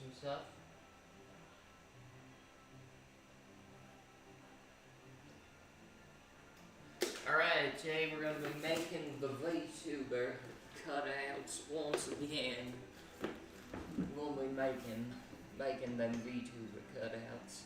some stuff. Alright, today we're going to be making the Vtuber cutouts once again. We'll be making them Vtuber cutouts.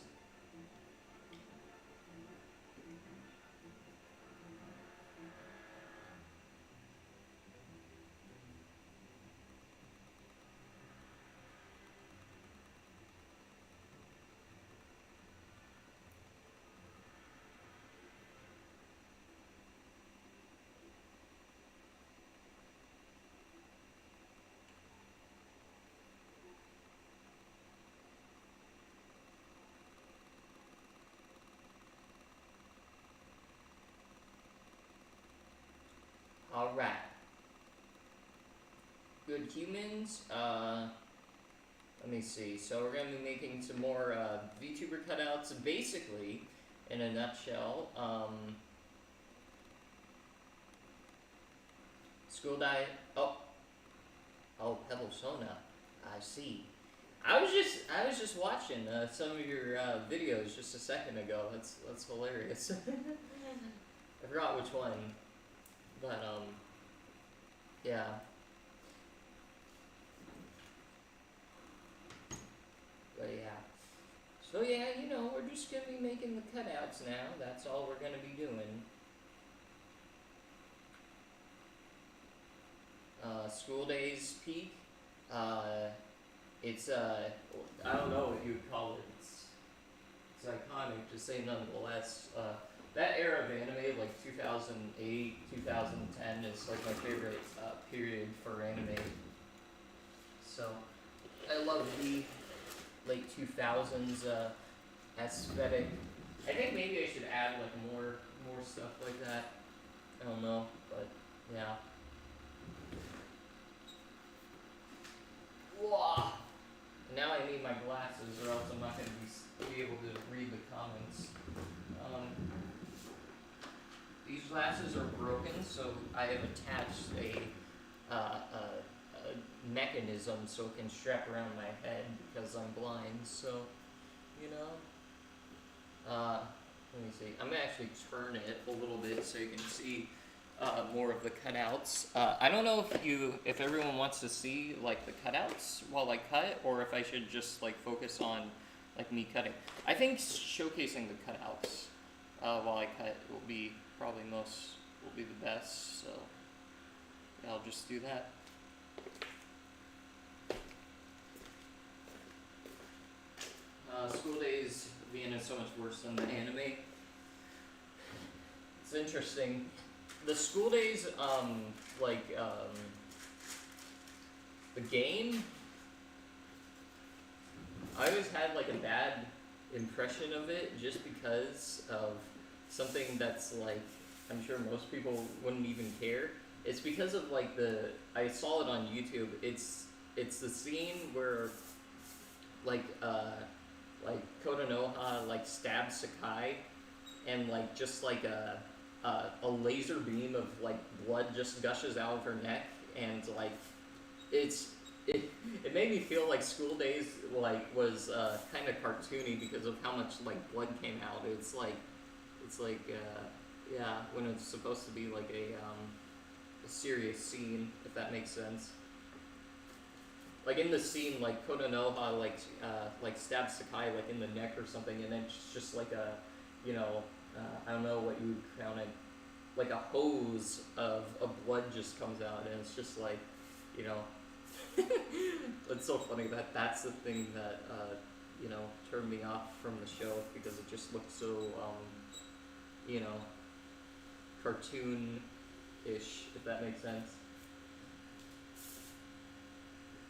Alright. Good humans, let me see. So we're going to be making some more VTuber cutouts. Basically, in a nutshell, school diet. Oh, Pebble Sona. I see. I was just watching some of your videos just a second ago. That's hilarious. I forgot which one, but yeah. But yeah. So yeah, you know, we're just gonna be making the cutouts now. That's all we're gonna be doing. School days peak. It's I don't know what you would call it. It's iconic to say nonetheless. That era of anime, like 2008, 2010, is like my favorite period for anime. So I love the late 2000s aesthetic. I think maybe I should add like more stuff like that. I don't know, but yeah. Whoa. Now I need my glasses, or else I'm not going to be able to read the comments. These glasses are broken, so I have attached a mechanism so it can strap around my head because I'm blind. So, you know. Let me see. I'm gonna actually turn it a little bit so you can see more of the cutouts. I don't know if everyone wants to see like the cutouts while I cut, or if I should just like focus on like me cutting. I think showcasing the cutouts while I cut will be the best. So yeah, I'll just do that. School days being so much worse than the anime. It's interesting. The school days, the game, I always had like a bad impression of it just because of something that's like, I'm sure most people wouldn't even care. It's because of like I saw it on YouTube. It's the scene where like Konoha like stabs Sakai, and like just like a laser beam of like blood just gushes out of her neck, and like it made me feel like school days like was kind of cartoony because of how much like blood came out. It's like yeah, when it's supposed to be like a serious scene, if that makes sense. Like in the scene, like Konoha like stabs Sakai like in the neck or something, and then it's just like a, you know, I don't know what you would count it, like a hose of blood just comes out, and it's just like, you know, it's so funny that that's the thing that you know, turned me off from the show, because it just looked so you know, cartoon-ish, if that makes sense.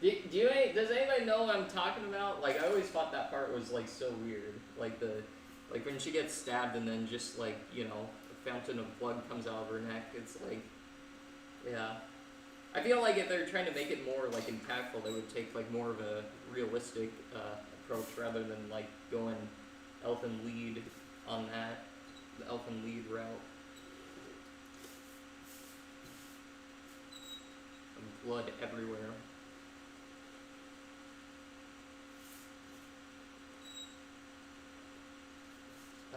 Does anybody know what I'm talking about? Like, I always thought that part was like so weird. Like when she gets stabbed and then just like, you know, a fountain of blood comes out of her neck. It's like, yeah. I feel like if they're trying to make it more like impactful, they would take like more of a realistic approach rather than like going elfin lead on that, the elfin lead route. And blood everywhere.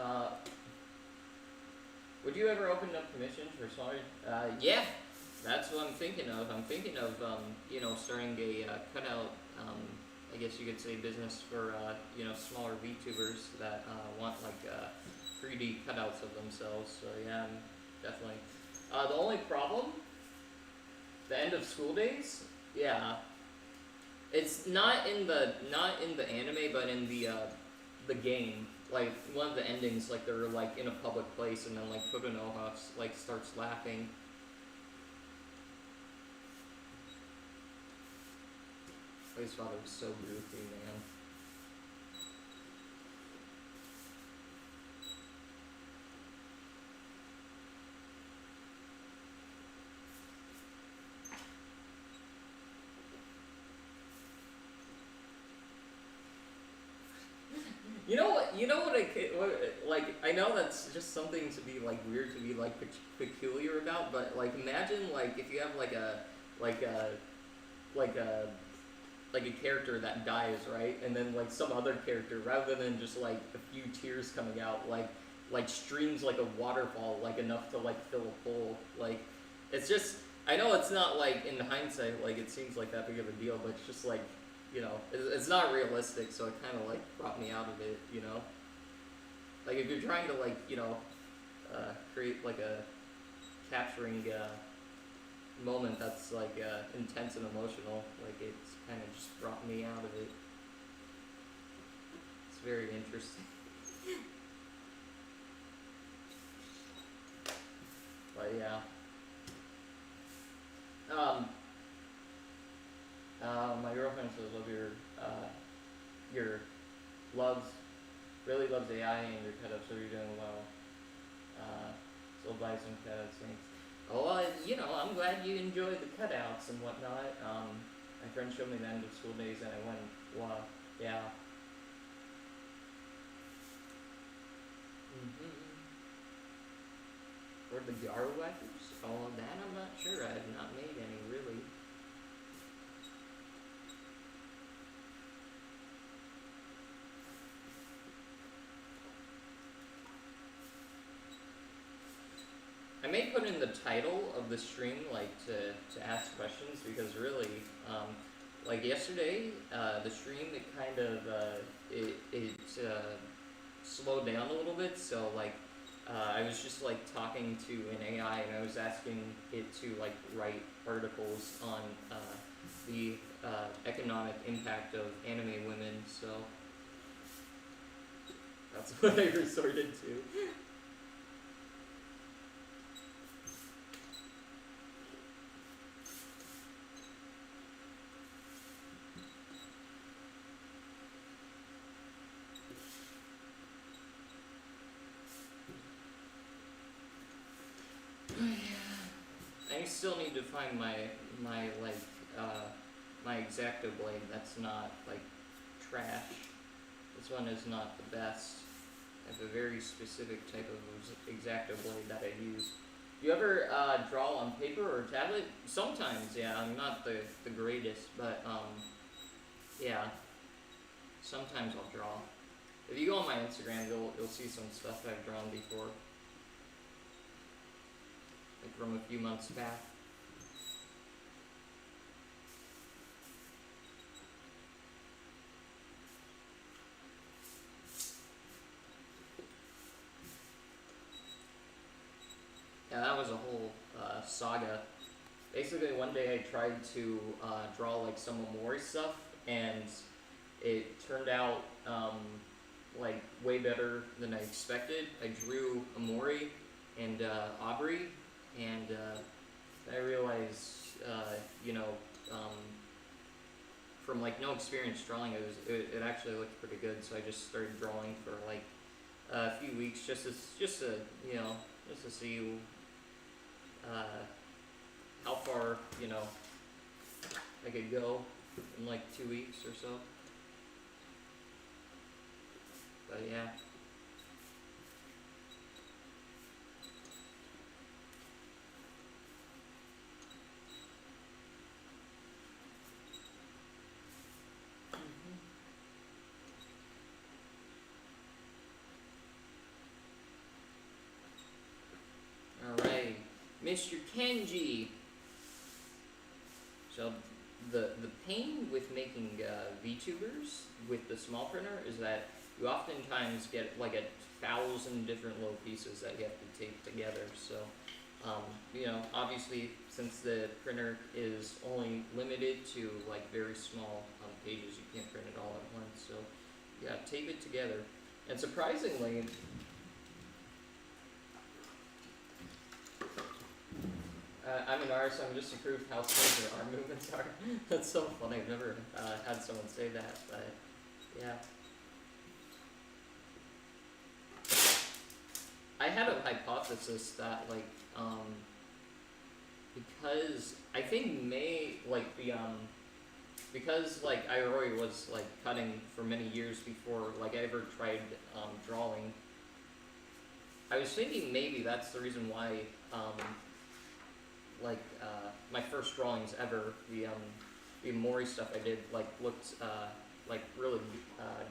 Uh, would you ever open up commissions for smaller? Yeah, that's what I'm thinking of. I'm thinking of, starting a cutout, I guess you could say business for, smaller VTubers that want like 3D cutouts of themselves. So yeah, definitely. The only problem, the end of school days. Yeah, it's not in the anime, but in the game. Like one of the endings, like they're like in a public place, and then like Kotonoha like starts laughing. His father was so goofy, man. You know what? You know what? Like I know that's just something to be like weird to be like peculiar about, but like imagine like if you have like a like a like a like a character that dies, right? And then like some other character, rather than just like a few tears coming out, like streams like a waterfall, like enough to like fill a pool. Like it's just, I know it's not like in hindsight like it seems like that big of a deal, but it's just like, it's not realistic, so it kind of like brought me out of it, Like if you're trying to like, create like a capturing moment that's like intense and emotional, like it's kind of just brought me out of it. It's very interesting. But yeah. My girlfriend says your really loves AI and your cutouts, so you're doing well. So I'll buy some cutouts, thanks. Oh, I'm glad you enjoy the cutouts and whatnot. My friend showed me the end of school days and I went, wow, yeah. Or the Yar wipers? Oh, that I'm not sure. I have not made any, really. I may put in the title of the stream, like, to ask questions, because really, like yesterday, the stream, it kind of, it slowed down a little bit, so, like, I was just, like, talking to an AI, and I was asking it to, like, write articles on, the, economic impact of anime women, so that's what I resorted to. I still need to find my X-Acto blade that's not like trash. This one is not the best. I have a very specific type of X-Acto blade that I use. You ever draw on paper or tablet? Sometimes, yeah. I'm not the greatest, but yeah. Sometimes I'll draw. If you go on my Instagram, you'll see some stuff I've drawn before. Like from a few months back. Yeah, that was a whole saga. Basically, one day I tried to draw like some Omori stuff, and it turned out like way better than I expected. I drew Omori and Aubrey, and I realized, from like no experience drawing, it actually looked pretty good. So I just started drawing for like a few weeks, just to see how far I could go in like 2 weeks or so. But yeah. Mr. Kenji. So the pain with making VTubers with the small printer is that you oftentimes get like 1,000 different little pieces that you have to tape together. So you know, obviously since the printer is only limited to like very small pages, you can't print it all at once. So yeah, tape it together. And surprisingly, I'm an artist, I'm just approved how smooth their arm movements are. That's so funny, I've never had someone say that, but yeah. I had a hypothesis that like, because I think because like I already was like cutting for many years before like I ever tried drawing, I was thinking maybe that's the reason why my first drawings ever, the Mori stuff I did like looked like really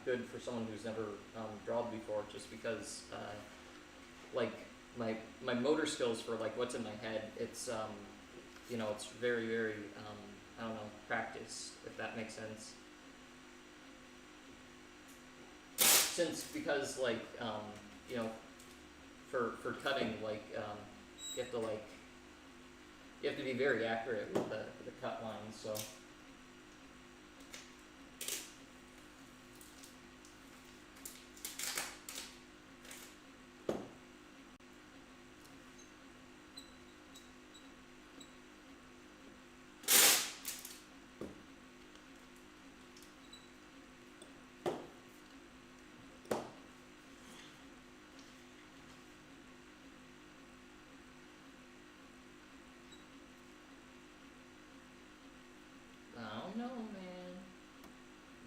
good for someone who's never drawn before, just because like my motor skills for like what's in my head, it's you know, it's very I don't know, practice, if that makes sense. Because like you know, for cutting, like you have to be very accurate with the cut lines, so. I don't know, man.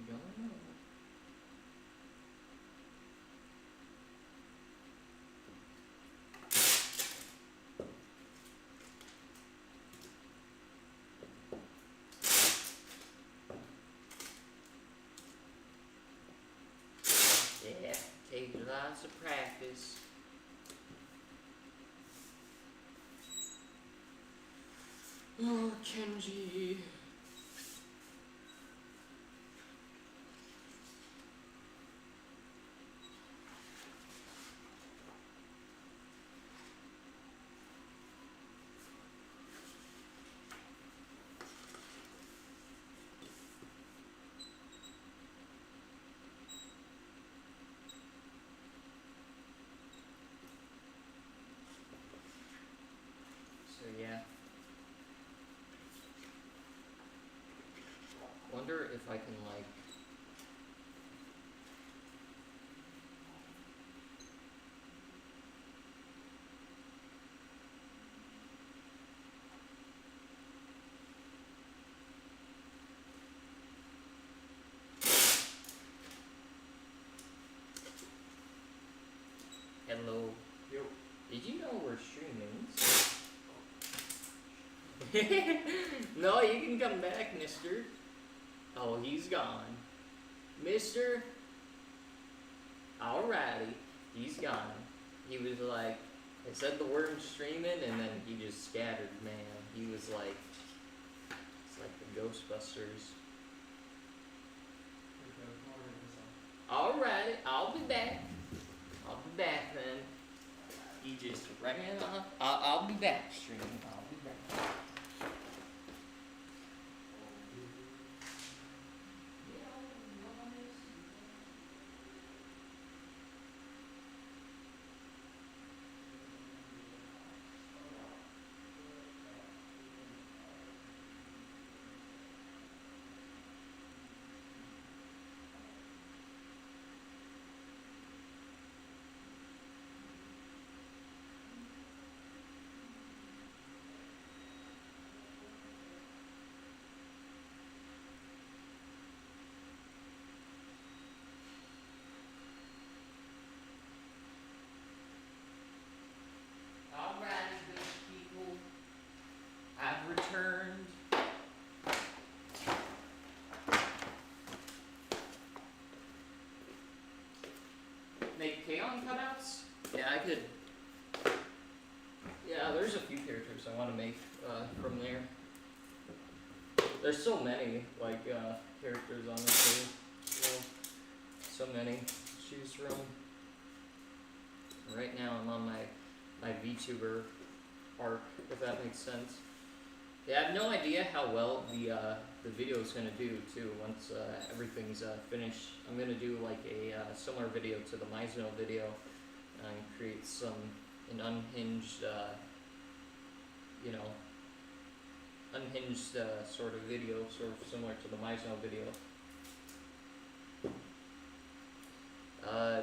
Don't know. Yeah, take lots of practice. Oh, Kenji. So yeah. Wonder if I can like hello. Yo. Did you know we're streaming? No, you can come back, mister. Oh, he's gone. Mister. Alrighty. He's gone. He was like, I said the word streaming and then he just scattered, man. He was like, it's like the Ghostbusters. Alrighty, I'll be back. I'll be back then. He just ran off. I'll be back streaming. I'll be back. Alrighty, good people. I've returned. Make K-On cutouts? Yeah, I could. Yeah, there's there's a few characters I want to make from there. There's so many like characters on this game. Well, so many to choose from. Right now I'm on my Vtuber arc, if that makes sense. Yeah, I have no idea how well the video is gonna do too. Once everything's finished, I'm gonna do like a similar video to the Mizno video, and create an unhinged, unhinged sort of video, sort of similar to the Mizno video.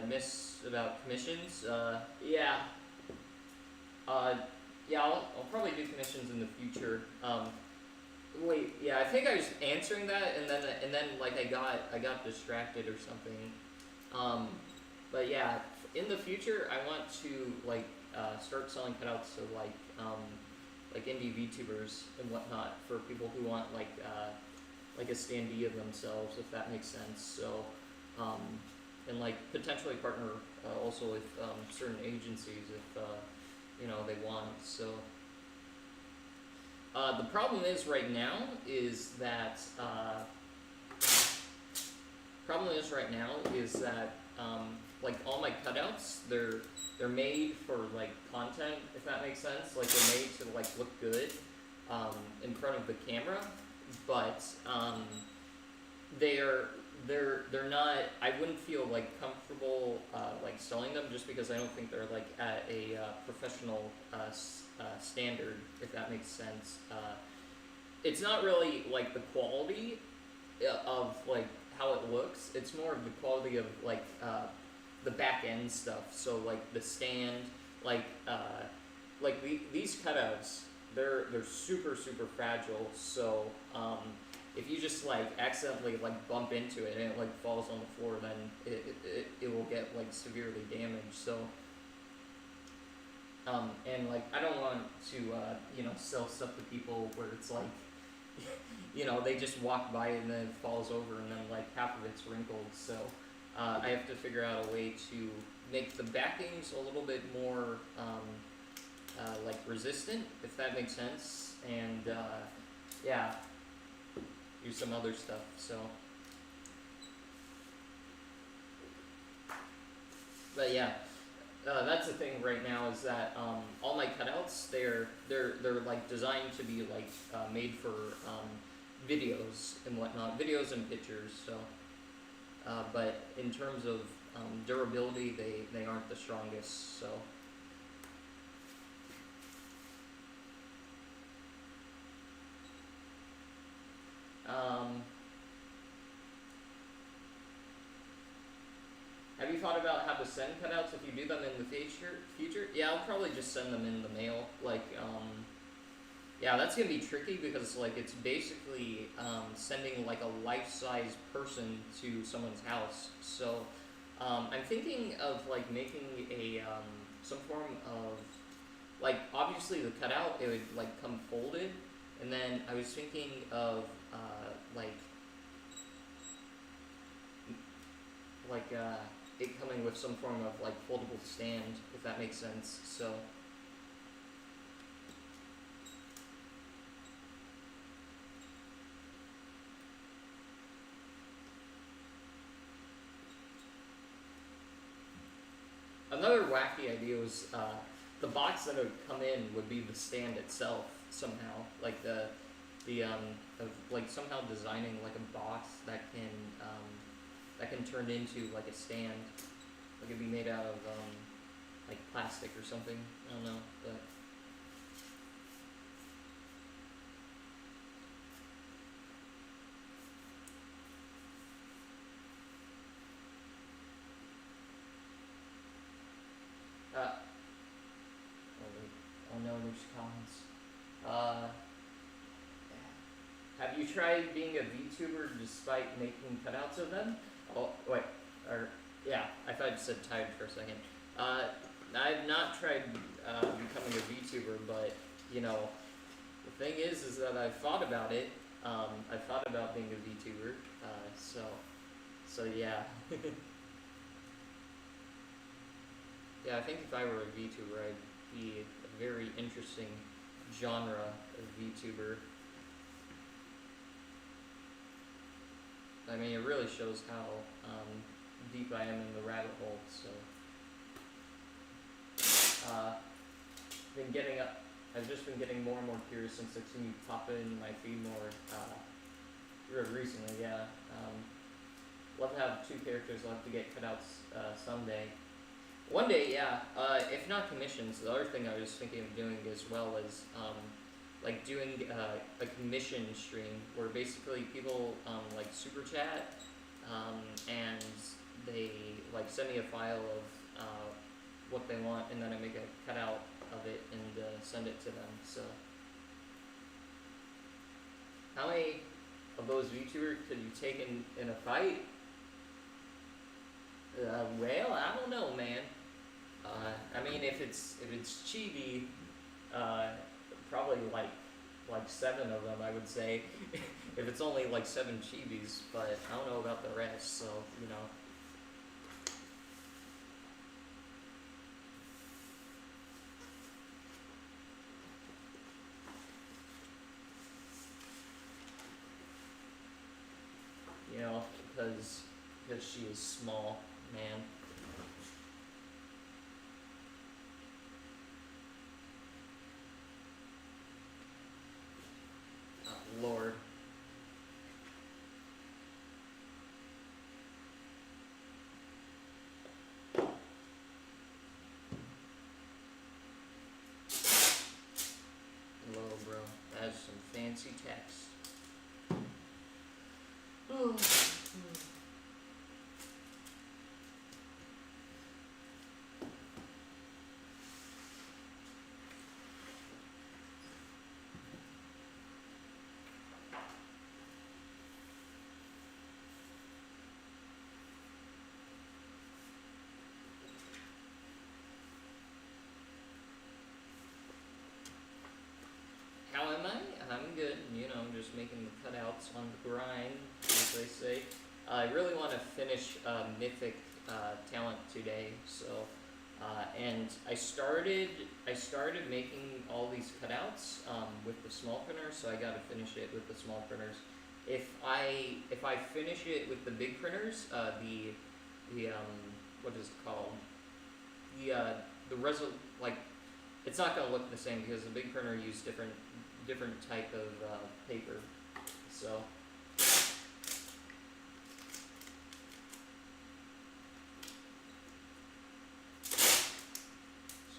Miss about commissions. Yeah. Yeah, I'll probably do commissions in the future. Wait, yeah, I think I was answering that, and then like I got distracted or something. But yeah, in the future, I want to like start selling cutouts to like indie VTubers and whatnot for people who want like a standee of themselves, if that makes sense. So, and like potentially partner also with certain agencies if they want. So the problem is right now is that like all my cutouts, they're made for like content, if that makes sense. Like they're made to like look good in front of the camera, but they're not. I wouldn't feel like comfortable like selling them just because I don't think they're like at a professional standard, if that makes sense. It's not really like the quality of like how it looks. It's more of the quality of like the back end stuff. So like the stand, these cutouts, they're super fragile. So if you just like accidentally like bump into it and it like falls on the floor, then it will get like severely damaged. So and like I don't want to sell stuff to people where it's like they just walk by it and then it falls over and then like half of it's wrinkled. So I have to figure out a way to make the backings a little bit more like resistant, if that makes sense, and yeah, do some other stuff. So, but yeah, that's the thing right now is that all my cutouts they're like designed to be like made for videos and whatnot, videos and pictures. So, but in terms of durability, they aren't the strongest. So. Have you thought about how to send cutouts if you do them in the future? Yeah, I'll probably just send them in the mail. Like, yeah, that's gonna be tricky because like it's basically sending like a life-size person to someone's house. So I'm thinking of like making a some form of like obviously the cutout it would like come folded, and then I was thinking of it coming with some form of like foldable stand, if that makes sense. So another wacky idea was the box that would come in would be the stand itself somehow, like of like somehow designing like a box that can turn into like a stand. Like it'd be made out of like plastic or something. I don't know, but oh no, there's comments. Have you tried being a VTuber despite making cutouts of them? Oh, wait, yeah, I thought you said tired for a second. I've not tried becoming a VTuber, but, the thing is that I've thought about it. I've thought about being a VTuber, so yeah. Yeah, I think if I were a VTuber, I'd be a very interesting genre of VTuber. I mean, it really shows how deep I am in the rabbit hole. So, been getting up. I've just been getting more and more curious since I've seen you pop in my feed more recently. Yeah. Love to have 2 characters. Love to get cutouts someday. One day, yeah. If not commissions, the other thing I was thinking of doing as well is like doing a commission stream where basically people like super chat and they like send me a file of what they want, and then I make a cutout of it and send it to them. So how many of those VTubers could you take in a fight? Well, I don't know, man. I mean, if it's chibi, probably like 7 of them, I would say. If it's only like 7 chibis, but I don't know about the rest, so you know. You know, because she is small, man. Oh, Lord. Hello, bro. That's some fancy text. Oh. How am I? I'm good. You know, I'm just making the cutouts on the grind, as they say. I really want to finish Mythic Talent today, so and I started making all these cutouts with the small printers, so I got to finish it with the small printers. If I finish it with the big printers, the what is it called? Like, it's not gonna look the same because the big printer used different type of paper. So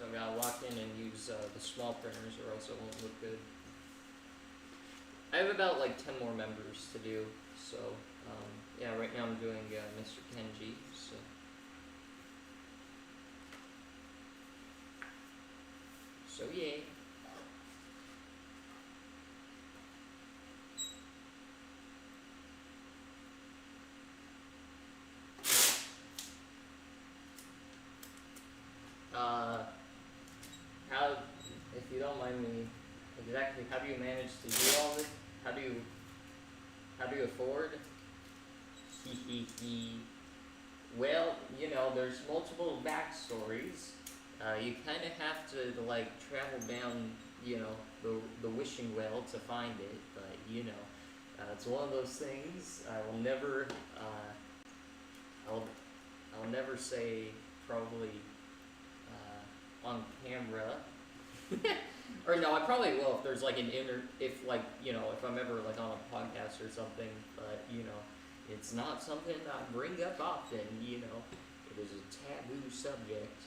I gotta lock in and use the small printers, or else it won't look good. I have about like 10 more members to do. So yeah, right now I'm doing Mr. Kenji. So yeah. How, if you don't mind me, exactly how do you manage to do all this? How do you afford? Well, you know, there's multiple backstories. You kind of have to like travel down, you know, the wishing well to find it. But you know, it's one of those things. I will never, I'll never say probably on camera. Or no, I probably will if there's like if like, you know, if I'm ever like on a podcast or something. But you know, it's not something I bring up often. You know, it is a taboo subject.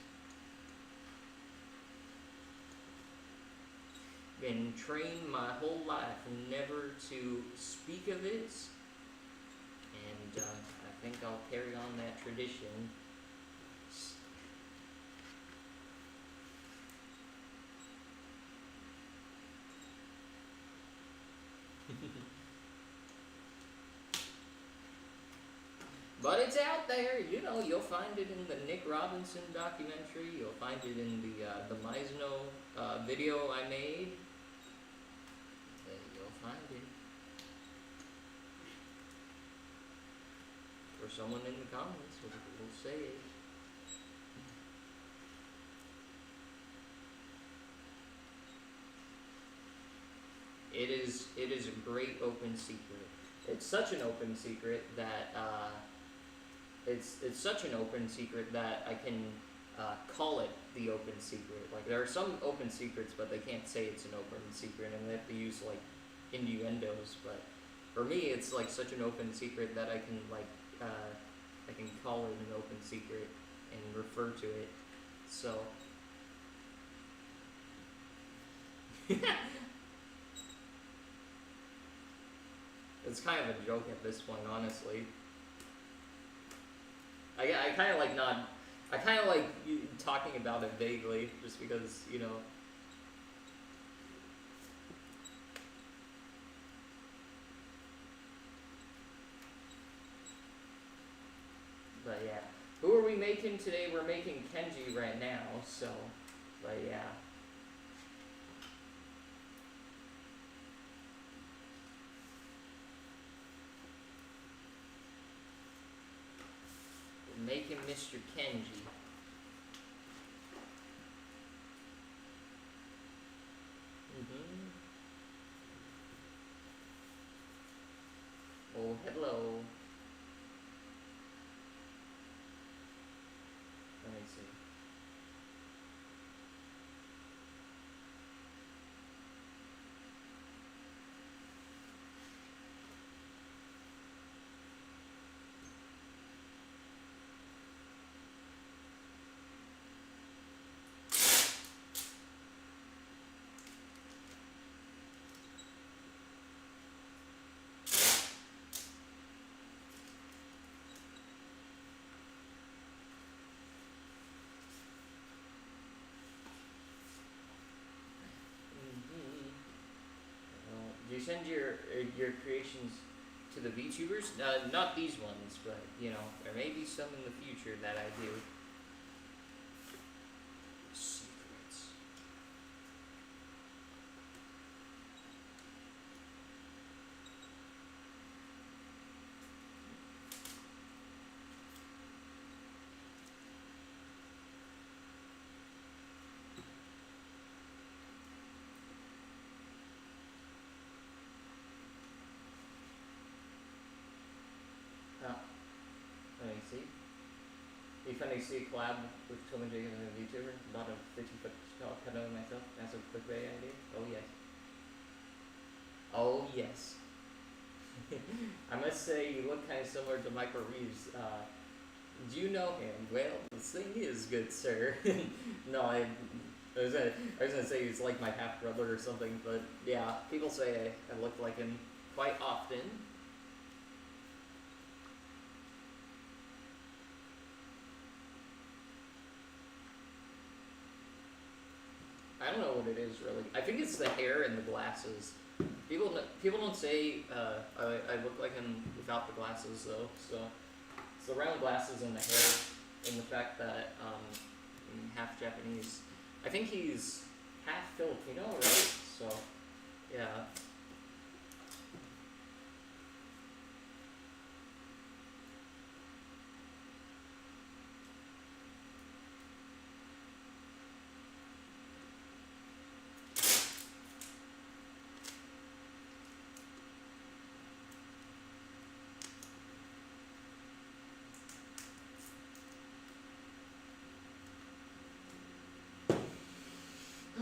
Been trained my whole life never to speak of it, and I think I'll carry on that tradition. But it's out there, you know. You'll find it in the Nick Robinson documentary. You'll find it in the Meisno video I made. You'll find it. Or someone in the comments will say it. It is a great open secret. It's such an open secret that it's such an open secret that I can call it the open secret. Like there are some open secrets, but they can't say it's an open secret, and they have to use like innuendos. But for me, it's like such an open secret that I can I can call it an open secret and refer to it. So. It's kind of a joke at this point, honestly. I kind of like not. I kind of like talking about it vaguely, just because, you know. But yeah, who are we making today? We're making Kenji right now, so. But yeah. Making Mr. Kenji. Oh, hello. Let me see. Do you send your creations to the VTubers? Not these ones, but you know, there may be some in the future that I do. Secrets. Let me see. If I see a collab with Tom and Jake and a VTuber, about a 50-foot tall cutout of myself, that's a clickbait idea. Oh yes. Oh yes. I must say you look kind of similar to Michael Reeves. Do you know him? Well, the thing is, good sir. No, I was gonna say he's like my half brother or something, but yeah, people say I look like him quite often. I don't know what it is really. I think it's the hair and the glasses. People don't say I look like him without the glasses though. So it's the round glasses and the hair, and the fact that I'm half Japanese. I think he's half Filipino, right? So yeah.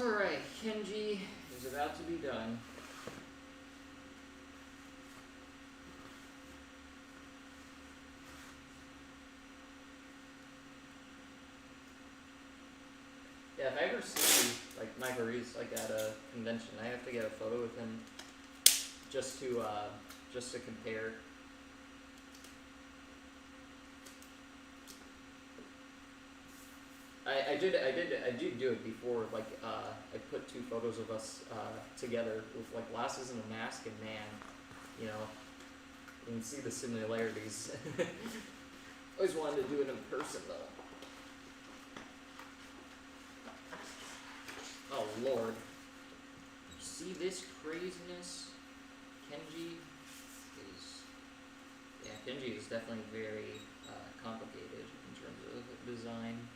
Alright, Kenji is about to be done. Yeah, if I ever see like Michael Reeves like at a convention, I have to get a photo with him just to compare. I did do it before. Like I put two photos of us together with like glasses and a mask, and man, you know, you can see the similarities. Always wanted to do it in person though. Oh Lord, see this craziness? Kenji is definitely very complicated in terms of design.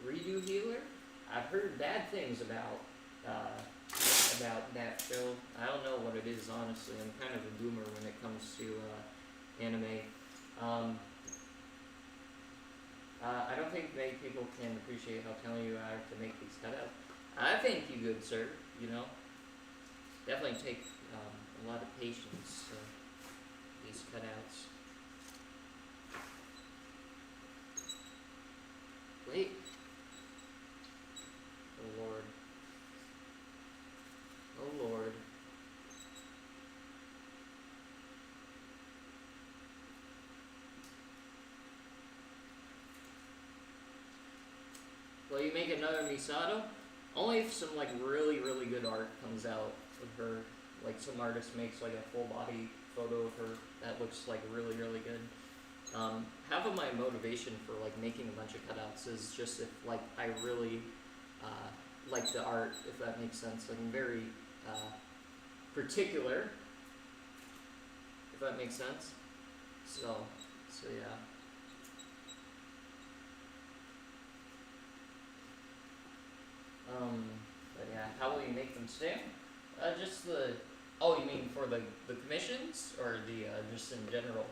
Redo Healer. I've heard bad things about that show. I don't know what it is, honestly. I'm kind of a boomer when it comes to anime. I don't think many people can appreciate how talented you are to make these cutouts. I thank you, good sir. You know, definitely take a lot of patience. These cutouts. Wait. Oh Lord. Oh Lord. Will you make another Misato? Only if some like really good art comes out of her. Like some artist makes like a full body photo of her that looks like really good. Half of my motivation for like making a bunch of cutouts is just if like I really like the art, if that makes sense. Like I'm very particular, if that makes sense. So yeah. But yeah, how will you make them stand? Just the. Oh, you mean for the commissions or the just in general?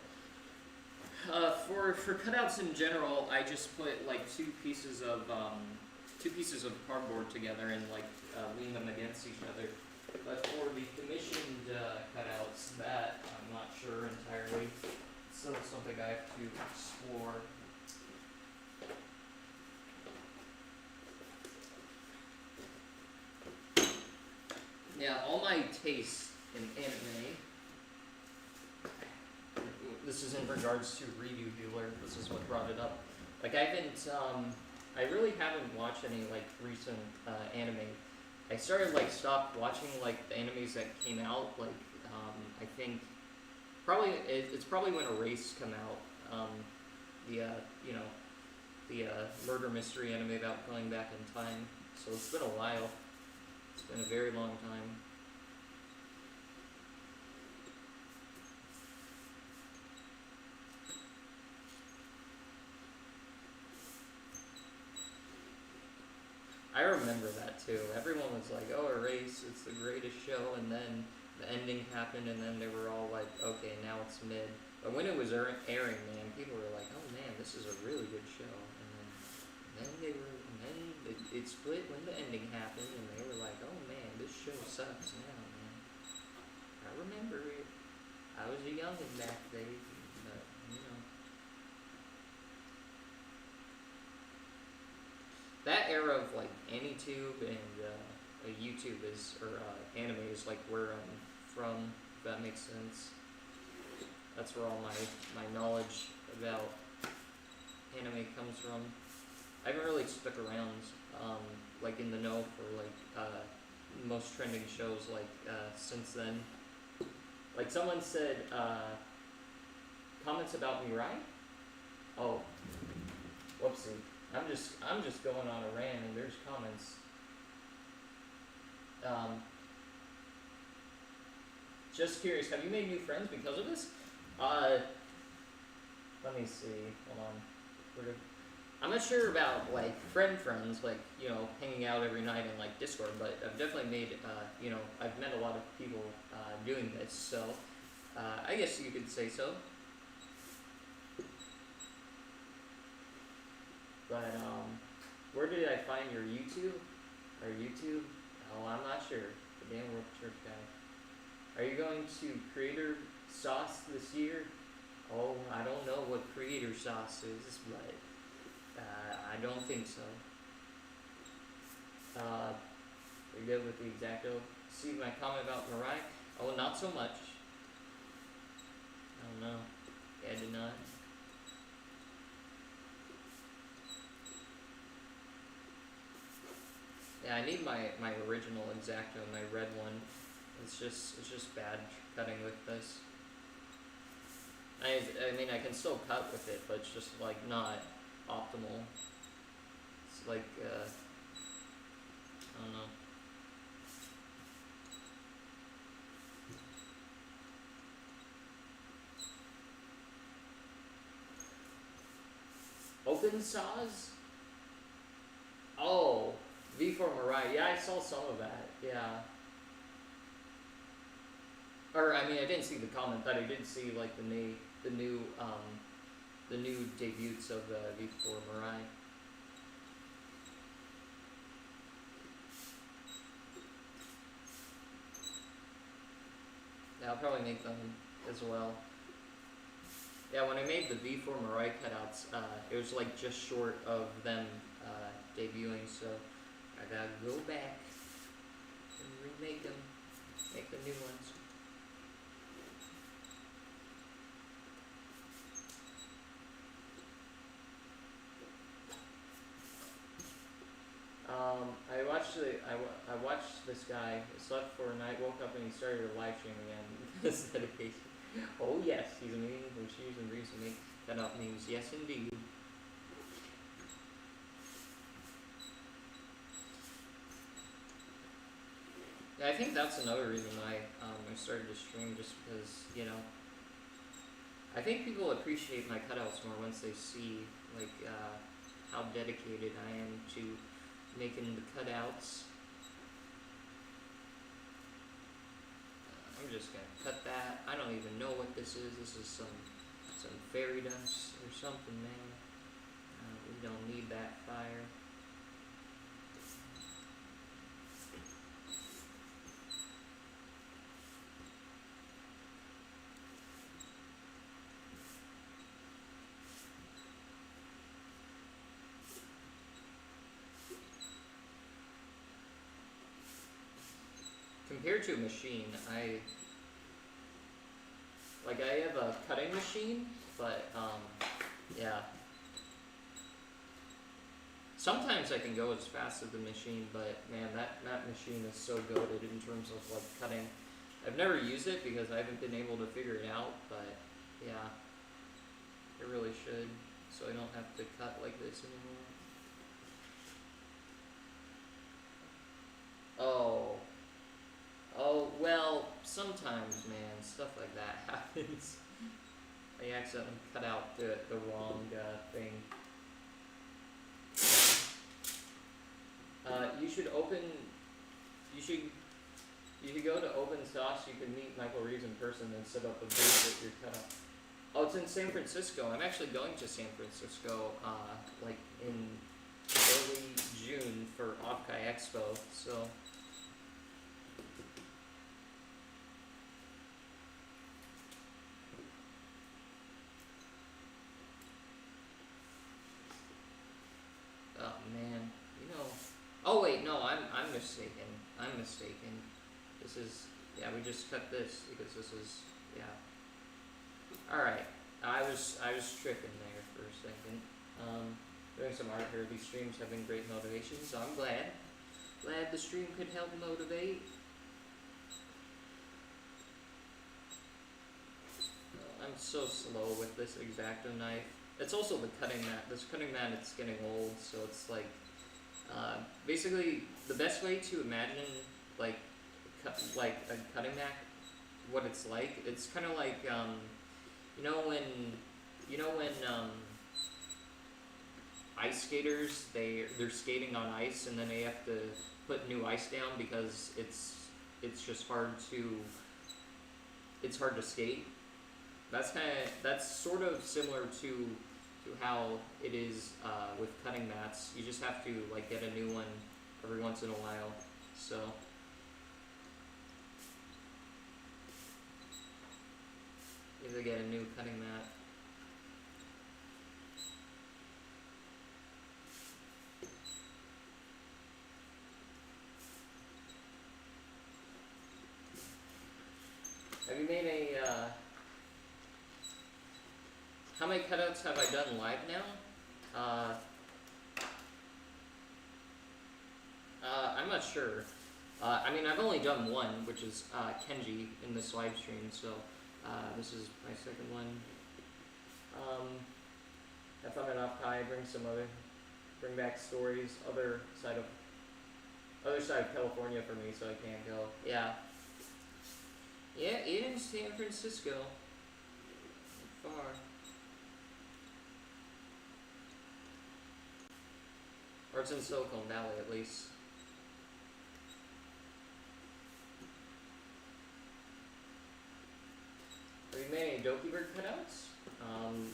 For cutouts in general, I just put like two pieces of cardboard together and like lean them against each other. But for the commissioned cutouts, that I'm not sure entirely. It's still something I have to explore. Yeah, all my taste in anime. This is in regards to Redo Healer. This is what brought it up. Like I really haven't watched any like recent anime. I started like stopped watching like the animes that came out. Like I think probably it's probably when Erase come out. The murder mystery anime about going back in time. So it's been a while. It's been a very long time. I remember that too. Everyone was like, "Oh, Erase, it's the greatest show," and then the ending happened, and then they were all like, "Okay, now it's mid." But when it was airing, man, people were like, "Oh man, this is a really good show," and then it split when the ending happened, and they were like, "Oh man, this show sucks now, man." I remember it. I was a youngin' back then, but you know. That era of like AnyTube and YouTube anime is like where I'm from, if that makes sense. That's where all my knowledge about anime comes from. I haven't really stuck around like in the know for like most trending shows like since then. Like someone said comments about Mirai? Oh, whoopsie. I'm just going on a rant and there's comments. Just curious, have you made new friends because of this? Let me see. Hold on. I'm not sure about like friends, like you know, hanging out every night in like Discord, but I've definitely made you know, I've met a lot of people doing this, so I guess you could say so. But where did I find your YouTube? Or YouTube? Oh, I'm not sure. The damn World Church guy. Are you going to Creator Sauce this year? Oh, I don't know what Creator Sauce is, but I don't think so. You're good with the Exacto. See my comment about Mariah? Oh, not so much. I don't know. Yeah, I did not. Yeah, I need my original Exacto, my red one. It's just bad cutting with this. I mean I can still cut with it, but it's just like not optimal. It's like I don't know. Open saws? Oh, V4 Mirai. Yeah, I saw some of that. Yeah. Or I mean, I didn't see the comment, but I did see like the new debuts of the V4 Mirai. Yeah, I'll probably make them as well. Yeah, when I made the V4 Mirai cutouts, it was like just short of them debuting, so I gotta go back and remake them, make the new ones. I watched this guy, slept for a night, woke up and he started a live stream again. This dedication. Oh yes, he's amazing from shoes and dreams to make cutout memes. Yes indeed. Yeah, I think that's another reason why I started to stream, just because, you know, I think people appreciate my cutouts more once they see like how dedicated I am to making the cutouts. I'm just gonna cut that. I don't even know what this is. This is some fairy dust or something, man. We don't need that fire. Compared to a machine, I have a cutting machine, but yeah. Sometimes I can go as fast as the machine, but man, that machine is so goated in terms of like cutting. I've never used it because I haven't been able to figure it out, but yeah, I really should, so I don't have to cut like this anymore. Oh, well, sometimes, man, stuff like that happens. I accidentally cut out the wrong thing. You should go to Open Sauce. You can meet Michael Reeves in person and set up a booth at your cutout. Oh, it's in San Francisco. I'm actually going to San Francisco, like in early June for Offkai Expo, so. Oh man, you know. Oh wait, no, I'm mistaken. I'm mistaken. This is, yeah, we just cut this because this is, yeah. All right, I was tripping there for a second. Doing some art here. These streams have been great motivation, so I'm glad the stream could help motivate. I'm so slow with this X-Acto knife. It's also the cutting mat. This cutting mat, it's getting old, so it's like, basically the best way to imagine like a cutting mat, what it's like. It's kind of like you know when ice skaters, they're skating on ice and then they have to put new ice down because it's just hard to skate. That's sort of similar to how it is with cutting mats. You just have to like get a new one every once in a while. So you have to get a new cutting mat. Have you made a how many cutouts have I done live now? I'm not sure. I mean, I've only done one, which is Kenji in this live stream, so this is my second one. Have fun enough, Kai. Bring back stories. Other side of California for me, so I can't go. Yeah. Yeah, it in San Francisco. Far. Or it's in Silicon Valley at least. Have you made any Vtuber cutouts?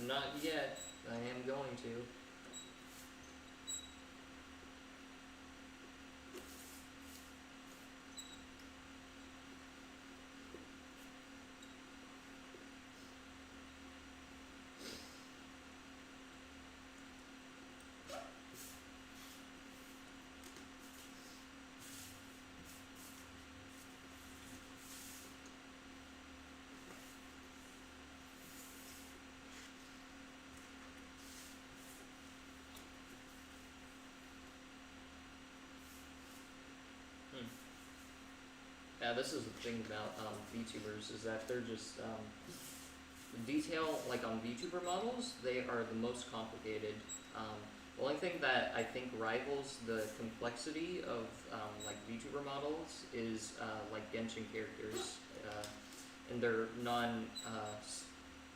Not yet. I am going to. Yeah, this is the thing about VTubers is that they're just detail like on VTuber models. They are the most complicated. The only thing that I think rivals the complexity of like VTuber models is like Genshin characters, and they're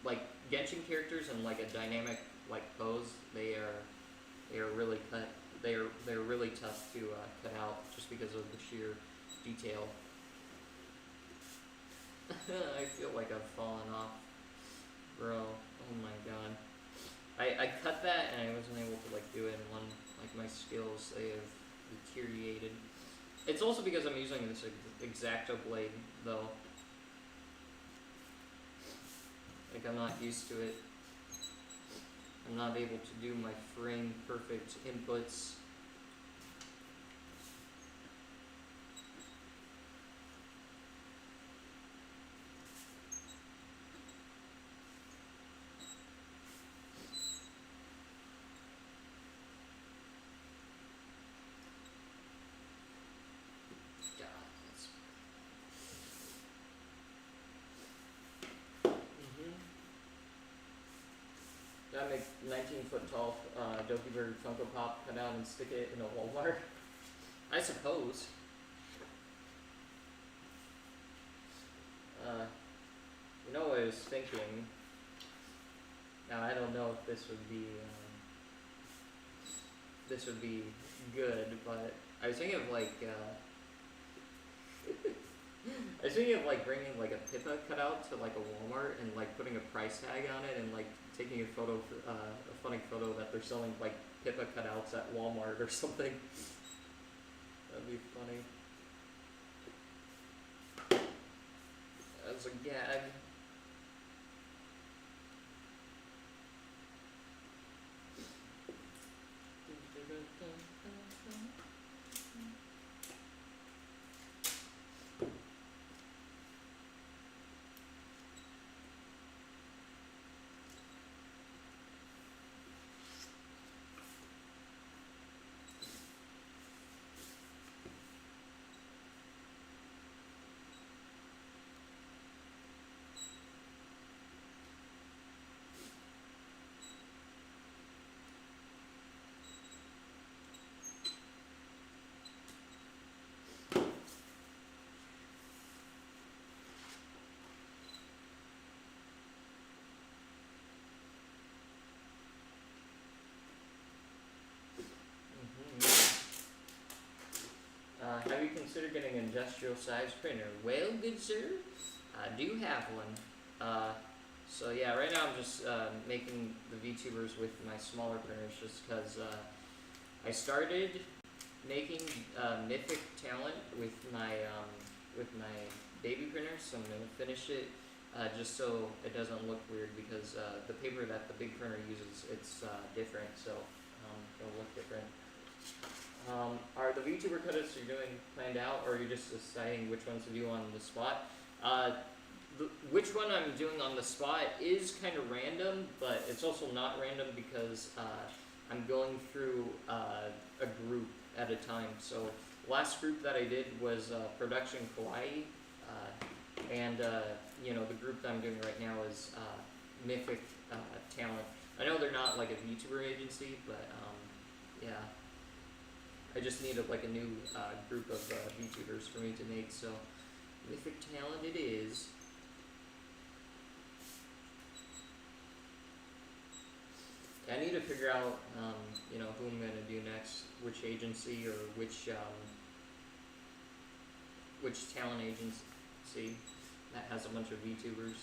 like Genshin characters and like a dynamic like pose. They are really they're really tough to cut out just because of the sheer detail. I feel like I've fallen off, bro. Oh my god. I cut that and I wasn't able to like do it in one. Like my skills, they have deteriorated. It's also because I'm using this X-Acto blade though. Like I'm not used to it. I'm not able to do my frame perfect inputs. That make 19-foot tall Vtuber Funko Pop, cut out and stick it in a Walmart? I suppose. You know what I was thinking? Now I don't know if this would be good, but I was thinking of like I was thinking of like bringing like a Pippa cutout to like a Walmart and like putting a price tag on it and like taking a photo, a funny photo that they're selling like Pippa cutouts at Walmart or something. That'd be funny. As a gag. Have you considered getting an industrial size printer? Well, good sir, I do have one. So yeah, right now I'm just making the VTubers with my smaller printers just because I started making Mythic Talent with my baby printer, so I'm gonna finish it just so it doesn't look weird because the paper that the big printer uses, it's different, so it'll look different. Are the VTuber cutouts you're doing planned out, or are you just deciding which ones to do on the spot? Which one I'm doing on the spot is kind of random, but it's also not random because I'm going through a group at a time. So last group that I did was Production Kawaii, and you know, the group that I'm doing right now is Mythic Talent. I know they're not like a VTuber agency, but yeah. I just needed like a new group of VTubers for me to make, so Mythic Talent it is. I need to figure out, you know, who I'm gonna do next, which agency or which talent agency that has a bunch of VTubers.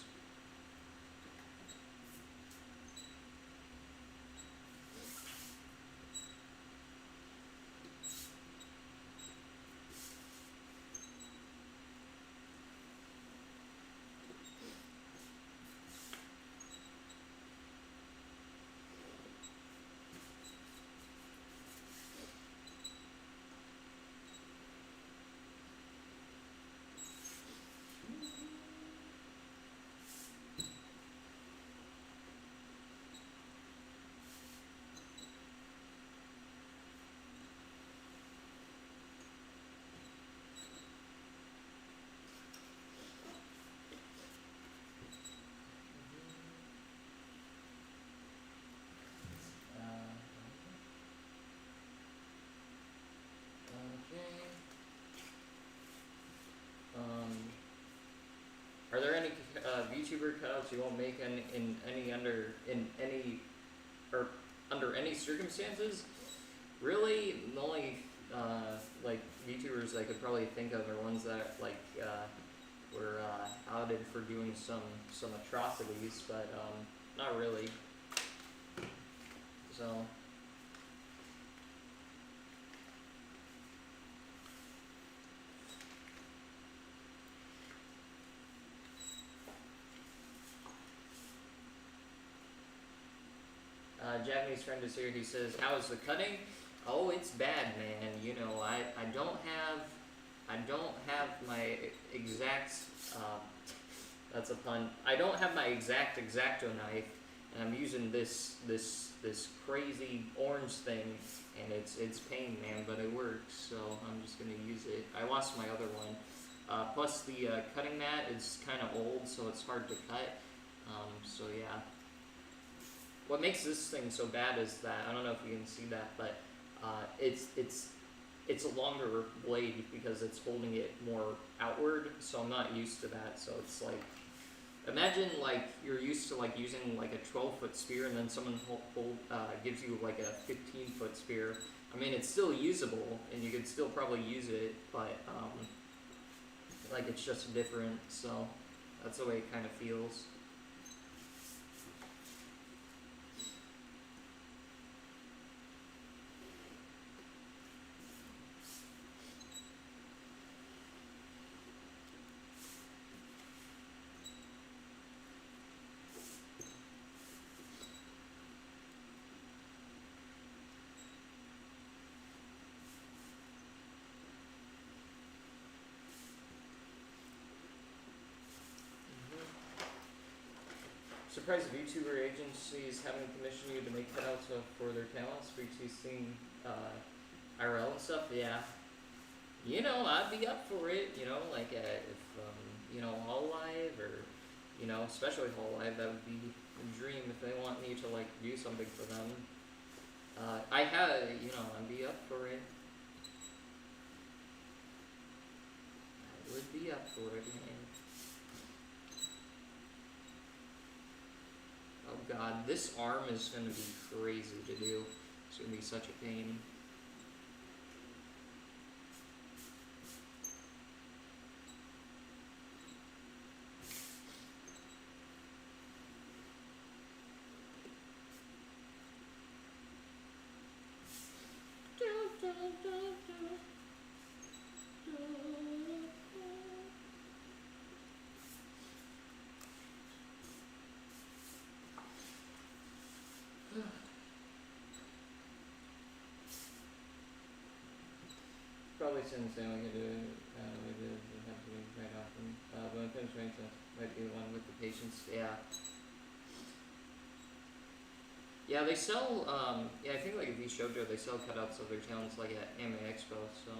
Are there any VTuber cutouts you won't make under any circumstances? Really, the only like VTubers I could probably think of are ones that like were outed for doing some atrocities, but not really. So. Japanese friend is here. He says, "How is the cutting?" Oh, it's bad, man. You know, I don't have my exact. That's a pun. I don't have my exact X-Acto knife, and I'm using this crazy orange thing, and it's pain, man, but it works. So I'm just gonna use it. I lost my other one. Plus the cutting mat is kind of old, so it's hard to cut. So yeah. What makes this thing so bad is that, I don't know if you can see that, but it's a longer blade because it's holding it more outward, so I'm not used to that. So it's like, imagine like you're used to like using like a 12-foot spear, and then someone gives you like a 15-foot spear. I mean, it's still usable, and you could still probably use it, but like it's just different, so that's the way it kind of feels. Surprised VTuber agencies haven't commissioned you to make cutouts for their talents for you seeing IRL and stuff. Yeah, you know, I'd be up for it. You know, like if you know, Hololive or you know, especially Hololive, that would be a dream if they want me to like do something for them. I have, you know, I'd be up for it. I would be up for it, man. Oh god, this arm is going to be crazy to do. It's going to be such a pain. Probably shouldn't say we could do it. We did have to do it quite often. But when it comes to sense, might be the one with the patients. Yeah. Yeah, they sell. Yeah, I think like at Vtuber they sell cutouts of their talents like at Anime Expo. So.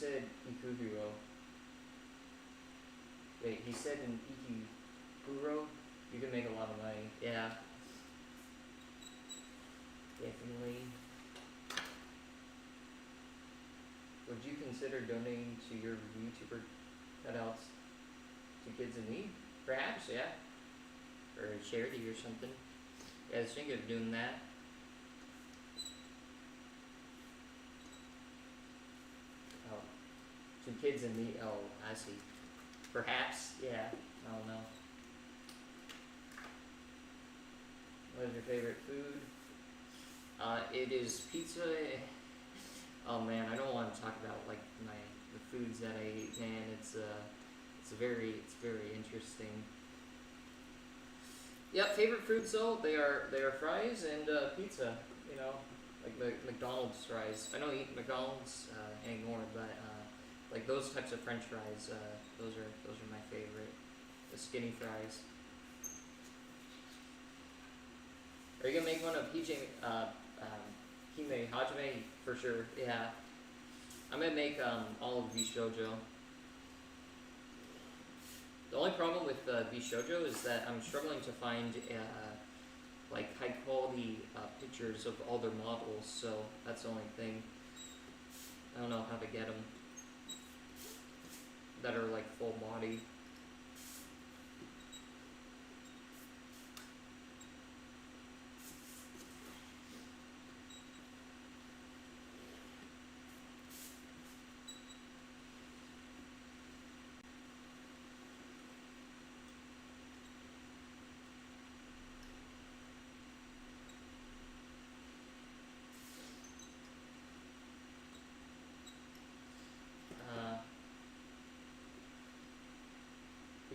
said Ikuguro. Wait, he said in Ikuguro you can make a lot of money. Yeah. Definitely. Would you consider donating to your Vtuber cutouts to kids in need? Perhaps, yeah. Or a charity or something. Yeah, I was thinking of doing that. Oh. To kids in need. Oh, I see. Perhaps, yeah. I don't know. What is your favorite food? It is pizza. Oh man, I don't want to talk about like the foods that I eat. Man, it's very interesting. Yep, favorite foods though they are fries and pizza. You know, like the McDonald's fries. I don't eat McDonald's anymore, but like those types of French fries. Those are my favorite. The skinny fries. Are you gonna make one of Hime Hajime? For sure, yeah. I'm gonna make all of Vshoujo. The only problem with Vshoujo is that I'm struggling to find like high quality pictures of all their models, so that's the only thing. I don't know how to get them that are like full body.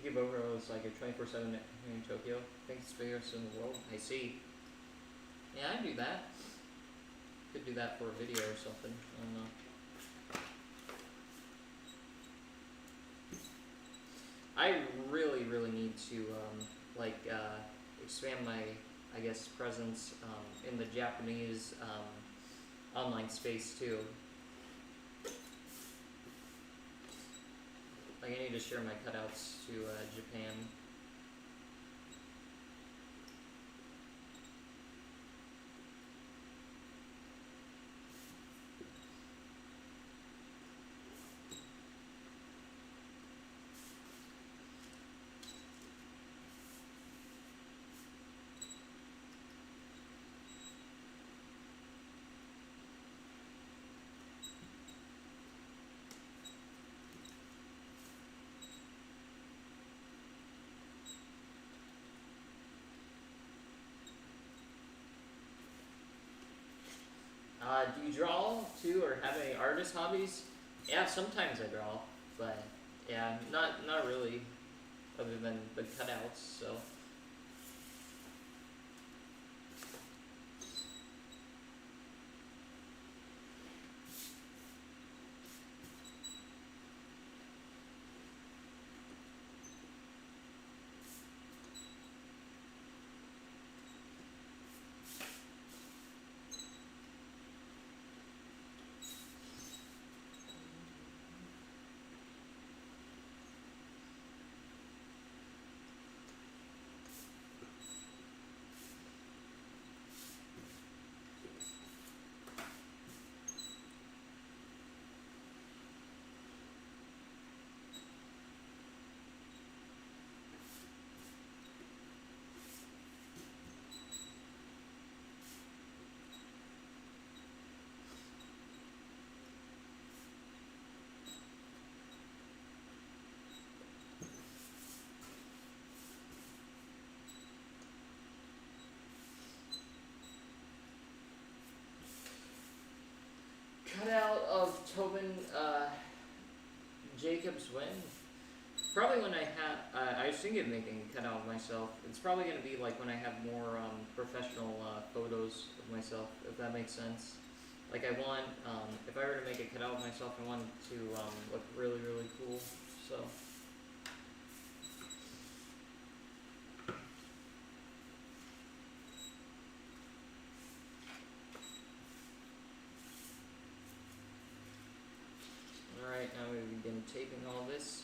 Vtuber is like a 24/7 here in Tokyo. I think it's the biggest in the world. I see. Yeah, I do that. Could do that for a video or something. I don't know. I really need to expand my, I guess, presence in the Japanese online space too. Like I need to share my cutouts to Japan. Do you draw too, or have any artist hobbies? Yeah, sometimes I draw, but yeah, not really, other than the cutouts. So. Cutout of Tobin Jacobs when? Probably when I have, I was thinking of making a cutout of myself. It's probably going to be like when I have more professional photos of myself, if that makes sense. Like I want, if I were to make a cutout of myself, I want it to look really cool, so. Alright. taping all this.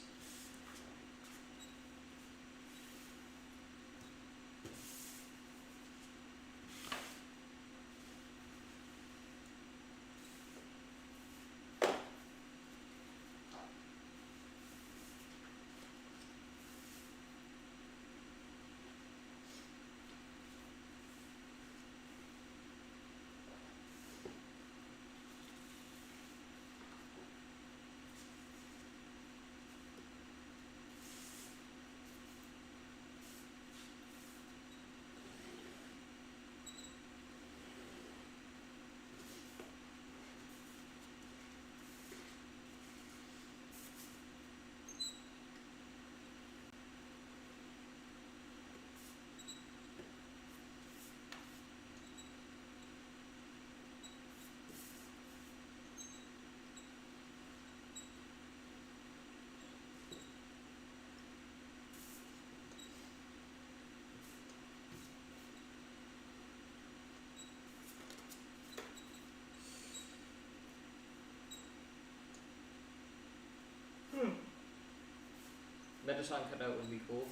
Metatron cutout would be cool.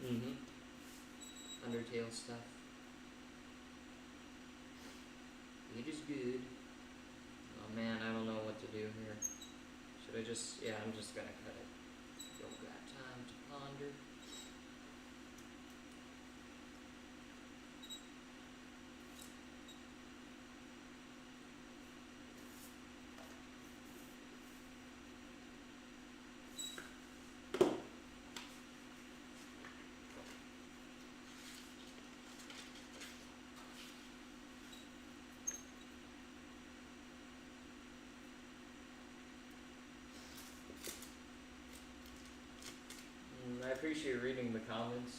Mm-hmm. Undertale stuff. It is good. Oh man, I don't know what to do here. Should I just... yeah, I'm just gonna cut it. Don't got time to ponder. I appreciate reading the comments.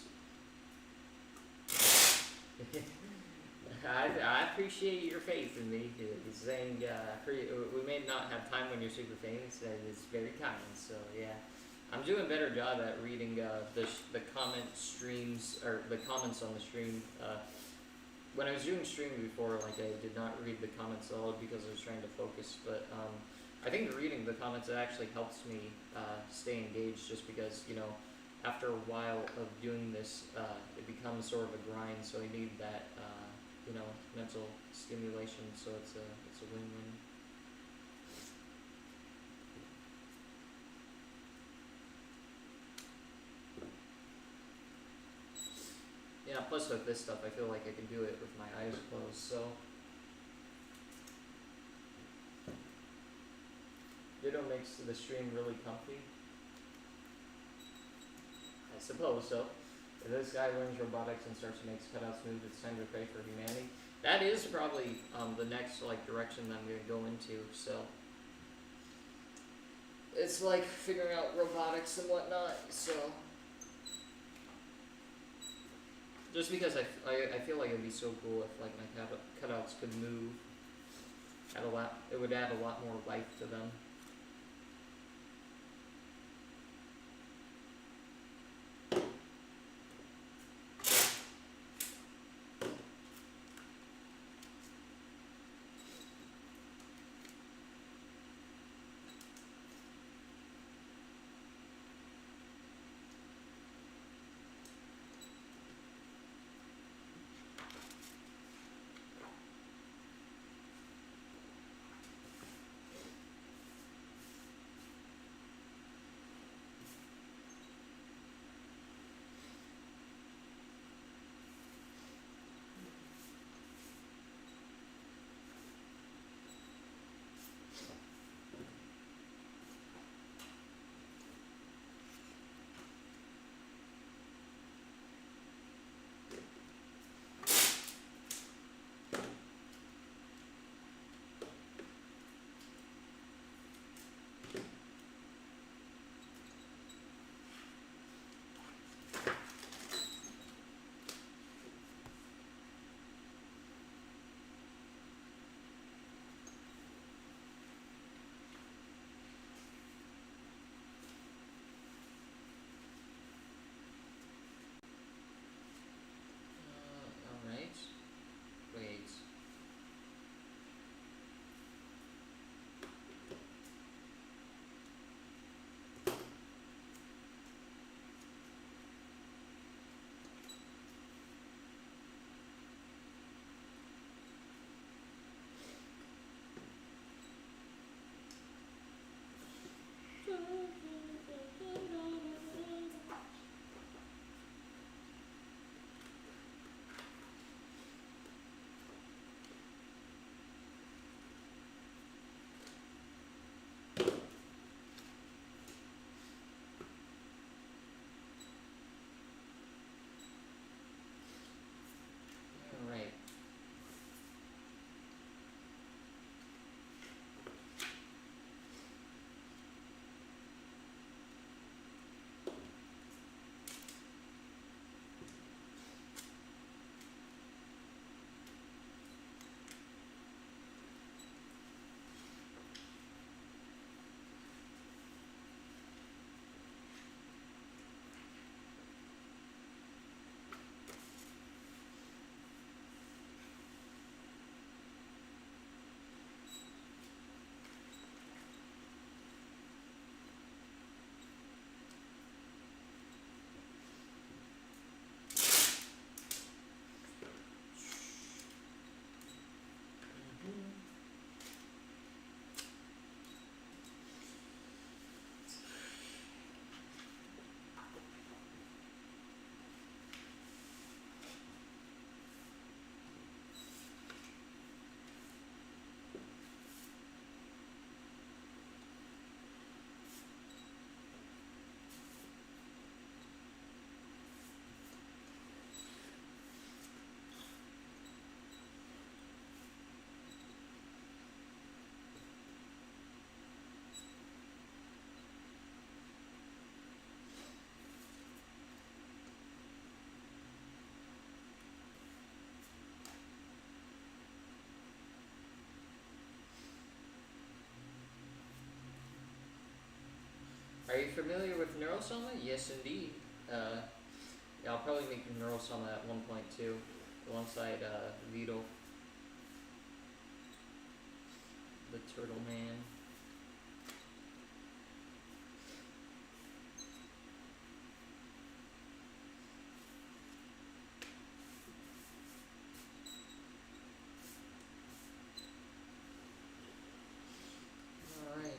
I appreciate your faith in me. Saying we may not have time when you're super famous. It's very kind. So yeah, I'm doing a better job at reading the comment streams or the comments on the stream. When I was doing streaming before, like I did not read the comments at all because I was trying to focus. But I think reading the comments actually helps me stay engaged, just because after a while of doing this, it becomes sort of a grind. So I need that mental stimulation. So it's a win-win. Yeah, plus with this stuff, I feel like I can do it with my eyes closed, so. Ditto makes the stream really comfy. I suppose so. If this guy learns robotics and starts to make cutouts move, it's time to pray for humanity. That is probably the next direction that I'm going to go into, so. It's like figuring out robotics and whatnot, so. Just because I feel like it would be so cool if like my cutouts could move. It would add a lot more life to them. Are you familiar with Neurosama? Yes, indeed. Yeah, I'll probably make Neurosama at 1.2 alongside Vito, the Turtle Man. Alright.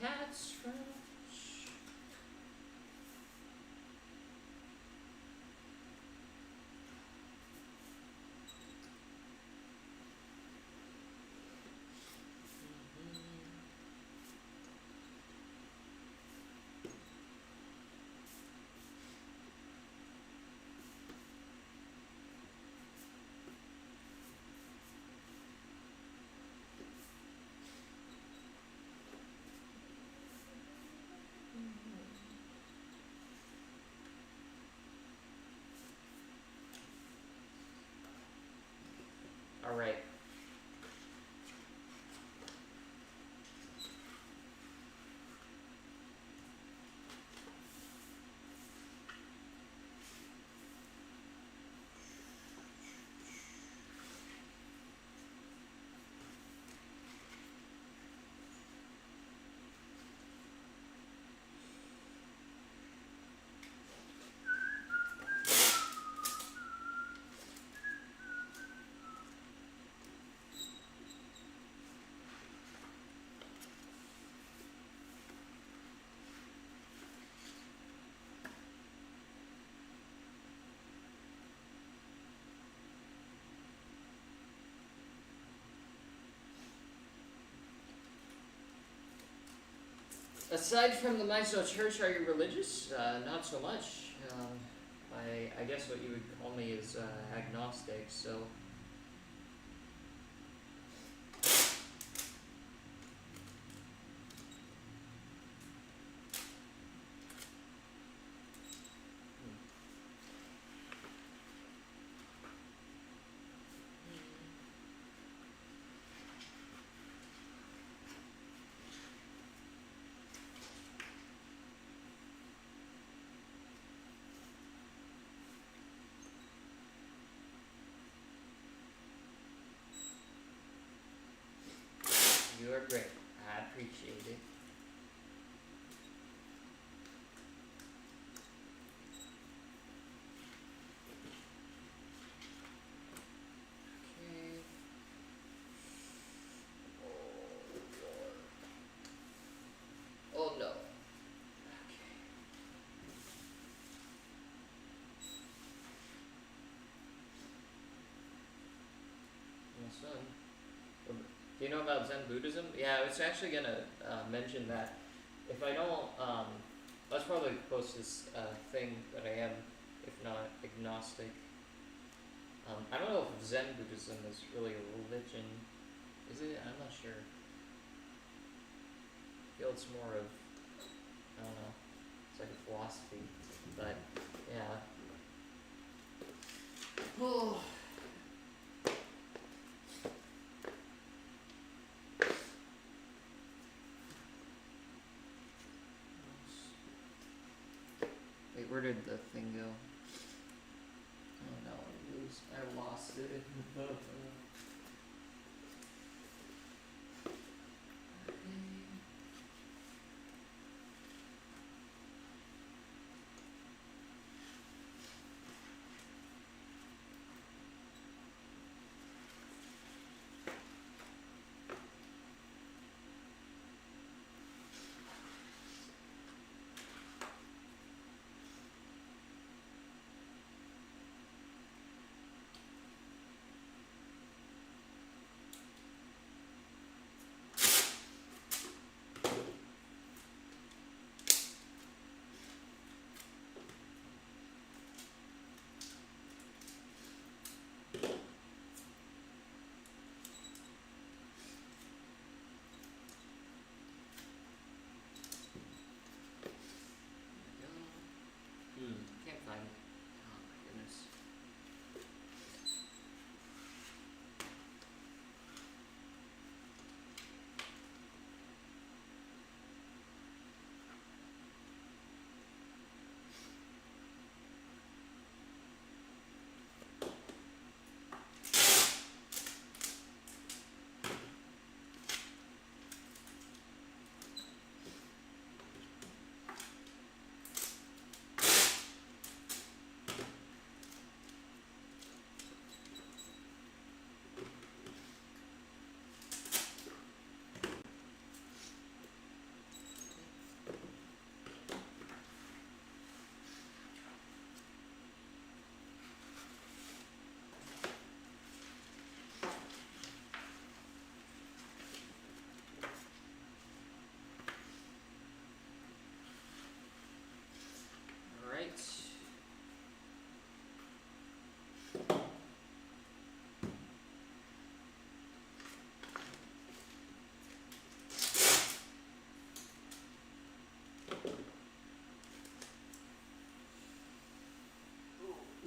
Cats French. Alright. Aside from the Mysore Church, are you religious? Not so much. I guess what you would call me is agnostic, so... You are great. I appreciate it. Okay. Oh no. Okay. My son. Do you know about Zen Buddhism? Yeah, I was actually gonna mention that. If I don't, that's probably the closest thing that I am, if not agnostic. I don't know if Zen Buddhism is really a religion. Is it? I'm not sure. I feel it's more of, I don't know, it's like a philosophy. But, yeah. Oh. Wait, where did the thing go? Oh no, I lost it.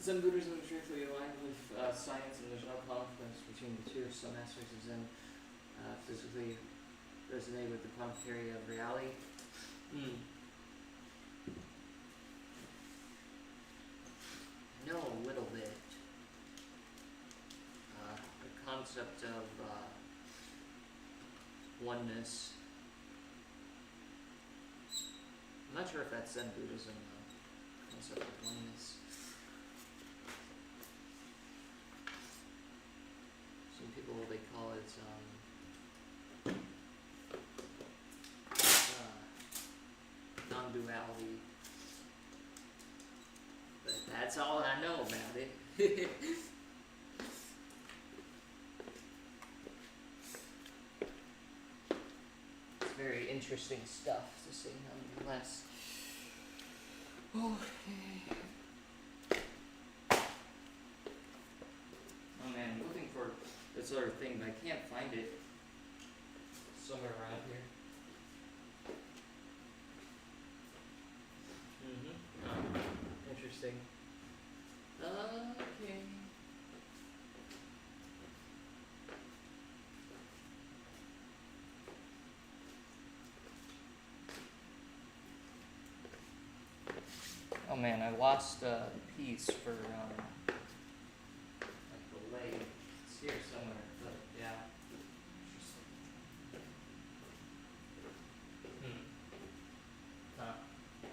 Zen Buddhism is directly aligned with science, and there's no conflict between the two. Some aspects of Zen physically resonate with the quantum theory of reality. I know a little bit. The concept of oneness. I'm not sure if that's Zen Buddhism, though. Concept of oneness. Some people, they call it non-duality. But that's all I know about it. It's very interesting stuff to see, nonetheless. Okay. Oh man, I'm looking for this other thing, but I can't find it. Somewhere around here. Interesting. Okay. Oh man, I lost a piece for like the leg. It's here somewhere, but yeah. Huh. I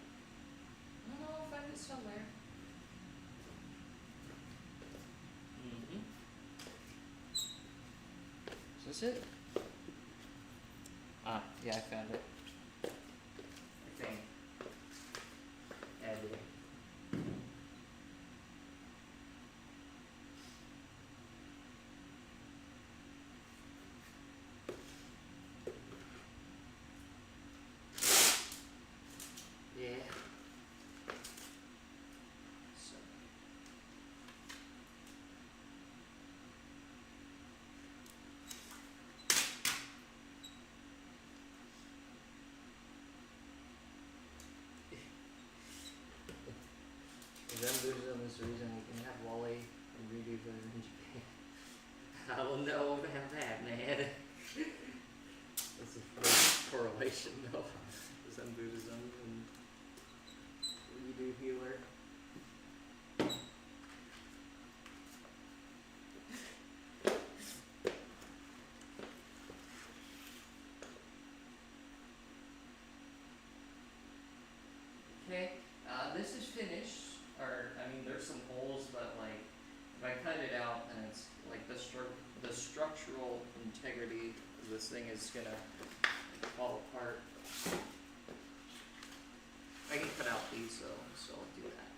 don't know, I'll find it somewhere. Is this it? Ah, yeah, I found it. I think. Added. Yeah. So. Zen Buddhism is the reason we can have Wally and Redo for in Japan. I don't know about that, man. That's a great correlation, though. Zen Buddhism and Redo healer. Okay, this is finished. Or I mean, there's some holes, but like if I cut it out, then it's like the structural integrity of this thing is gonna fall apart. I can cut out these though, so I'll do that.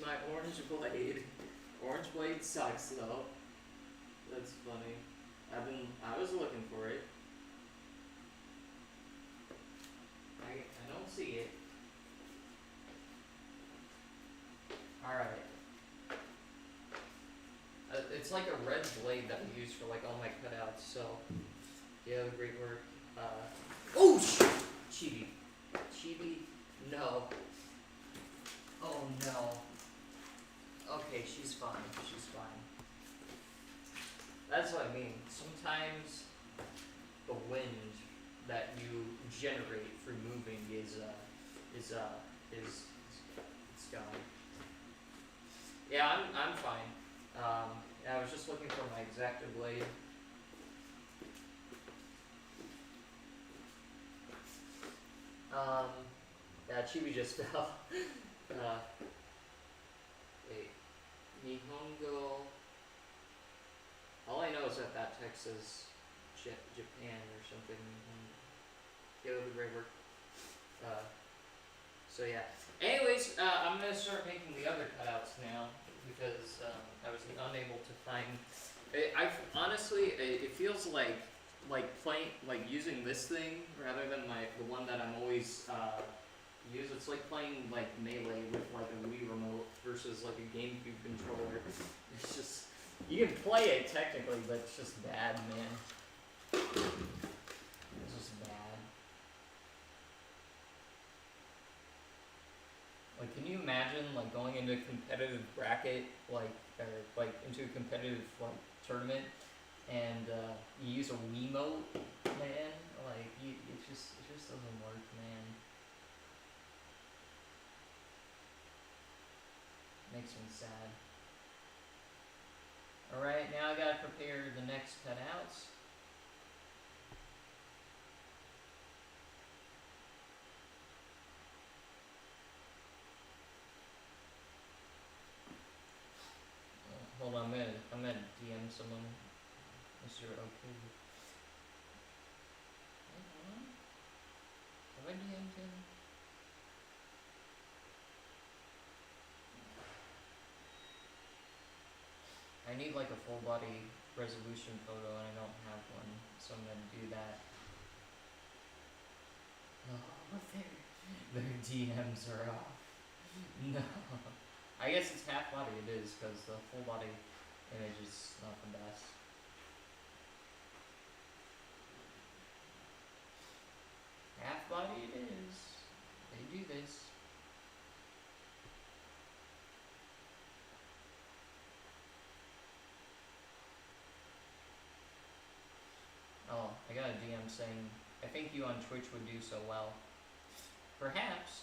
my orange blade. Orange blade sucks though. That's funny. I was looking for it. I don't see it. Alright. It's like a red blade that we use for like all my cutouts, so yeah, great work. Oh shit! Chibi. Chibi, no. Oh no. Okay, she's fine. She's fine. That's what I mean. Sometimes the wind that you generate for moving is it's gone. Yeah, I'm fine. I was just looking for my exactor blade. Yeah, Chibi just fell. Wait, Nihongo. All I know is that text says Japan or something. Yeah, that would be great work. So yeah. Anyways, I'm gonna start making the other cutouts now because I was unable to find. Honestly, it feels like playing, like using this thing rather than the one that I'm always use. It's like playing like Melee with like a Wii remote versus like a GameCube controller. It's just, you can play it technically, but it's just bad, man. It's just bad. Like, can you imagine like going into a competitive bracket, or into a competitive like tournament, and you use a Wiimote, man? Like, it just doesn't work, man. Makes me sad. Alright, now I gotta prepare the next cutouts. Hold on, I'm gonna DM someone. Mr. Okay. Hold on. Have I DM'd him? I need like a full body resolution photo and I don't have one, so I'm gonna do that. Oh, their DMs are off. No. I guess it's half body, it is, because the full body image is not the best. Half body it is. They do this. Oh, I got a DM saying, I think you on Twitch would do so well. Perhaps.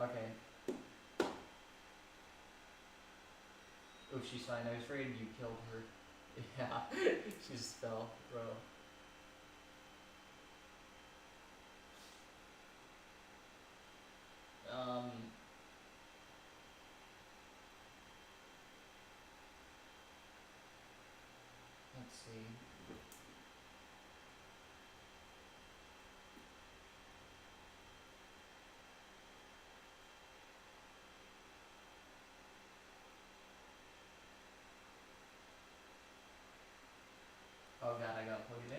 Okay. Oh, she's fine. I was afraid you killed her. Yeah, she just fell, bro. Let's see. Oh god, I gotta plug it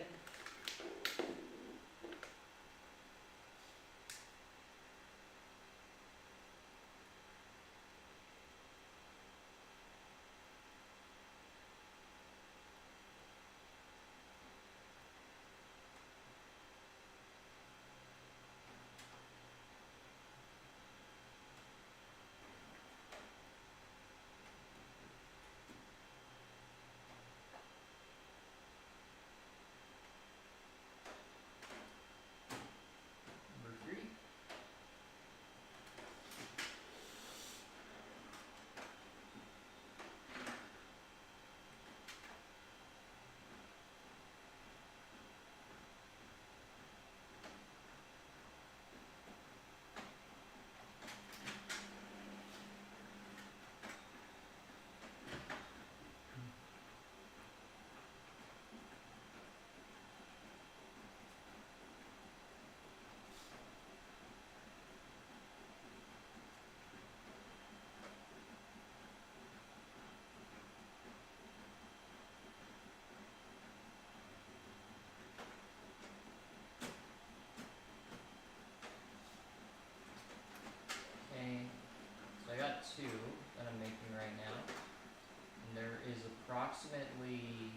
approximately,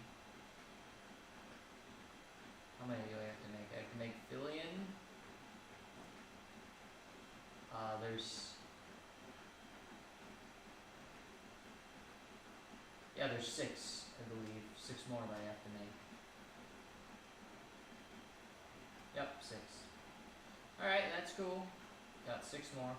how many do I have to make? I can make billion. There's 6, I believe. 6 more that I have to make. Yep, 6. Alright, that's cool. Got 6 more.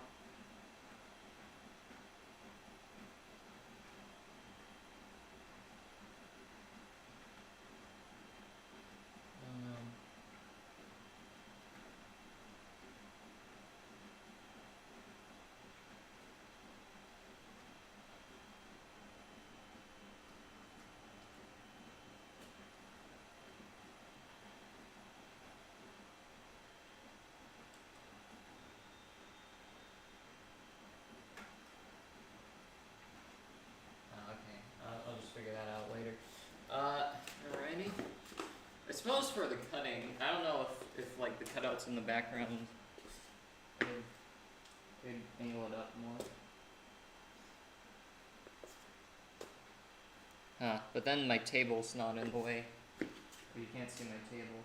Okay, I'll just figure that out later. Alrighty. I suppose for the cutting, I don't know if like the cutouts in the background could angle it up more. But then my table's not in the way. You can't see my table.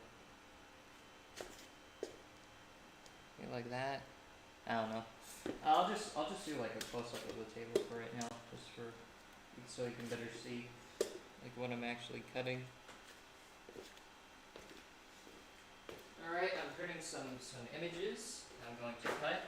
Okay, like that. I don't know. I'll just do like a close up of the table for right now, just for so you can better see like what I'm actually cutting. Alright, I'm printing some images I'm going to cut.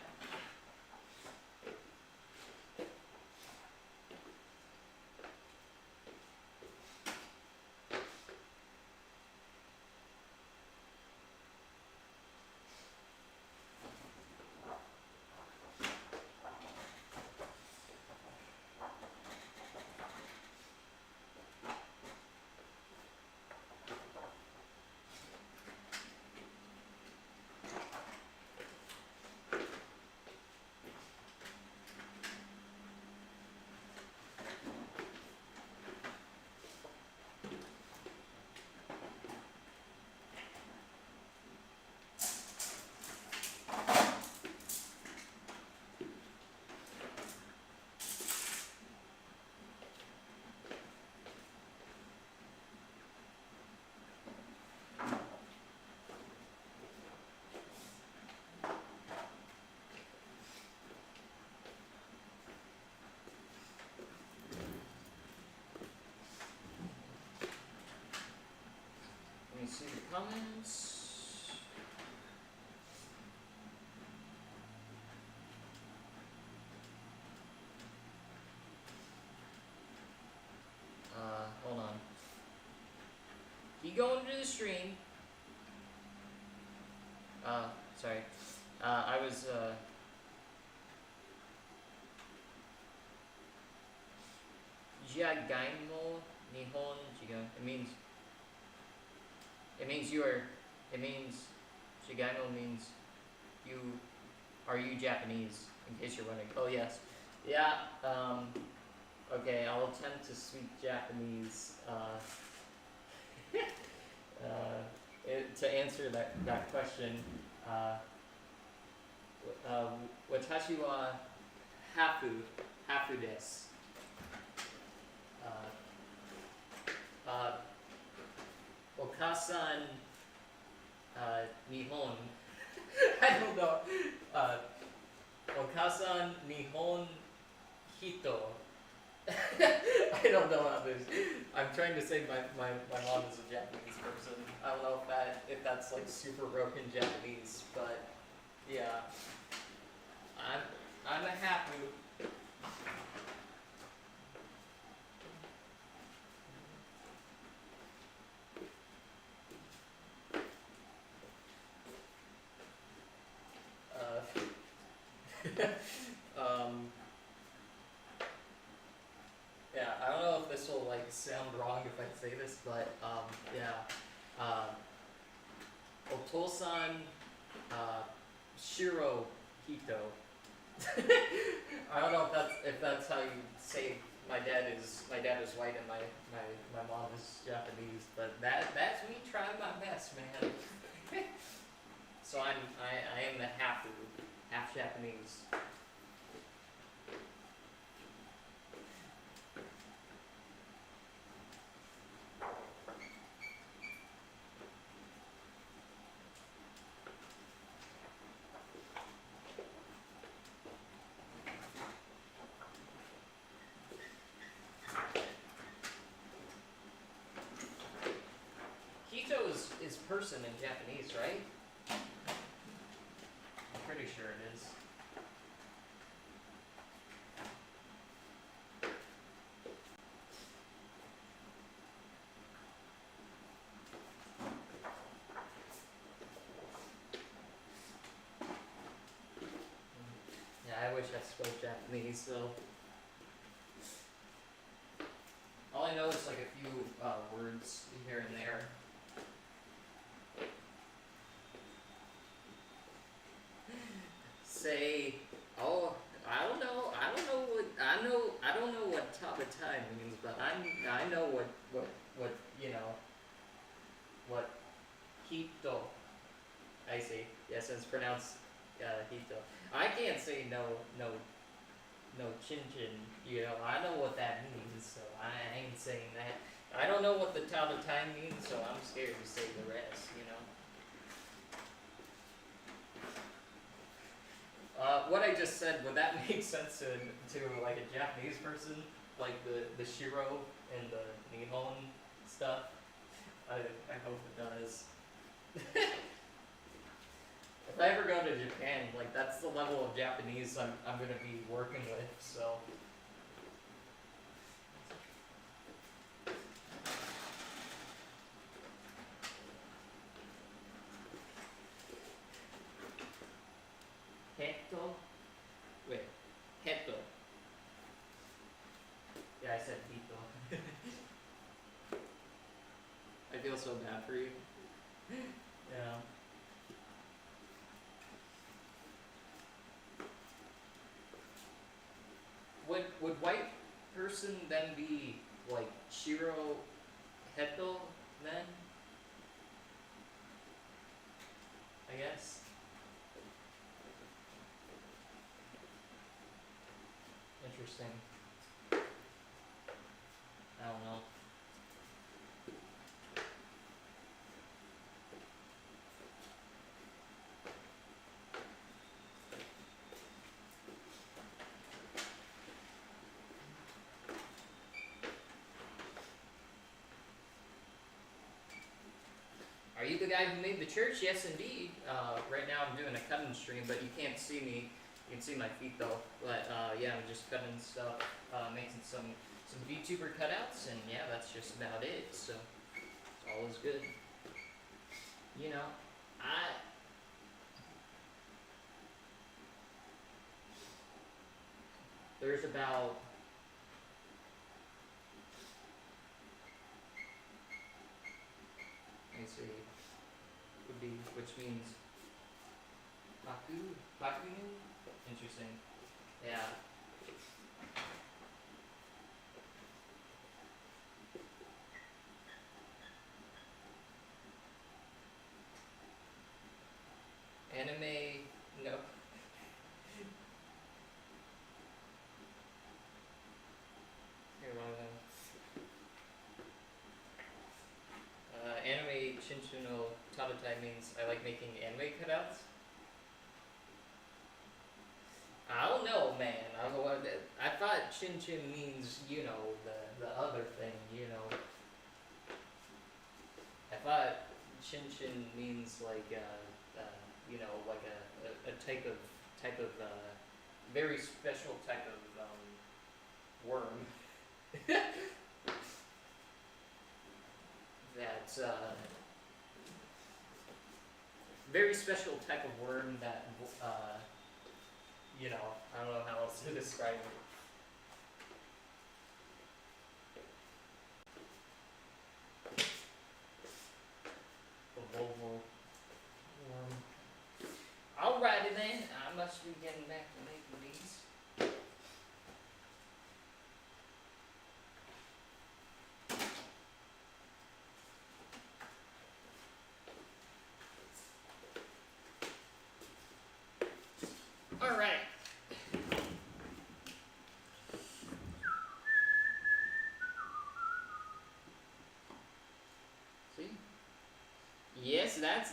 Let me see the comments. Hold on. Keep going to the stream. Sorry. I was, Jiagaimo Nihon Jiga. Jiagaimo means are you Japanese, in case you're wondering. Oh, yes. Yeah, okay, I'll attempt to speak Japanese, to answer that question, watashi wa hafu desu. Okasan, Nihon. I don't know. Okasan, Nihon, Hito. I don't know how this. I'm trying to say my mom is a Japanese person. I don't know if that's like super broken Japanese, but yeah. I'm a happy. Yeah, I don't know if this will like sound wrong if I say this, but yeah. Otosan Shiro Hito. I don't know if that's how you say my dad is white and my mom is Japanese, but that's me trying my best, man. So I am the half Japanese. person in Japanese, right? I'm pretty sure it is. Yeah, I wish I spoke Japanese, so. All I know is like a few words here and there. Say, oh, I don't know what tabatai means, but I know what what hito. I see. Yes, it's pronounced hito. I can't say no chin chin. I know what that means, so I ain't saying that. I don't know what the tabatai means, so I'm scared to say the rest. What I just said, would that make sense to like a Japanese person? Like the Shiro and the Nihon stuff? I hope it does. If I ever go to Japan, like that's the level of Japanese I'm gonna be working with, so. Heto? Wait, heto. Yeah, I said hito. I feel so bad for you. Yeah. Would white person then be like Shiro Heto then? I guess. Interesting. I don't know. Are you the guy who made the church? Yes, indeed. Right now I'm doing a cutting stream, but you can't see me. You can see my feet though. But yeah, I'm just cutting stuff, making some Vtuber cutouts, and yeah, that's just about it. So all is good. There's about let me see. Would be which means Baku? Interesting. Yeah. Anime, no. Here, anime Shinshu no Tabatai means I like making anime cutouts. I don't know, man. I don't know what I thought Chin Chin means, the other thing. I thought Chin Chin means like like a type of very special type of worm. That's very special type of worm that I don't know how else to describe it. The Volvo worm. Alrighty then, I must be getting back to making these. Alright. See? Yes, that's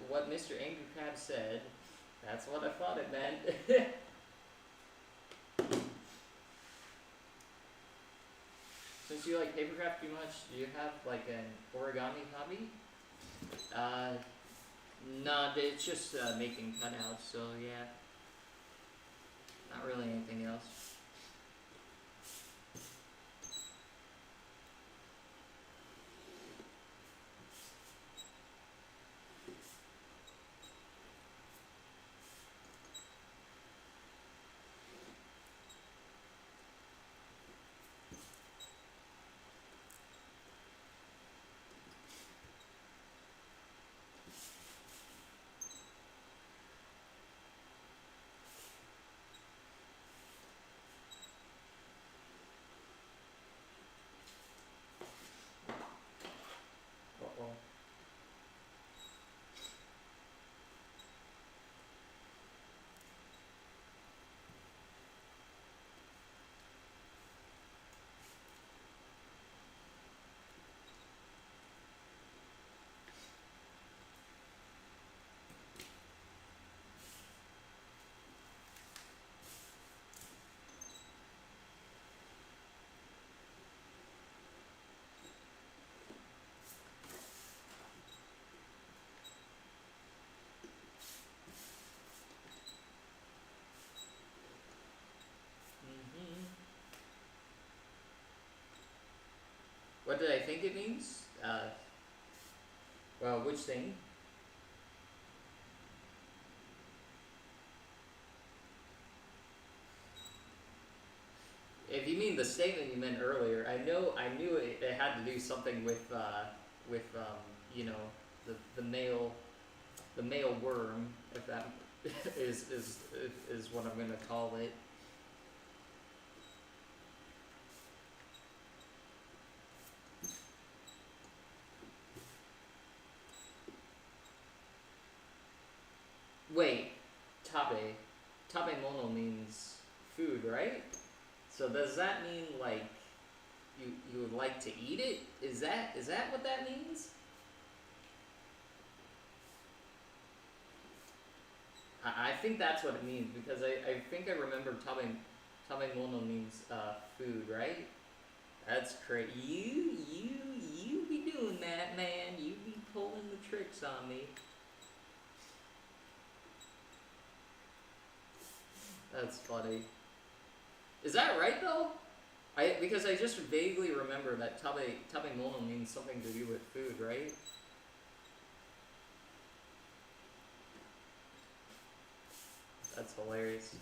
what Mr. Angry Crab said. That's what I thought it meant. Since you like papercraft too much, do you have like an origami hobby? Uh, no, it's just making cutouts, so yeah. Not really anything else. Uh-oh. Hmm. What did I think it means? Well, which thing? If you mean the statement you meant earlier, I knew it had to do something with you know, the male worm, if that is what I'm gonna call it. Wait, tabe mono means food, right? So does that mean like you would like to eat it? Is that what that means? I think that's what it means because I think I remember tabe mono means food, right? That's crazy. You be doing that, man. You be pulling the tricks on me. That's funny. Is that right though? Because I just vaguely remember that tabe mono means something to do with food, right? That's hilarious.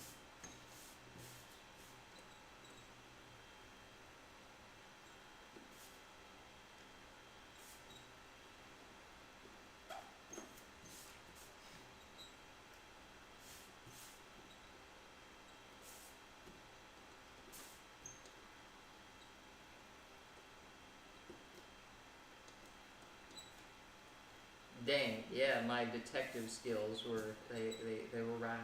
Dang, yeah, my detective skills were they were right.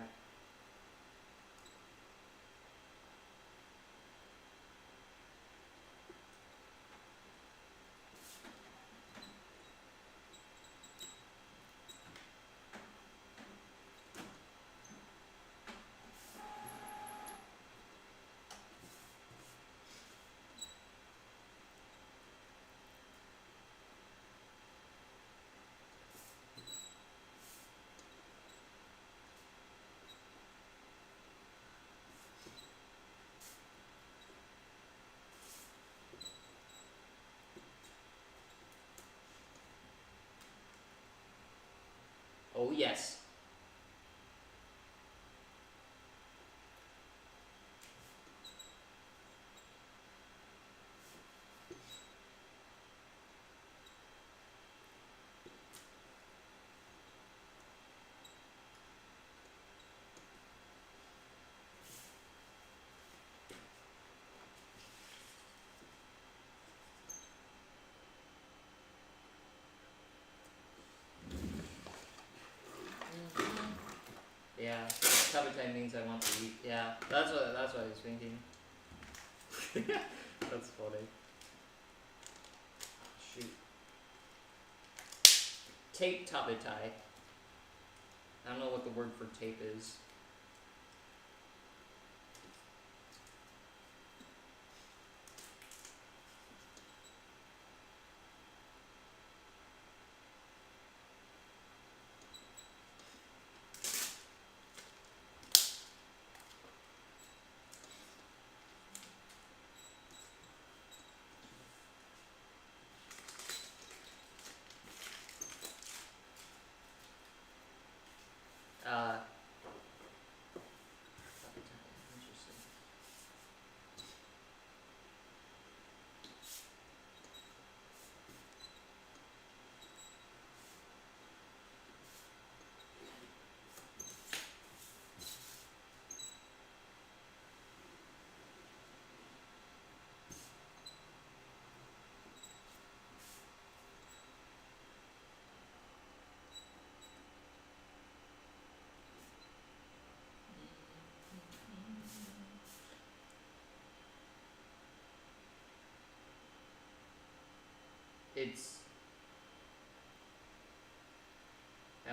Oh yes. Yeah, tabe means I want to eat. Yeah, that's what I was thinking. That's funny. Shoot. Tape tabetai. I don't know what the word for tape is.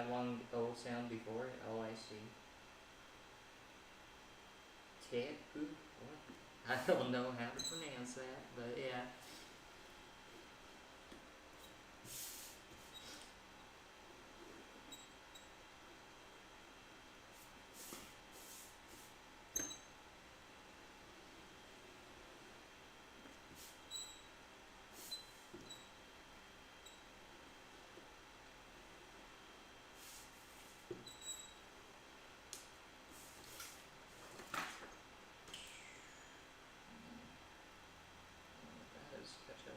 had one O sound before it? Oh, I see. Tepu? What? I don't know how to pronounce that, but yeah. That is ketchup.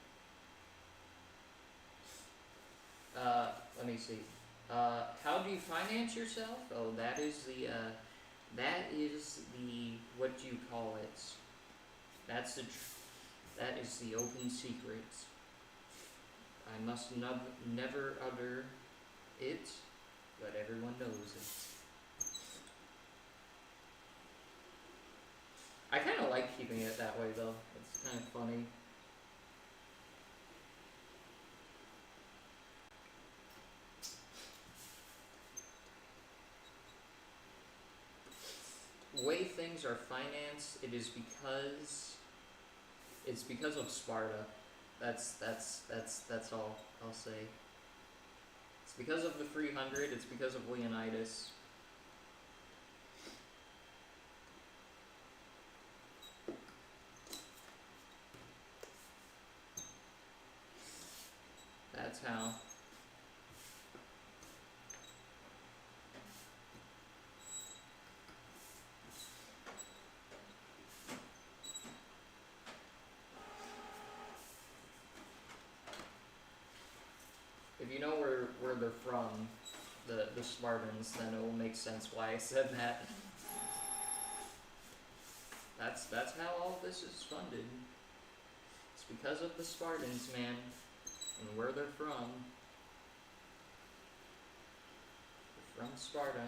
Let me see. How do you finance yourself? Oh, that is the, what you call it. That's that is the open secret. I must never utter it, but everyone knows it. I kind of like keeping it that way, though. It's kind of funny. Way things are financed, it's because of Sparta. That's all I'll say. It's because of the 300. It's because of Leonidas. That's how. If you know where they're from, the Spartans, then it will make sense why I said that. That's how all this is funded. It's because of the Spartans, man, and where they're from. They're from Sparta.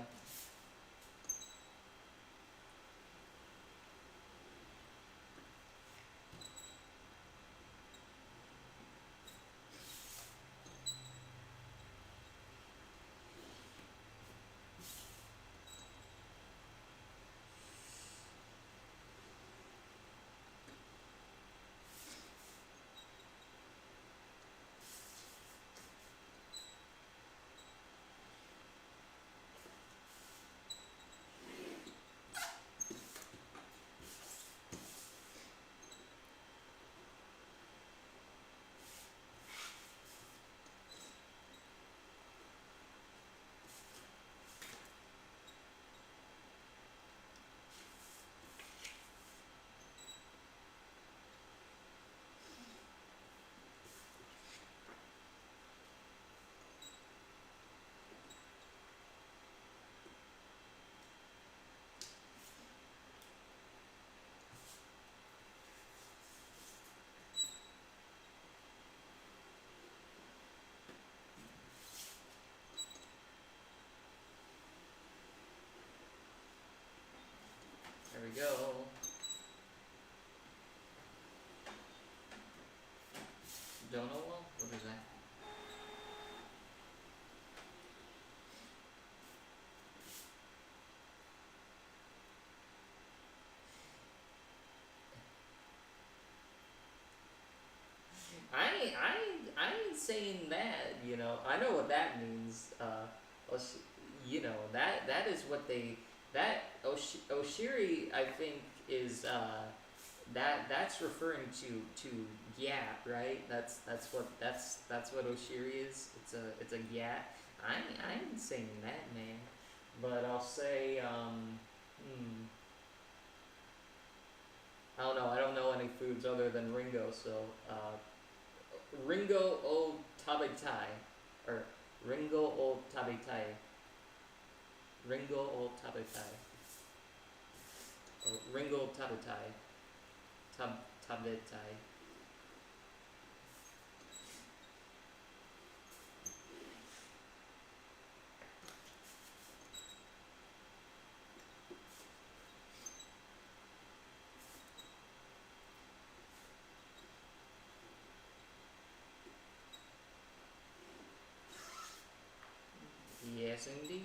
There we go. Donowell? What is that? I ain't saying that, you know. I know what that means. You know, that is what they, that Oshiri, I think, is that's referring to Gyat, right? That's what Oshiri is. It's a Gyat. I ain't saying that, man. But I'll say I don't know. I don't know any foods other than Ringo, so Ringo o Tabetai, or Ringo o Tabetai, Ringo o Tabetai, or Ringo Tabetai, Tabetai. Yes, Yes, indeed.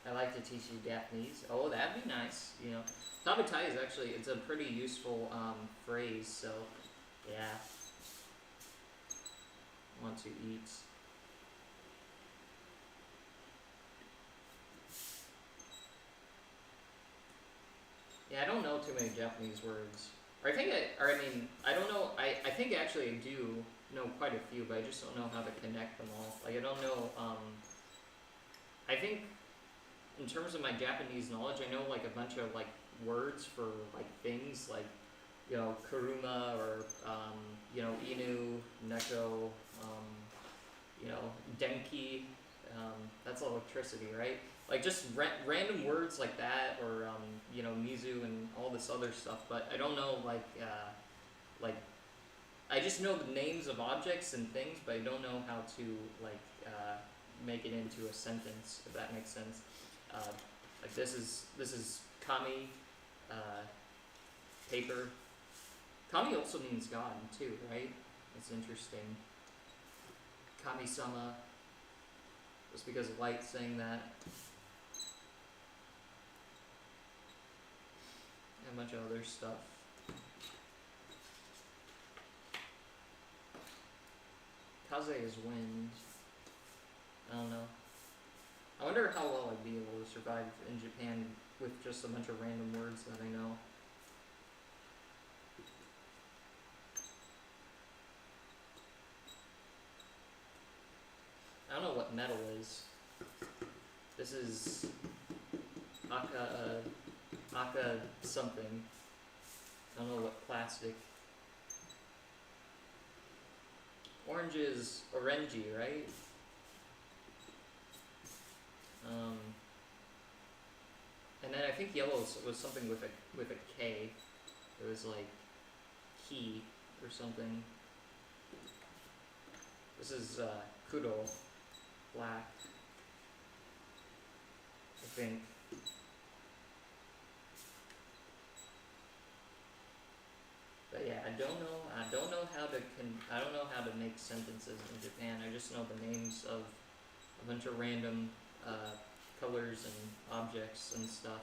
I like to teach you Japanese. Oh, that'd be nice. You know, tabutai is actually it's a pretty useful phrase. So, yeah, want to eat. Yeah, I don't know too many Japanese words. Or I mean, I don't know. I think actually I do know quite a few, but I just don't know how to connect them all. Like I don't know. I think in terms of my Japanese knowledge, I know like a bunch of like words for like things like kuruma or inu, neko, um, denki. That's electricity, right? Like just random words like that, or mizu and all this other stuff. But I don't know like I just know the names of objects and things, but I don't know how to like make it into a sentence, if that makes sense. Like this is kami, paper. Kami also means God too, right? It's interesting. Kami-sama, just because of light saying that. And a bunch of other stuff. Kaze is wind. I don't know. I wonder how well I'd be able to survive in Japan with just a bunch of random words that I know. I don't know what metal is. This is aka something. I don't know what plastic. Orange is orangey, right? And then I think yellow was something with a K. It was like key or something. This is kudo, black. I think. But yeah, I don't know how to make sentences in Japan. I just know the names of a bunch of random colors and objects and stuff.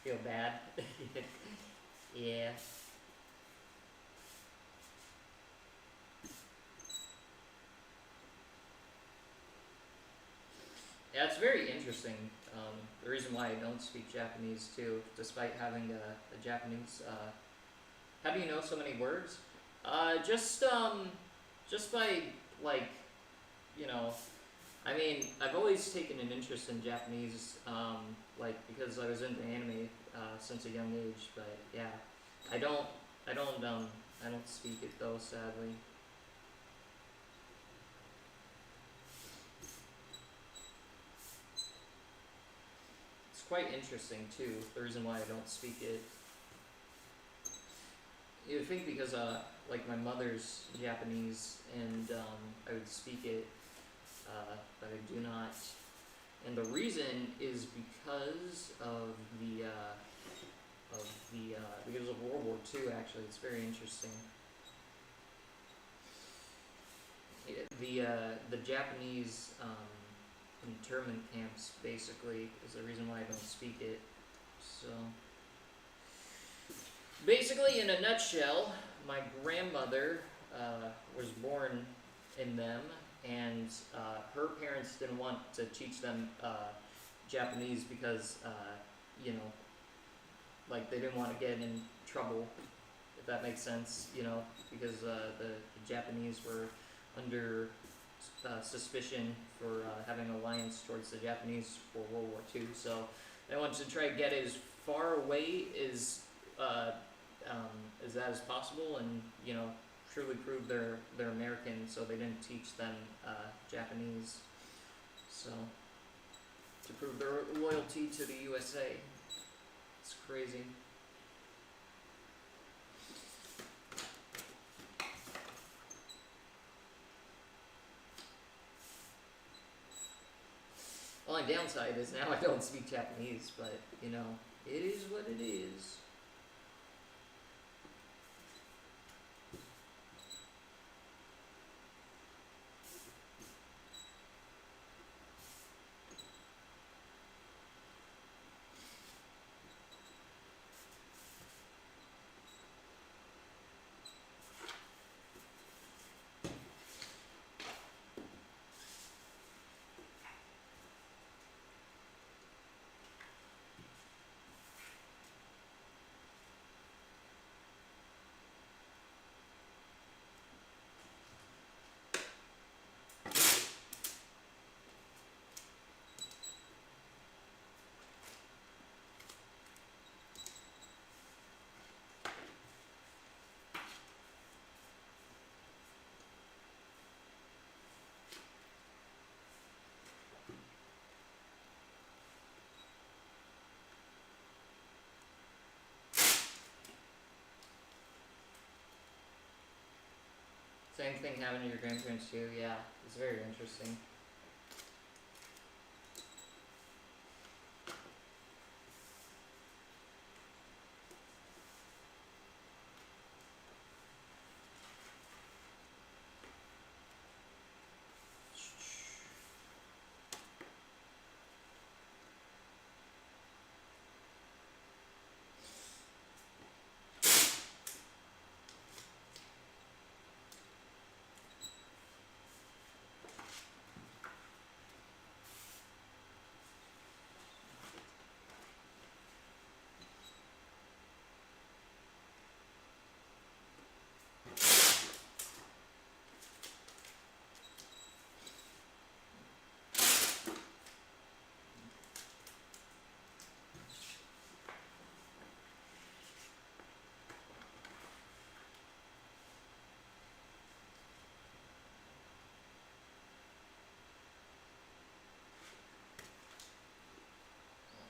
Feel bad? Yeah. Yeah, it's very interesting. The reason why I don't speak Japanese too, despite having a Japanese. How do you know so many words? Just by like, you know, I mean, I've always taken an interest in Japanese, like because I was into anime since a young age. But yeah, I don't, I don't, I don't speak it though, sadly. It's quite interesting too. The reason why I don't speak it. You would think because like my mother's Japanese and I would speak it, but I do not. And the reason is because of because of World War II. Actually, it's very interesting. The Japanese internment camps basically is the reason why I don't speak it. So basically, in a nutshell, my grandmother was born in them, and her parents didn't want to teach them Japanese because you know, like they didn't want to get in trouble, if that makes sense. You know, because the Japanese were under suspicion for having alliance towards the Japanese for World War II. So they wanted to try to get as far away uh, as that as possible, and truly prove they're American, so they didn't teach them Japanese. So to prove their loyalty to the USA, it's crazy. Only downside is now I don't speak Japanese, but you know, it is what it is. Same thing happened to your grandparents too, yeah. It's very interesting.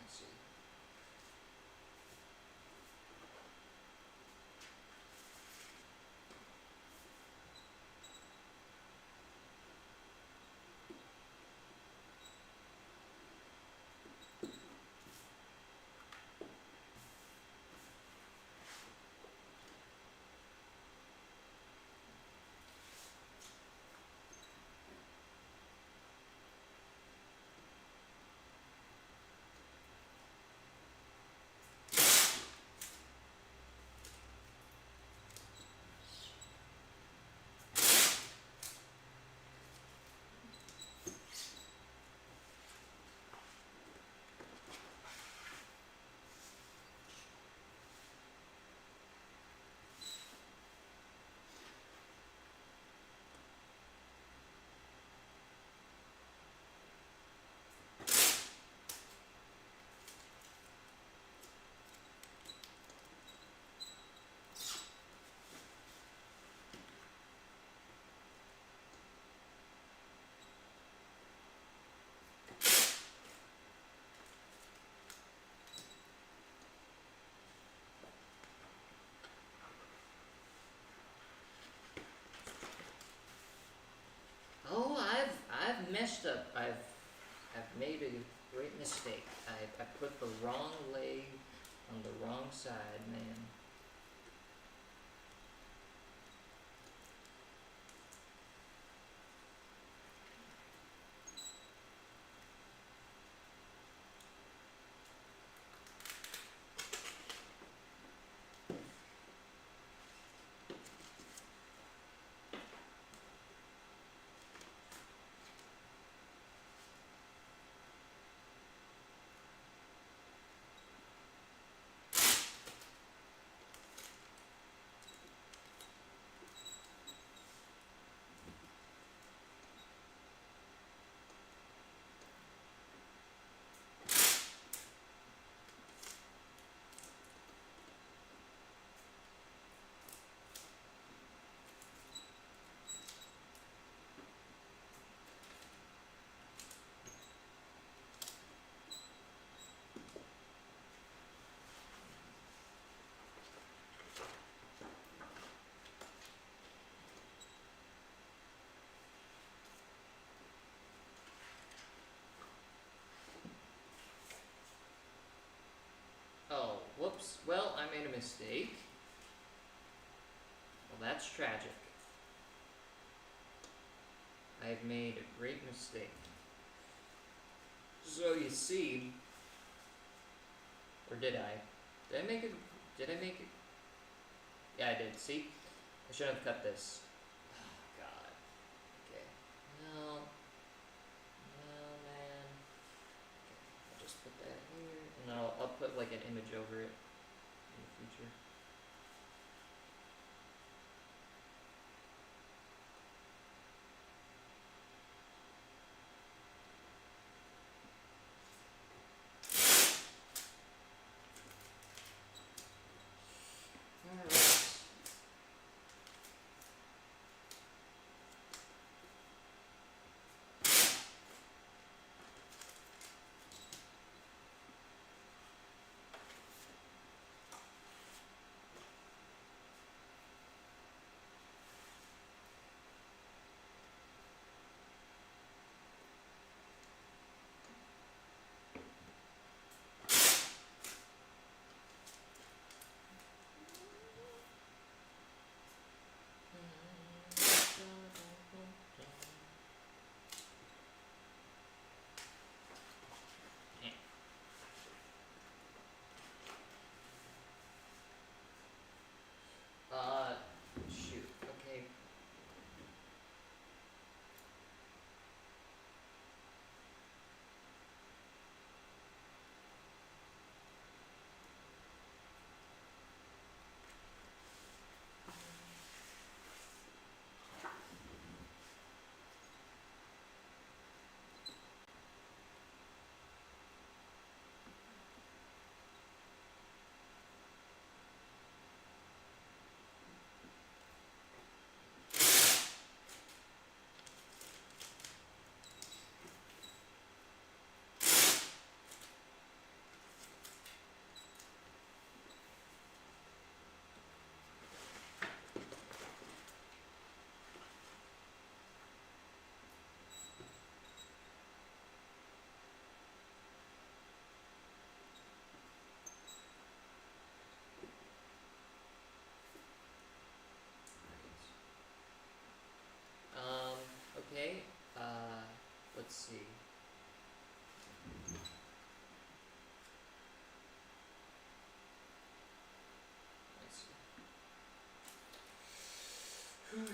Let's see. Oh, I've messed up. I've made a great mistake. I put the wrong leg on the wrong side, man. Whoops. Well, I made a mistake. Well, that's tragic. I've made a great mistake. So you see, or did I? Did I make it? Did I make it? Yeah, I did. See? I should have cut this. Oh, God. Okay. No. No, man. Okay. I'll just put that here. And I'll put like an image over it in the future. Alright. Shoot. Okay. Okay. Let's see. Okay.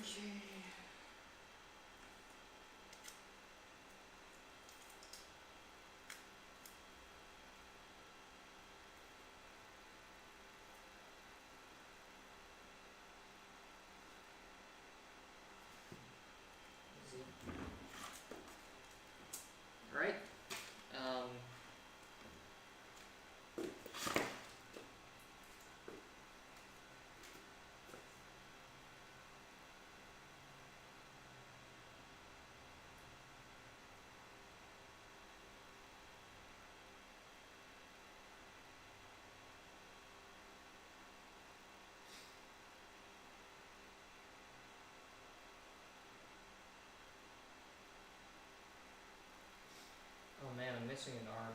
Alright. Oh man, I'm missing an arm.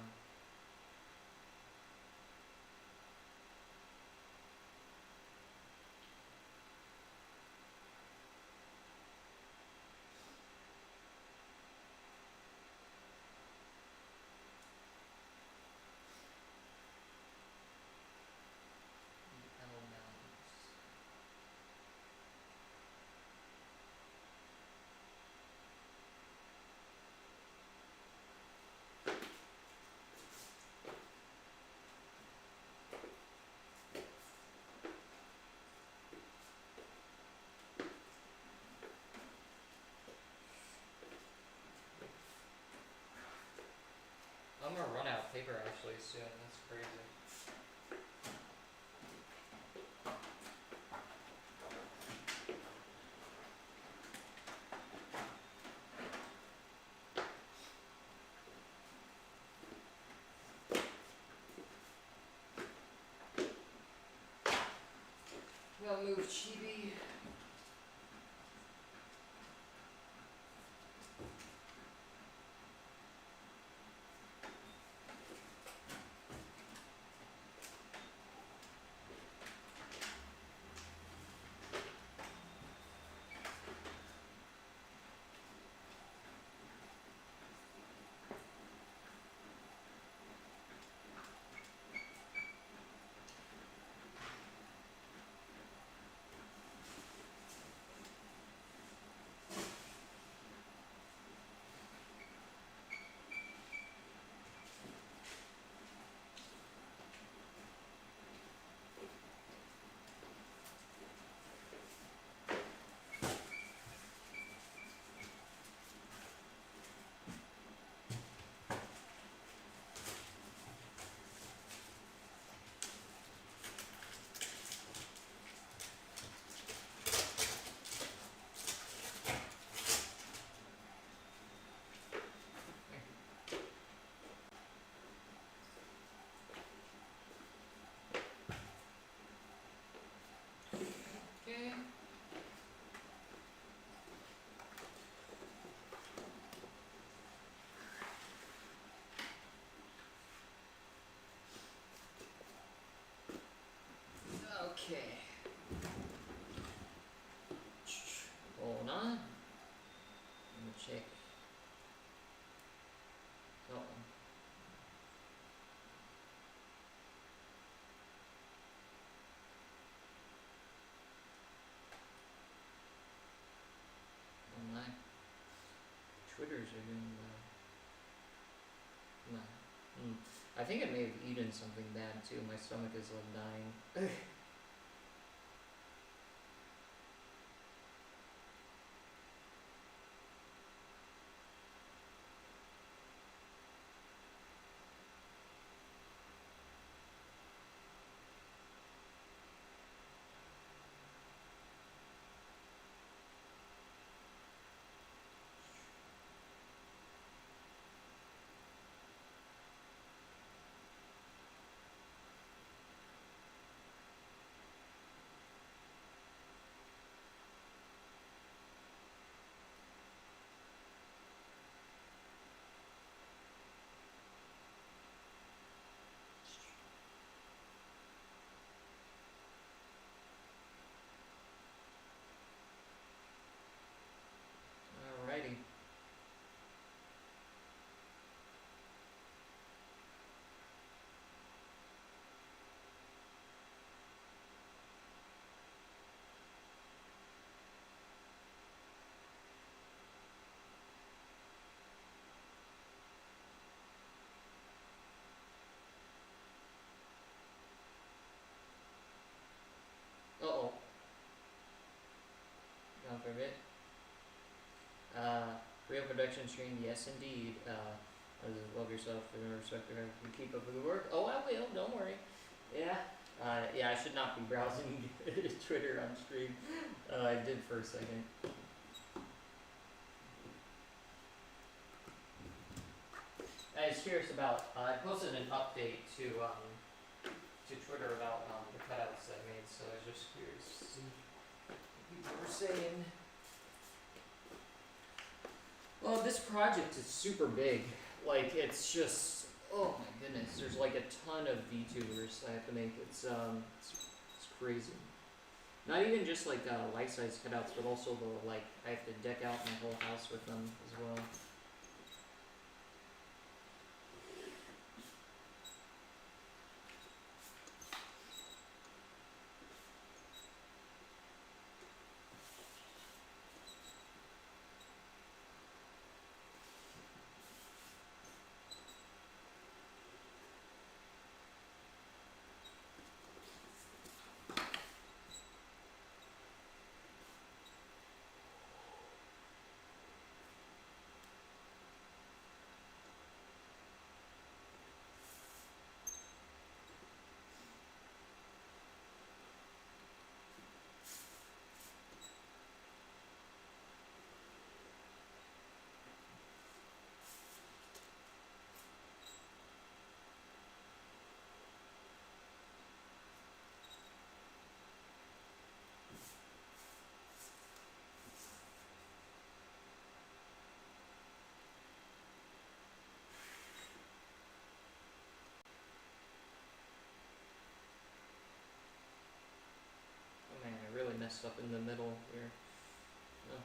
I'm gonna run out of paper actually soon. That's crazy. Gotta move Chibi. I think I may have eaten something bad too. My stomach is like dying. Alrighty. Uh-oh. Gone for a bit. Real production stream, yes indeed. Love yourself and respect her. You keep up with the work. Oh, I will. Don't worry. Yeah. Yeah, I should not be browsing Twitter on stream. I did for a second. I was curious about. I posted an update to Twitter about the cutouts that I made, so I was just curious to see what people were saying. Well, this project is super big. Like, it's just, oh my goodness. There's like a ton of VTubers I have to make. It's crazy. Not even just like life-size cutouts, but also the like I have to deck out my whole house with them as well. Oh man, I really messed up in the middle here. Oh.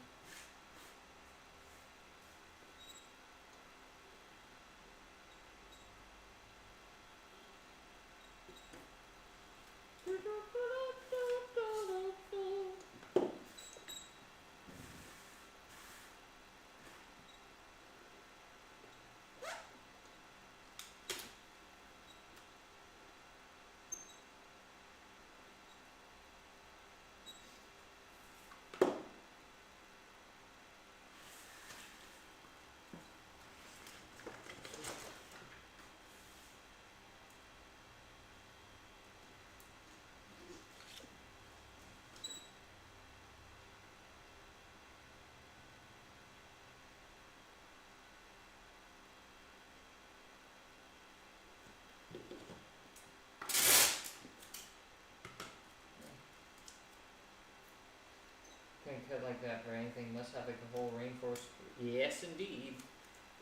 Can't cut like that for anything. Must have like the whole rainforest. Yes, indeed.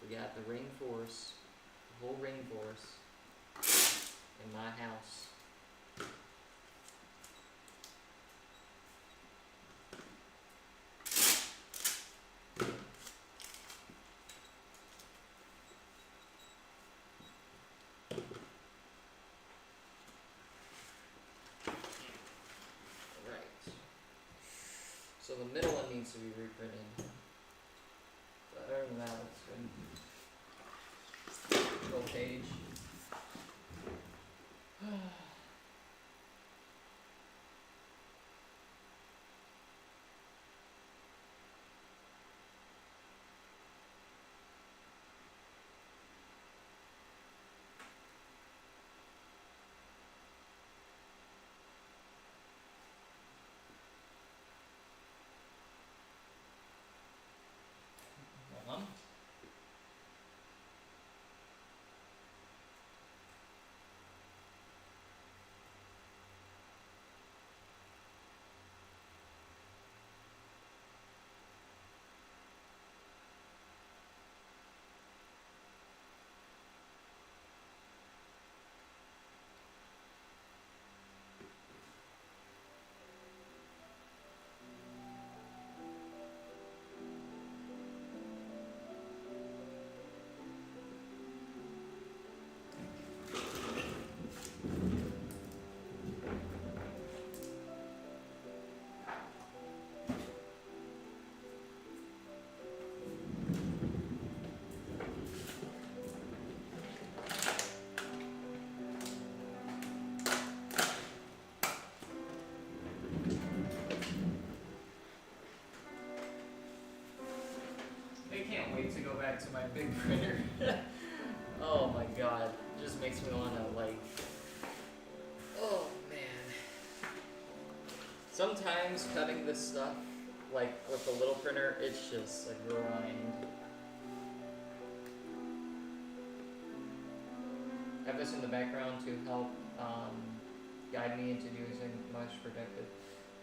We got the rainforest, the whole rainforest in my house. Right. So the middle one needs to be reprinted. But other than that, it's good. Full page. back to my big printer. Oh my god. It just makes me wanna like... Oh man. Sometimes cutting this stuff, like with the little printer, it's just a grind. I have this in the background to help guide me into doing something much productive.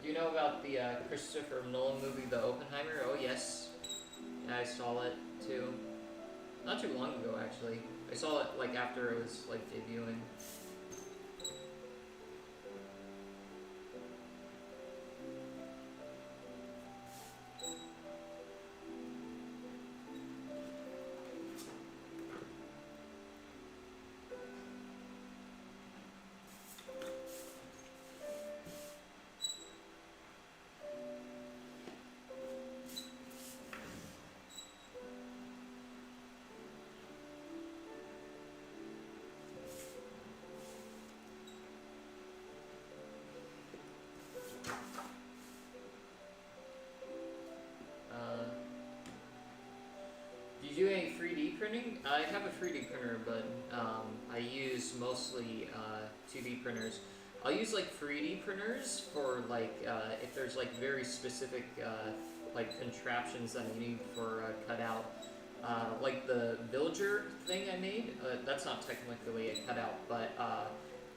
Do you know about the Christopher Nolan movie, The Oppenheimer? Oh yes. Yeah, I saw it too. Not too long ago actually. I saw it like after it was like debuting. Do you do any 3D printing? I have a 3D printer, but I use mostly 2D printers. I'll use like 3D printers for like if there's like very specific like contraptions that I need for cutout. Like the villager thing I made, that's not technically a cutout, but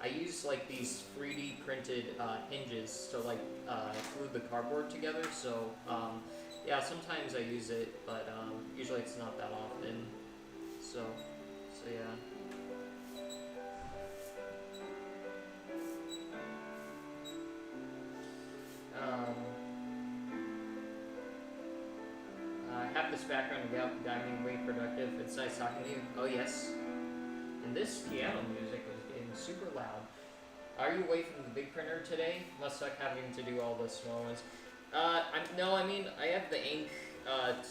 I use like these 3D printed hinges to like glue the cardboard together. So yeah, sometimes I use it, but usually it's not that often. So yeah. I have this background to guide me way productive. It's nice talking to you. Oh yes. And this piano music was getting super loud. Are you away from the big printer today? Must suck having to do all the small ones. No, I mean, I have the ink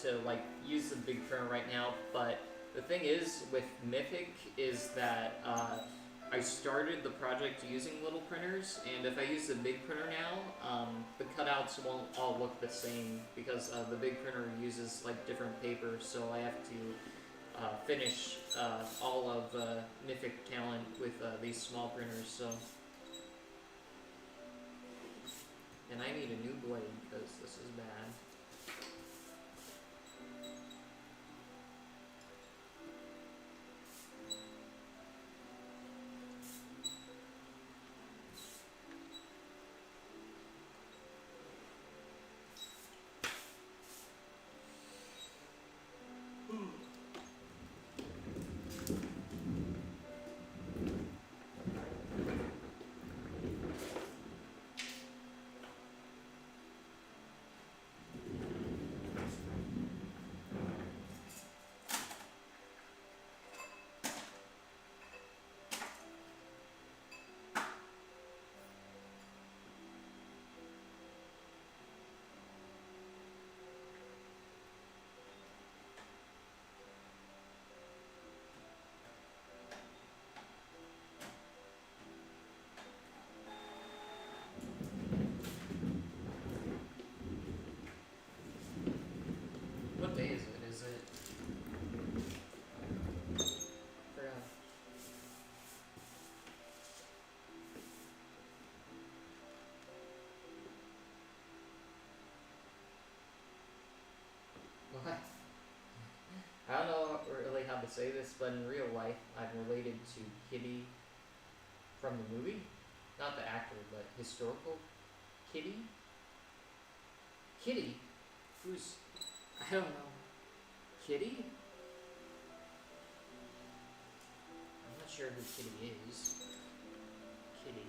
to like use the big printer right now, but the thing is with Mythic is that I started the project using little printers, and if I use the big printer now, the cutouts won't all look the same because the big printer uses like different paper, so I have to finish all of Mythic talent with these small printers, so. And I need a new blade because this is bad. What day is it? Is it? Forgot. What? I don't know really how to say this, but in real life, I'm related to Kitty from the movie. Not the actor, but historical Kitty. Kitty? Who's... I don't know. Kitty? I'm not sure who Kitty is. Kitty.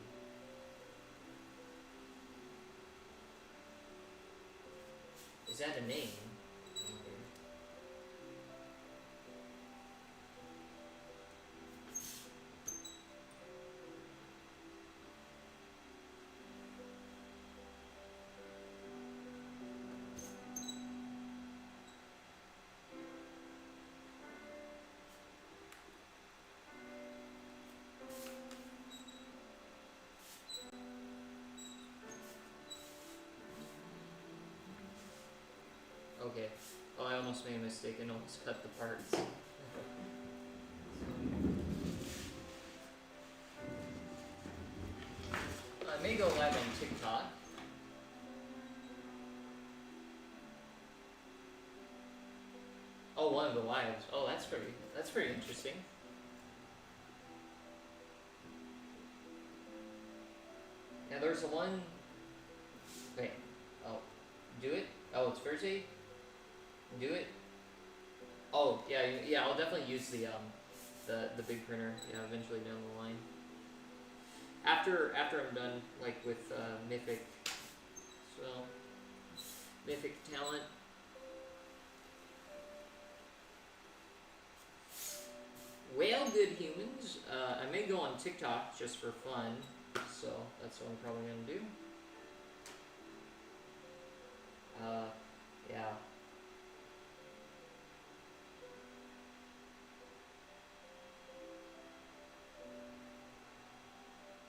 Is that a name? I wonder. I almost made a mistake and almost cut the parts. I may go live on TikTok. Oh, one of the lives. Oh, that's pretty interesting. Yeah, there's a one. Wait. Oh, do it. Oh, it's Thursday. Do it. Oh, yeah. I'll definitely use the big printer. Yeah, eventually down the line. After I'm done, like with Mythic. So, Mythic talent. Well, good humans. I may go on TikTok just for fun, so that's what I'm probably gonna do. Yeah.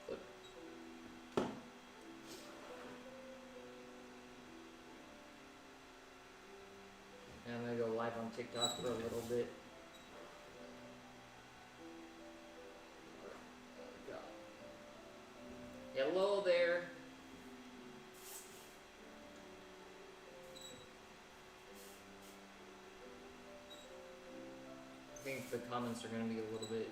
Flip. And I'm gonna go live on TikTok for a little bit. Hello there. I think the comments are going to be a little bit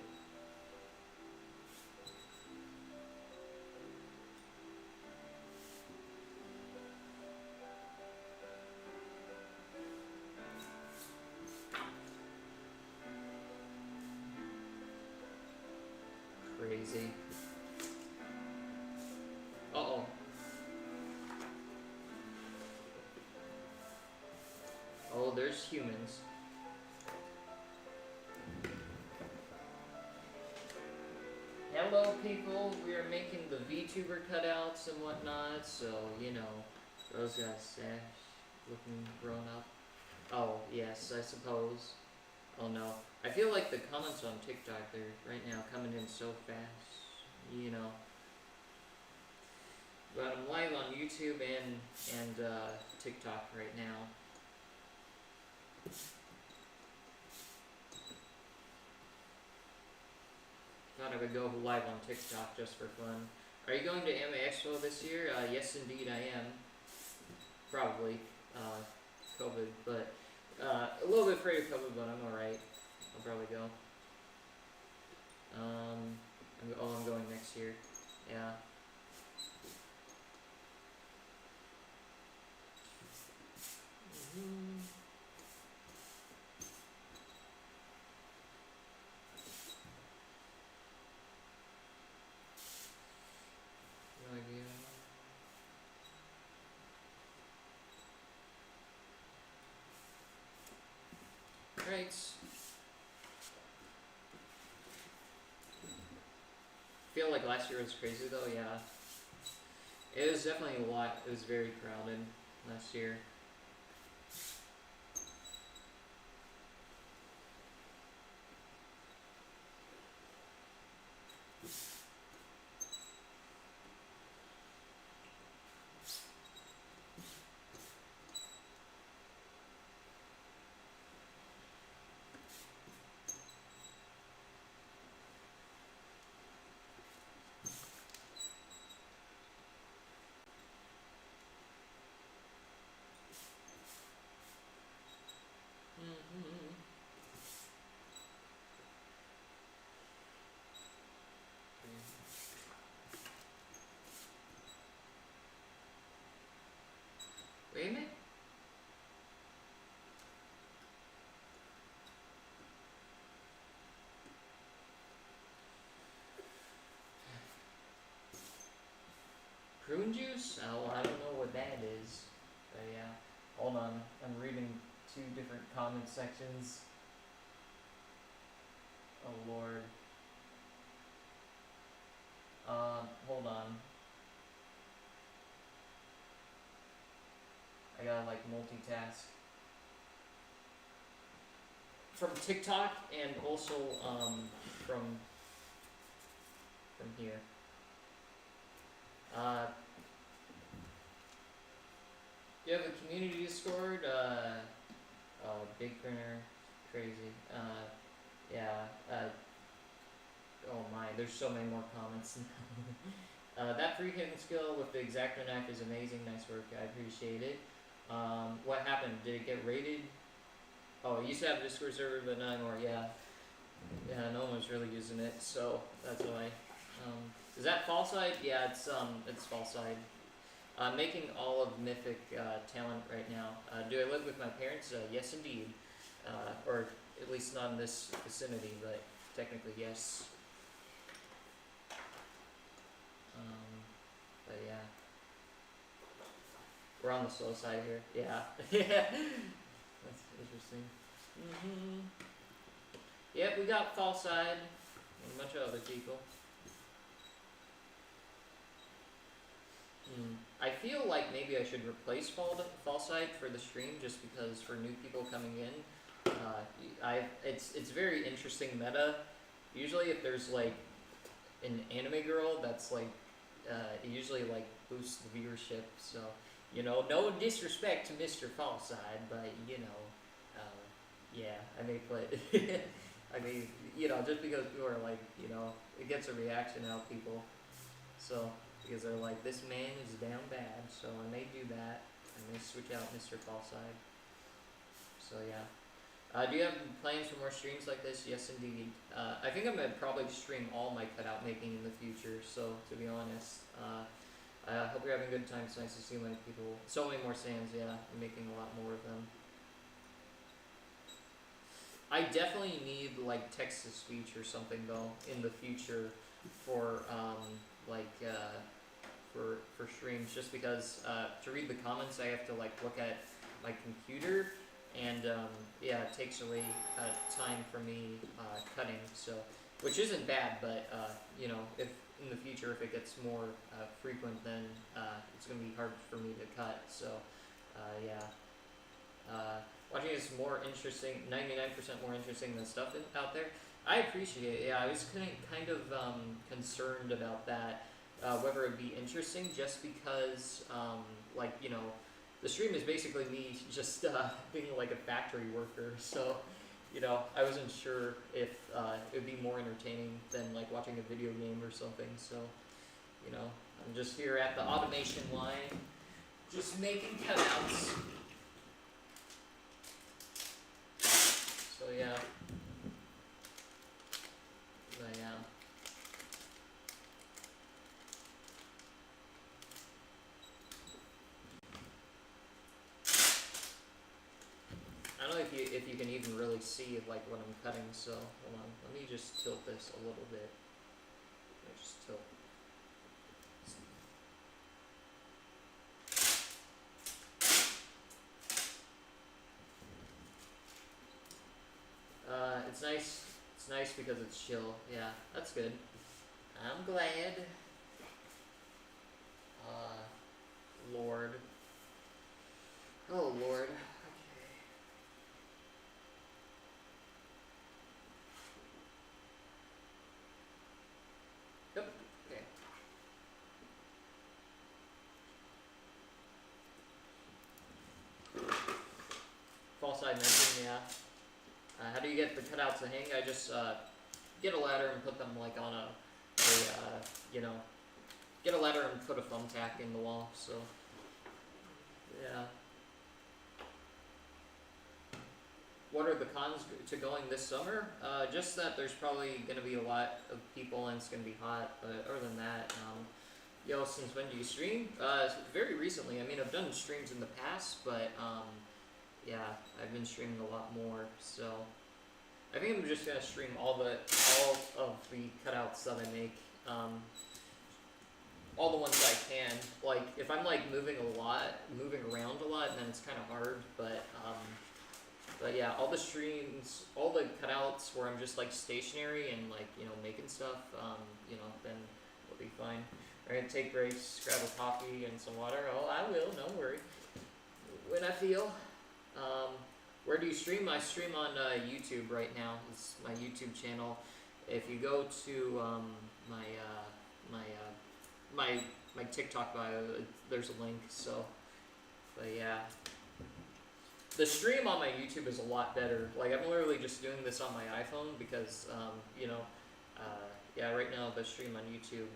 crazy. Uh-oh. Oh, there's humans. Hello, people. We are making the Vtuber cutouts and whatnot, so, you know, those guys, looking grown up. Oh, yes, I suppose. Oh, no. I feel like the comments on TikTok, they're right now coming in so fast, you know. But I'm live on YouTube and TikTok right now. Thought I would go live on TikTok just for fun. Are you going to Anime Expo this year? Yes, indeed, I am. Probably. COVID, but a little bit afraid of COVID, but I'm alright. I'll probably go. I'm going next year. Yeah. No idea. Right. Feel like last year was crazy though, yeah. It was definitely a lot. It was very crowded last year. Wait a minute. Prune juice? Oh, I don't know what that is. But yeah. Hold on. I'm reading two different comment sections. Oh lord. Hold on. I gotta like multitask. From TikTok and also from here. You have a community Discord? big printer, crazy. Yeah. Oh my, there's so many more comments. That free hitting skill with the exacto knife is amazing. Nice work. I appreciate it. What happened? Did it get raided? Oh, it used to have a Discord server, but not anymore. Yeah. Yeah, no one was really using it, so that's why. Is that fall side? Yeah, it's fall side. I'm making all of Mythic talent right now. Do I live with my parents? Yes, indeed. Or at least not in this vicinity, but technically yes. But yeah, we're on the slow side here. Yeah, yeah, that's interesting. Yep, we got fall side and a bunch of other people. I feel like maybe I should replace fall side for the stream just because for new people coming in, it's very interesting meta. Usually, if there's like an anime girl that's like it usually like boosts the viewership. So, you know, no disrespect to Mr. Fallside, but you know, yeah, I may play. I mean, you know, just because people are like, you know, it gets a reaction out of people. So because they're like, this man is down bad, so I may do that. I may switch out Mr. Fallside. So yeah. Do you have plans for more streams like this? Yes, indeed. I think I'm going to probably stream all my cutout making in the future, so to be honest. I hope you're having a good time. It's nice to see many people. So many more sands, yeah. I'm making a lot more of them. I definitely need, like, text-to-speech or something, though, in the future for, for streams, just because to read the comments, I have to, like, look at my computer. And yeah, it takes away time for me cutting, so which isn't bad, but you know, if in the future if it gets more frequent, then it's gonna be hard for me to cut. So yeah, watching is more interesting, 99% more interesting than stuff out there. I appreciate it. Yeah, I was kind of concerned about that, whether it'd be interesting, just because like, you know, the stream is basically me just being like a factory worker, so, you know, I wasn't sure if it would be more entertaining than like watching a video game or something, so, you know, I'm just here at the automation line, just making cutouts. So yeah. But yeah. I don't know if you can even really see like what I'm cutting, so hold on. Let me just tilt this a little bit. Let me just tilt. It's nice. It's nice because it's chill. Yeah, that's good. I'm glad. Lord. Oh Lord. Yep. Okay. False side mention, yeah. How do you get the cutouts to hang? I just get a ladder and put them like on a you know, get a ladder and put a thumbtack in the wall. So yeah. What are the cons to going this summer? Just that there's probably going to be a lot of people and it's going to be hot. But other than that, yo, since when do you stream? Very recently. I mean, I've done streams in the past, but yeah, I've been streaming a lot more. So I think I'm just gonna stream all of the cutouts that I make. All the ones I can. Like if I'm like moving around a lot, then it's kind of hard. But yeah, all the streams, all the cutouts where I'm just like stationary and like, you know, making stuff, you know, then we'll be fine. Alright, take breaks, grab a coffee and some water. Oh, I will, no worry. When I feel. Where do you stream? I stream on YouTube right now. It's my YouTube channel. If you go to my TikTok bio, there's a link. So, but yeah. the stream on my YouTube is a lot better. Like I'm literally just doing this on my iPhone because you know, yeah, right now the stream on YouTube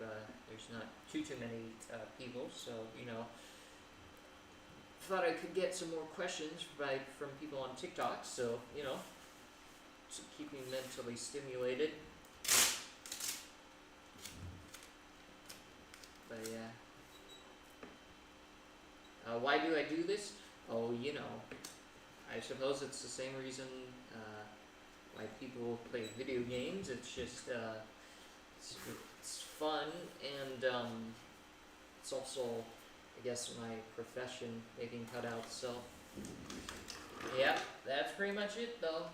there's not too many people, so you know, thought I could get some more questions from people on TikTok, so you know, to keep me mentally stimulated. But yeah. Why do I do this? Oh, you know, I suppose it's the same reason why people play video games. It's just it's fun, and it's also, I guess, my profession, making cutouts. So yeah, that's pretty much it though.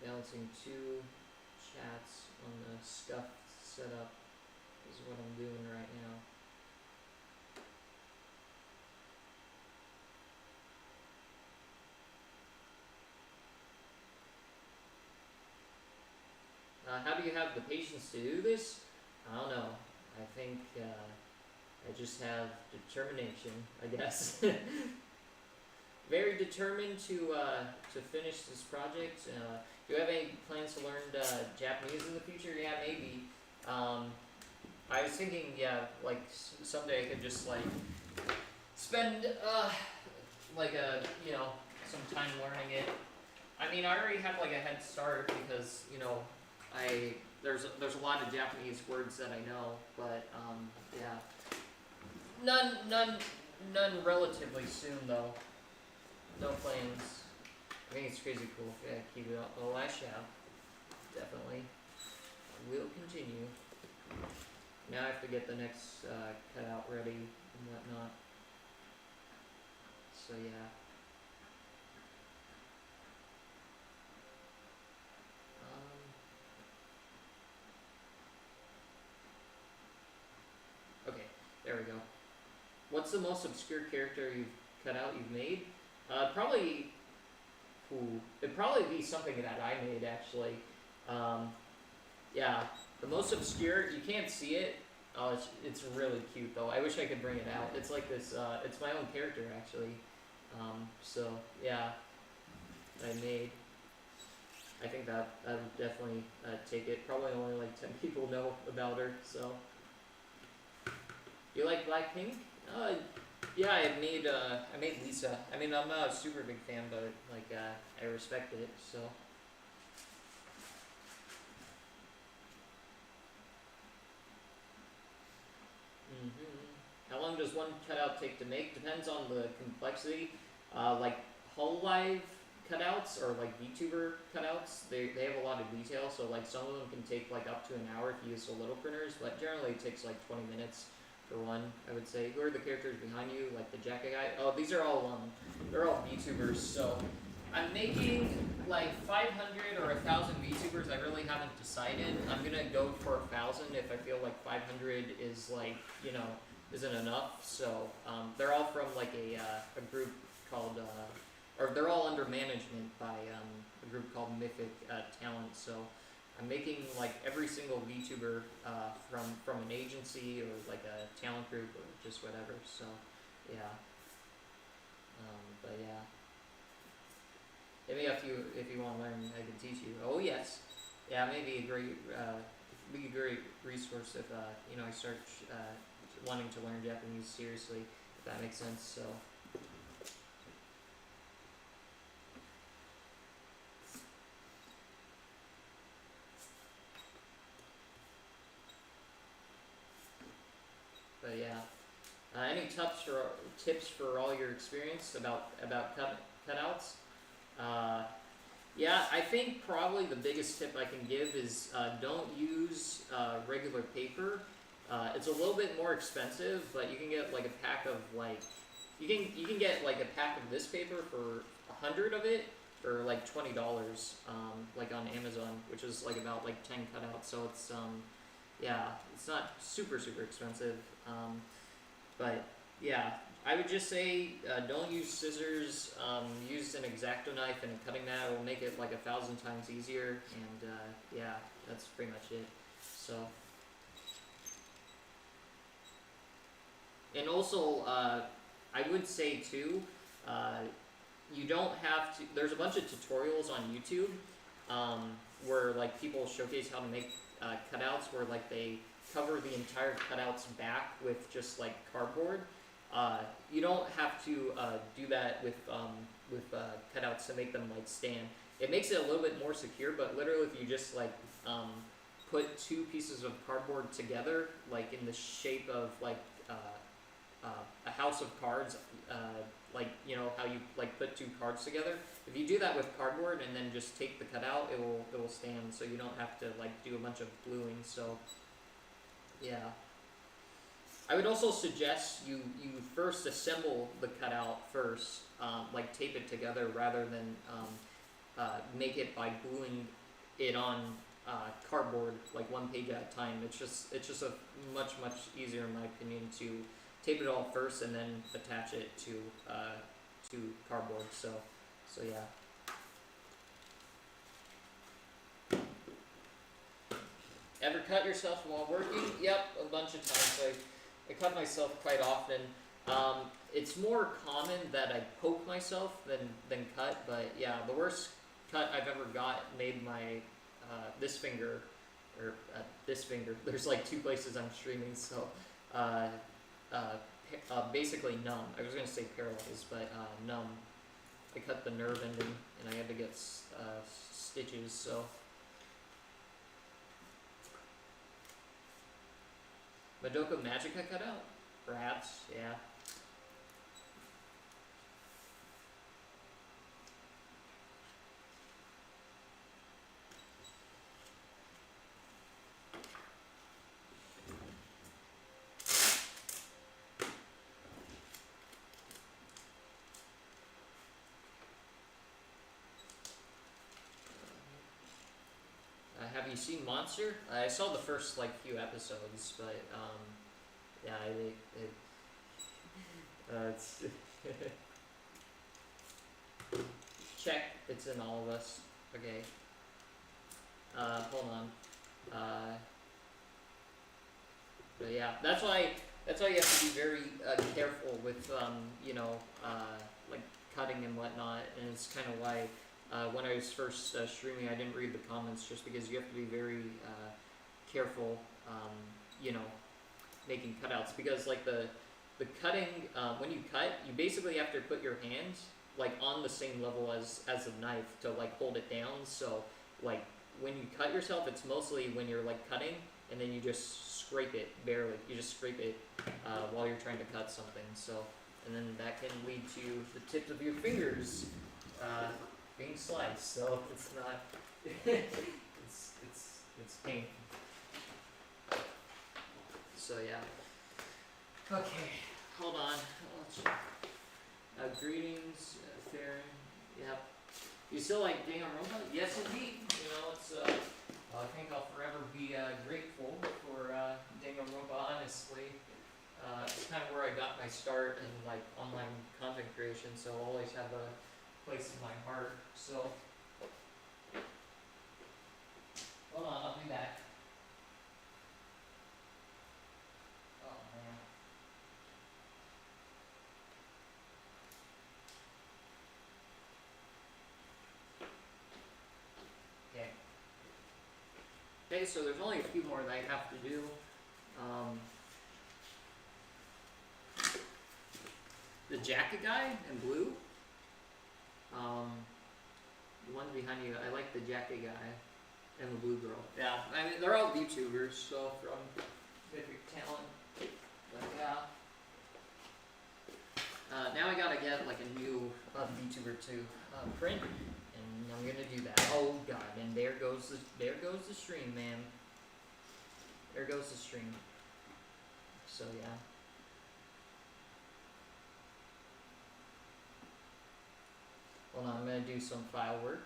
Balancing two chats on the scuffed setup is what I'm doing right now. How do you have the patience to do this? I don't know. I think I just have determination, I guess. Very determined to finish this project. Do you have any plans to learn Japanese in the future? Yeah, maybe. I was thinking, yeah, like someday I could just like spend like you know, some time learning it. I mean, I already have like a head start because you know, there's a lot of Japanese words that I know, but yeah, none relatively soon though. No plans. I think it's crazy cool. Yeah, keep it up. Oh, I shall. Definitely. Will continue. Now I have to get the next cutout ready and whatnot. So yeah. Okay, there we go. What's the most obscure character you've made? Probably. It'd probably be something that I made actually. Yeah, the most obscure. You can't see it. Oh, it's really cute though. I wish I could bring it out. It's like this. It's my own character actually. So yeah, I made. I think that would definitely take it. Probably only like 10 people know about her. So. You like Blackpink? Yeah, I made Lisa. I mean, I'm not a super big fan, but like I respect it. So. How long does one cutout take to make? Depends on the complexity. Like Hololive cutouts or like Vtuber cutouts, they have a lot of detail. So like some of them can take like up to an hour if you use the little printers, but generally it takes like 20 minutes. For one, I would say. Who are the characters behind you? Like the jacket guy? Oh, these are all they're all VTubers. So I'm making like 500 or 1,000 VTubers. I really haven't decided. I'm gonna go for 1,000 if I feel like 500 is like, you know, isn't enough. So they're all from like a group called or they're all under management by a group called Mythic Talent. So I'm making like every single VTuber from an agency or like a talent group or just whatever. So yeah. But yeah. Maybe if you want to learn, I can teach you. Oh yes. Yeah, maybe a great resource if you know, I start wanting to learn Japanese seriously, if that makes sense. So. But yeah, any tips for all your experience about cutouts? Yeah, I think probably the biggest tip I can give is don't use regular paper. It's a little bit more expensive, but you can get like a pack of like you can get like a pack of this paper for 100 of it for like $20, like on Amazon, which is like about like 10 cutouts. So it's yeah, it's not super expensive. But yeah, I would just say don't use scissors. Use an X-Acto knife and a cutting mat. It will make it like 1,000 times easier. And yeah, that's pretty much it. So. And also, I would say too, You don't have to. There's a bunch of tutorials on YouTube where like people showcase how to make cutouts, where like they cover the entire cutouts back with just like cardboard. You don't have to do that with cutouts to make them like stand. It makes it a little bit more secure, but literally if you just like put two pieces of cardboard together, like in the shape of like a house of cards, like you know how you like put two cards together. If you do that with cardboard and then just take the cutout, it will stand. So you don't have to like do a bunch of gluing. So yeah. I would also suggest you first assemble the cutout first, like tape it together rather than make it by gluing it on cardboard like one page at a time. It's just a much easier in my opinion to tape it all first and then attach it to cardboard. So yeah. Ever cut yourself while working? Yep, a bunch of times. I cut myself quite often. It's more common that I poke myself than cut, but yeah, the worst cut I've ever got made my this finger, or this finger. There's like two places I'm streaming, so basically numb. I was gonna say paralyzed, but numb. I cut the nerve ending, and I had to get stitches. So. Madoka Magica cutout? Perhaps, yeah. Have you seen Monster? I saw the first like few episodes, but yeah, it's check. It's in all of us. Okay. Hold on. But yeah, that's why you have to be very careful with you know like cutting and whatnot, and it's kind of why. When I was first streaming, I didn't read the comments just because you have to be very careful, you know, making cutouts, because like the cutting, when you cut, you basically have to put your hands like on the same level as the knife to like hold it down. So like when you cut yourself, it's mostly when you're like cutting and then you just scrape it barely. You just scrape it while you're trying to cut something. So, and then that can lead to the tips of your fingers being sliced, so it's not it's painful. So yeah. Okay, hold on. Greetings, Farron. Yep. You still like Danganronpa? Yes, indeed. You know, it's I think I'll forever be grateful for Danganronpa. Honestly, it's kind of where I got my start in like online content creation, so I'll always have a place in my heart. So hold on, I'll be back. Oh man. Okay. Okay, so there's only a few more that I have to do. The jacket guy in blue. The one behind you, I like the jacket guy and the blue girl. Yeah, I mean, they're all VTubers, so from Mythic Talent. But yeah. Now I gotta get like a new VTuber to print, and I'm gonna do that. Oh god, and there goes the stream, man. There goes the stream. So yeah. Hold on, I'm gonna do some file work.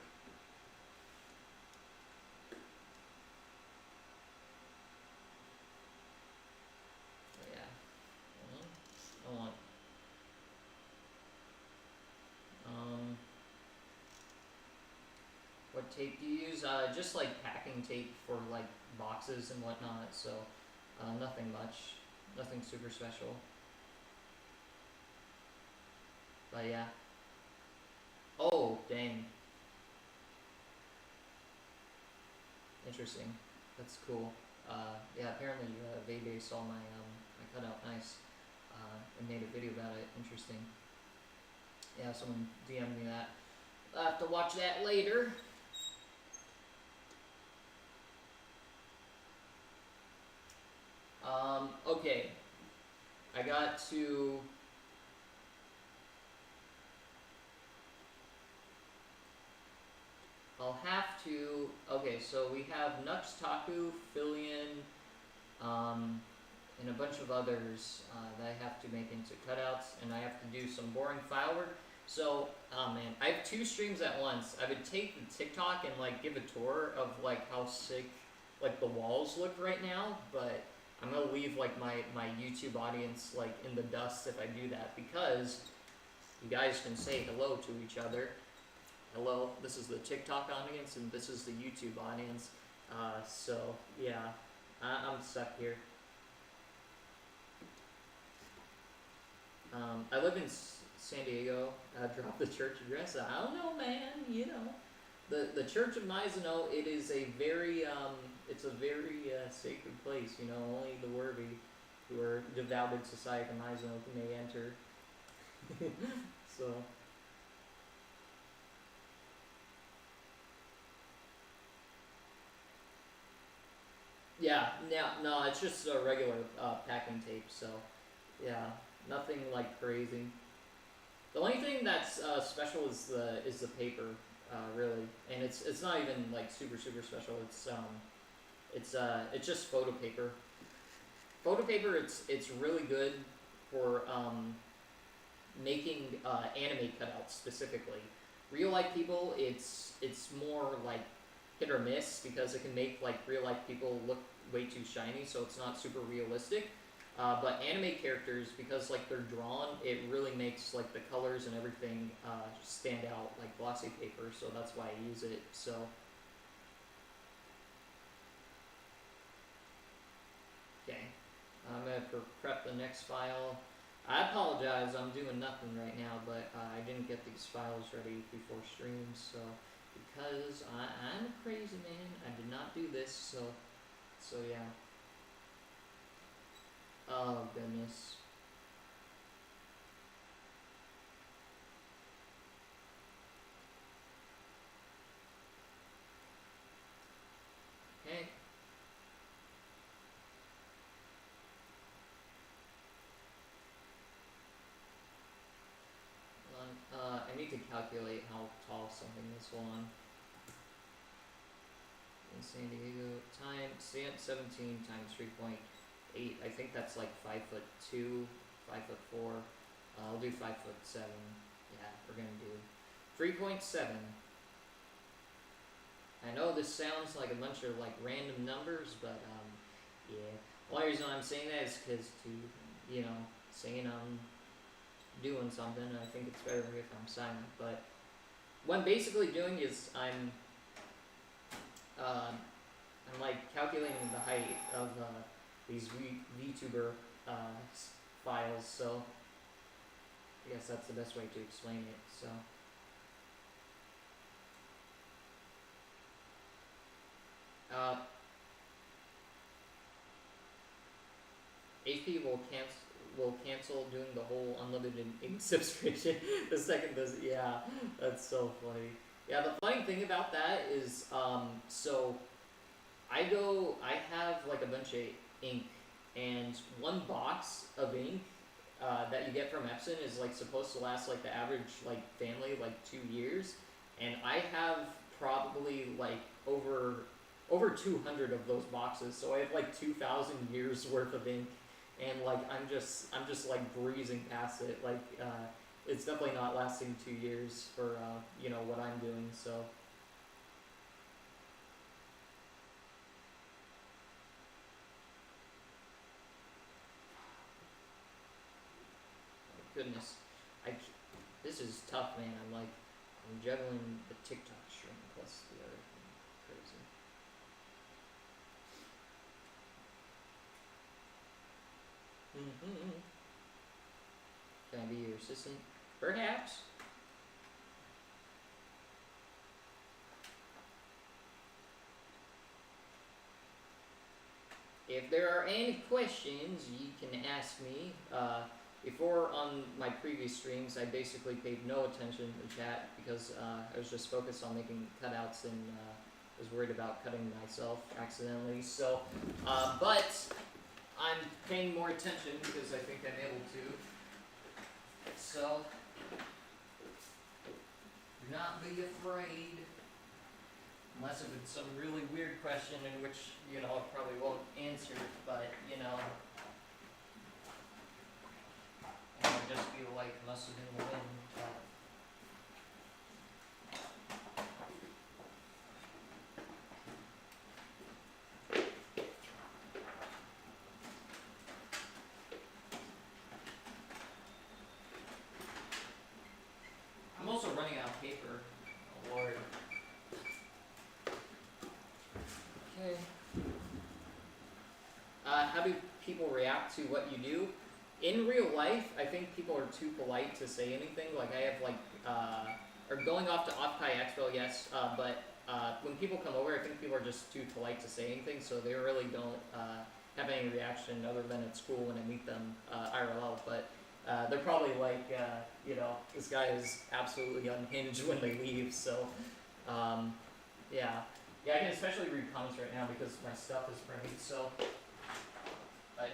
Yeah. Hold on. What tape do you use? Just like packing tape for like boxes and whatnot. So nothing much, nothing super special. But yeah. Oh, dang. Interesting. That's cool. Yeah, apparently Vebe saw my cutout nice and made a video about it. Interesting. Yeah, someone DM'd me that. I'll have to watch that later. Okay. I got to... I'll have to... Okay, so we have Nux Taku, Filion, and a bunch of others that I have to make into cutouts, and I have to do some boring file work. So, oh man, I have 2 streams at once. I would take the TikTok and like give a tour of like how sick like the walls look right now, but I'm gonna leave like my YouTube audience like in the dust if I do that, because you guys can say hello to each other. Hello, this is the TikTok audience and this is the YouTube audience. So yeah, I'm stuck here. I live in San Diego. Drop the church address. I don't know, man. You know, the Church of Mizano. It is a very it's a very sacred place. You know, only the worthy, who are devoted society of Mizano, may enter. So. Yeah, no, it's just a regular packing tape. So, yeah, nothing like crazy. The only thing that's special is the paper, really, and it's not even like super special. It's just photo paper. Photo paper, it's really good for making anime cutouts specifically. Real life people, it's more like hit or miss, because it can make like real life people look way too shiny, so it's not super realistic. But anime characters, because like they're drawn, it really makes like the colors and everything stand out like glossy paper. So that's why I use it. So okay, I'm gonna prep the next file. I apologize, I'm doing nothing right now, but I didn't get these files ready before stream, so because I'm a crazy man, I did not do this, so yeah. Oh goodness. Okay. I need to calculate how tall something is. Hold on. In San Diego, time 17 times 3.8. I think that's like 5'2", 5'4". I'll do 5'7". Yeah, we're gonna do 3.7. I know this sounds like a bunch of like random numbers, but yeah. The only reason I'm saying that is because to, you know, saying I'm doing something, I think it's better if I'm silent. But what I'm basically doing is I'm like calculating the height of these Vtuber files. So I guess that's the best way to explain it. So. HP will cancel doing the whole unlimited ink subscription the second this. Yeah, that's so funny. Yeah, the funny thing about that is, so I have like a bunch of ink, and one box of ink that you get from Epson is like supposed to last like the average like family like 2 years, and I have probably like over 200 of those boxes, so I have like 2,000 years worth of ink, and like I'm just like breezing past it. Like it's definitely not lasting 2 years for you know what I'm doing. So. Goodness, this is tough, man. I'm juggling the TikTok stream plus the other thing. Crazy. Can I be your assistant? Perhaps. if there are any questions, you can ask me. Before on my previous streams, I basically paid no attention to chat because I was just focused on making cutouts and was worried about cutting myself accidentally. So, but I'm paying more attention because I think I'm able to. So, do not be afraid. Unless if it's some really weird question in which, you know, I probably won't answer, but, you know, I just feel like it must have been the wind. I'm also running out of paper. Oh, Lord. Okay. How do people react to what you do? In real life, I think people are too polite to say anything. Like I have or going off to Occupy Expo, yes, but when people come over, I think people are just too polite to say anything, so they really don't have any reaction other than it's cool when I meet them IRL. But they're probably like, you know, this guy is absolutely unhinged when they leave. So, yeah, I can especially read comments right now because my stuff is printed. So, but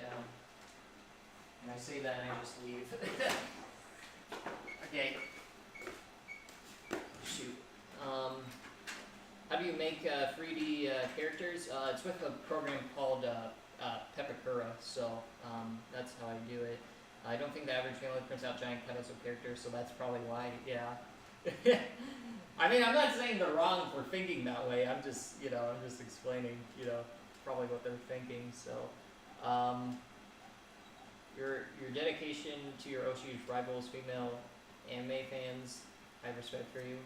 and I say that and I just leave. Okay. Shoot. How do you make 3D characters? It's with a program called Pepakura, so that's how I do it. I don't think the average family prints out giant cutouts of characters, so that's probably why, yeah. I mean, I'm not saying they're wrong for thinking that way, I'm just, you know, I'm just explaining, you know, probably what they're thinking, so. Your dedication to your Oshi's rivals, female anime fans, I have respect for you.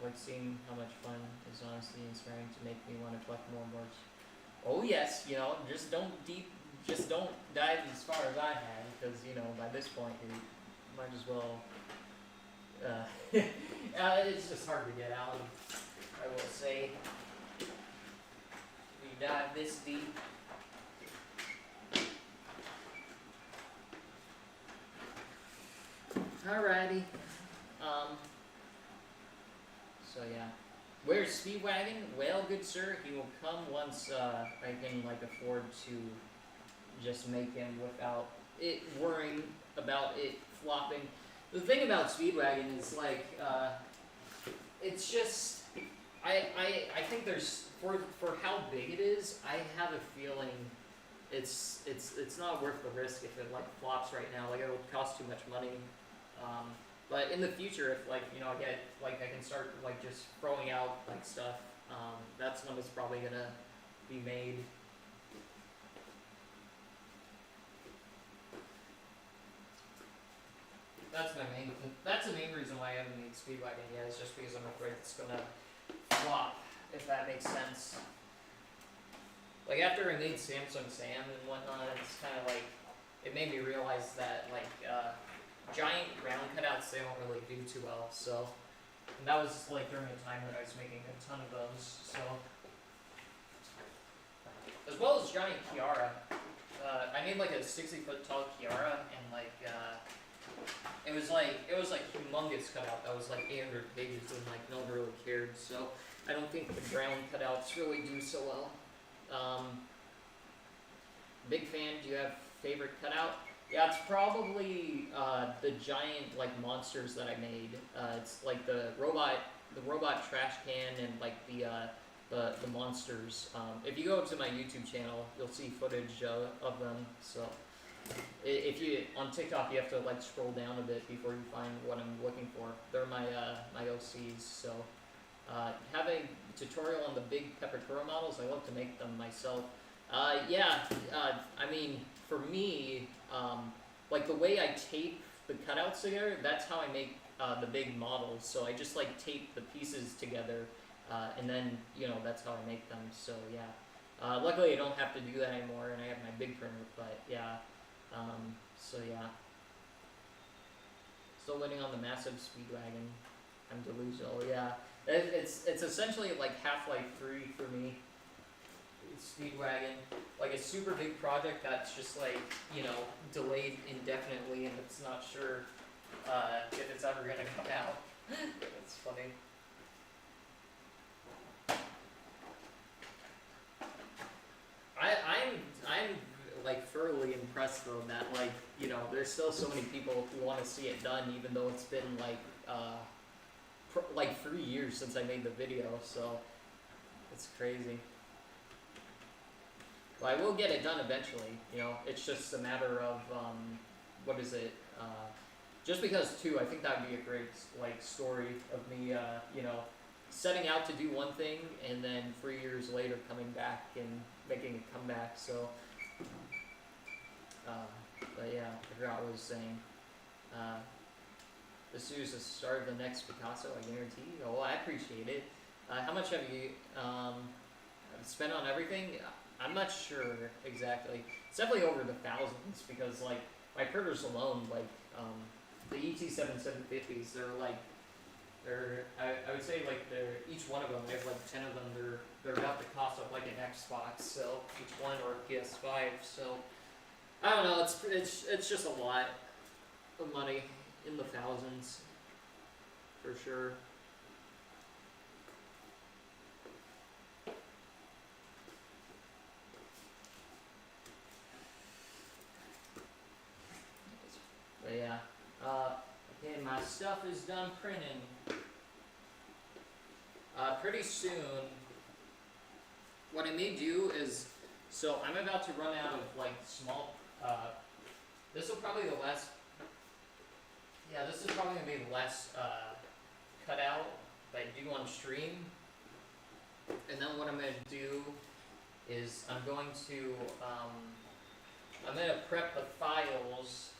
Like seeing how much fun is honestly inspiring to make me want to collect more and more. Oh yes, you know, just don't dive as far as I had, because you know by this point you might as well. It's just hard to get out of. I will say, if you dive this deep. Alrighty. So yeah. Where's Speedwagon? Well, good sir, he will come once I can like afford to just make him without it worrying about it flopping. The thing about Speedwagon is like it's just I think there's for how big it is, I have a feeling it's not worth the risk if it like flops right now. Like it'll cost too much money. But in the future, if like you know I get like I can start like just throwing out like stuff, that's when it's probably gonna be made. That's the main reason why I haven't made Speedwagon yet. Is just because I'm afraid it's gonna flop, if that makes sense. Like after I made Samsung Sam and whatnot, it's kind of like it made me realize that like. Giant round cutouts, they don't really do too well, so, and that was like during a time when I was making a ton of those, so, as well as giant Kiara. I made like a 60-foot tall Kiara, and like, it was like humongous cutout that was like 800 pages, and like no one really cared, so I don't think the ground cutouts really do so well. Big fan, do you have favorite cutout? Yeah, it's probably the giant like monsters that I made. It's like the robot trash can and like the monsters. If you go to my YouTube channel, you'll see footage of them. So if you on TikTok, you have to like scroll down a bit before you find what I'm looking for. They're my my OCs. So have a tutorial on the big Pepakura models. I love to make them myself. Yeah, I mean, for me, like the way I tape the cutouts together, that's how I make the big models. So I just like tape the pieces together, and then, you know, that's how I make them. So yeah, luckily I don't have to do that anymore, and I have my big printer, but yeah, so yeah. Still waiting on the massive Speedwagon. I'm delusional, yeah. It's essentially like Half-Life 3 for me. Speedwagon, like a super big project that's just like, you know, delayed indefinitely, and it's not sure if it's ever gonna come out. That's funny. I'm like thoroughly impressed though that, like, you know, there's still so many people who want to see it done, even though it's been like 3 years since I made the video, so it's crazy. Well, I will get it done eventually, you know, it's just a matter of, what is it, just because too, I think that would be a great, like, story of me, you know, setting out to do one thing, and then 3 years later coming back and making a comeback, so, but yeah, I forgot what I was saying. This is the start of the next Picasso, I guarantee. Oh, I appreciate it. How much have you spent on everything? I'm not sure exactly. It's definitely over the thousands, because like my printers alone, like the ET7750s, I would say like each one of them, I have like 10 of them. They're about to cost up like an Xbox, so each one, or a PS5. So I don't know. It's just a lot of money, in the thousands, for sure. But yeah, okay, my stuff is done printing. Pretty soon, what I may do is, so I'm about to run out of like small, this will probably the last, yeah, this is probably going to be the last cutout that I do on stream. And then what I'm going to do is I'm going to prep the files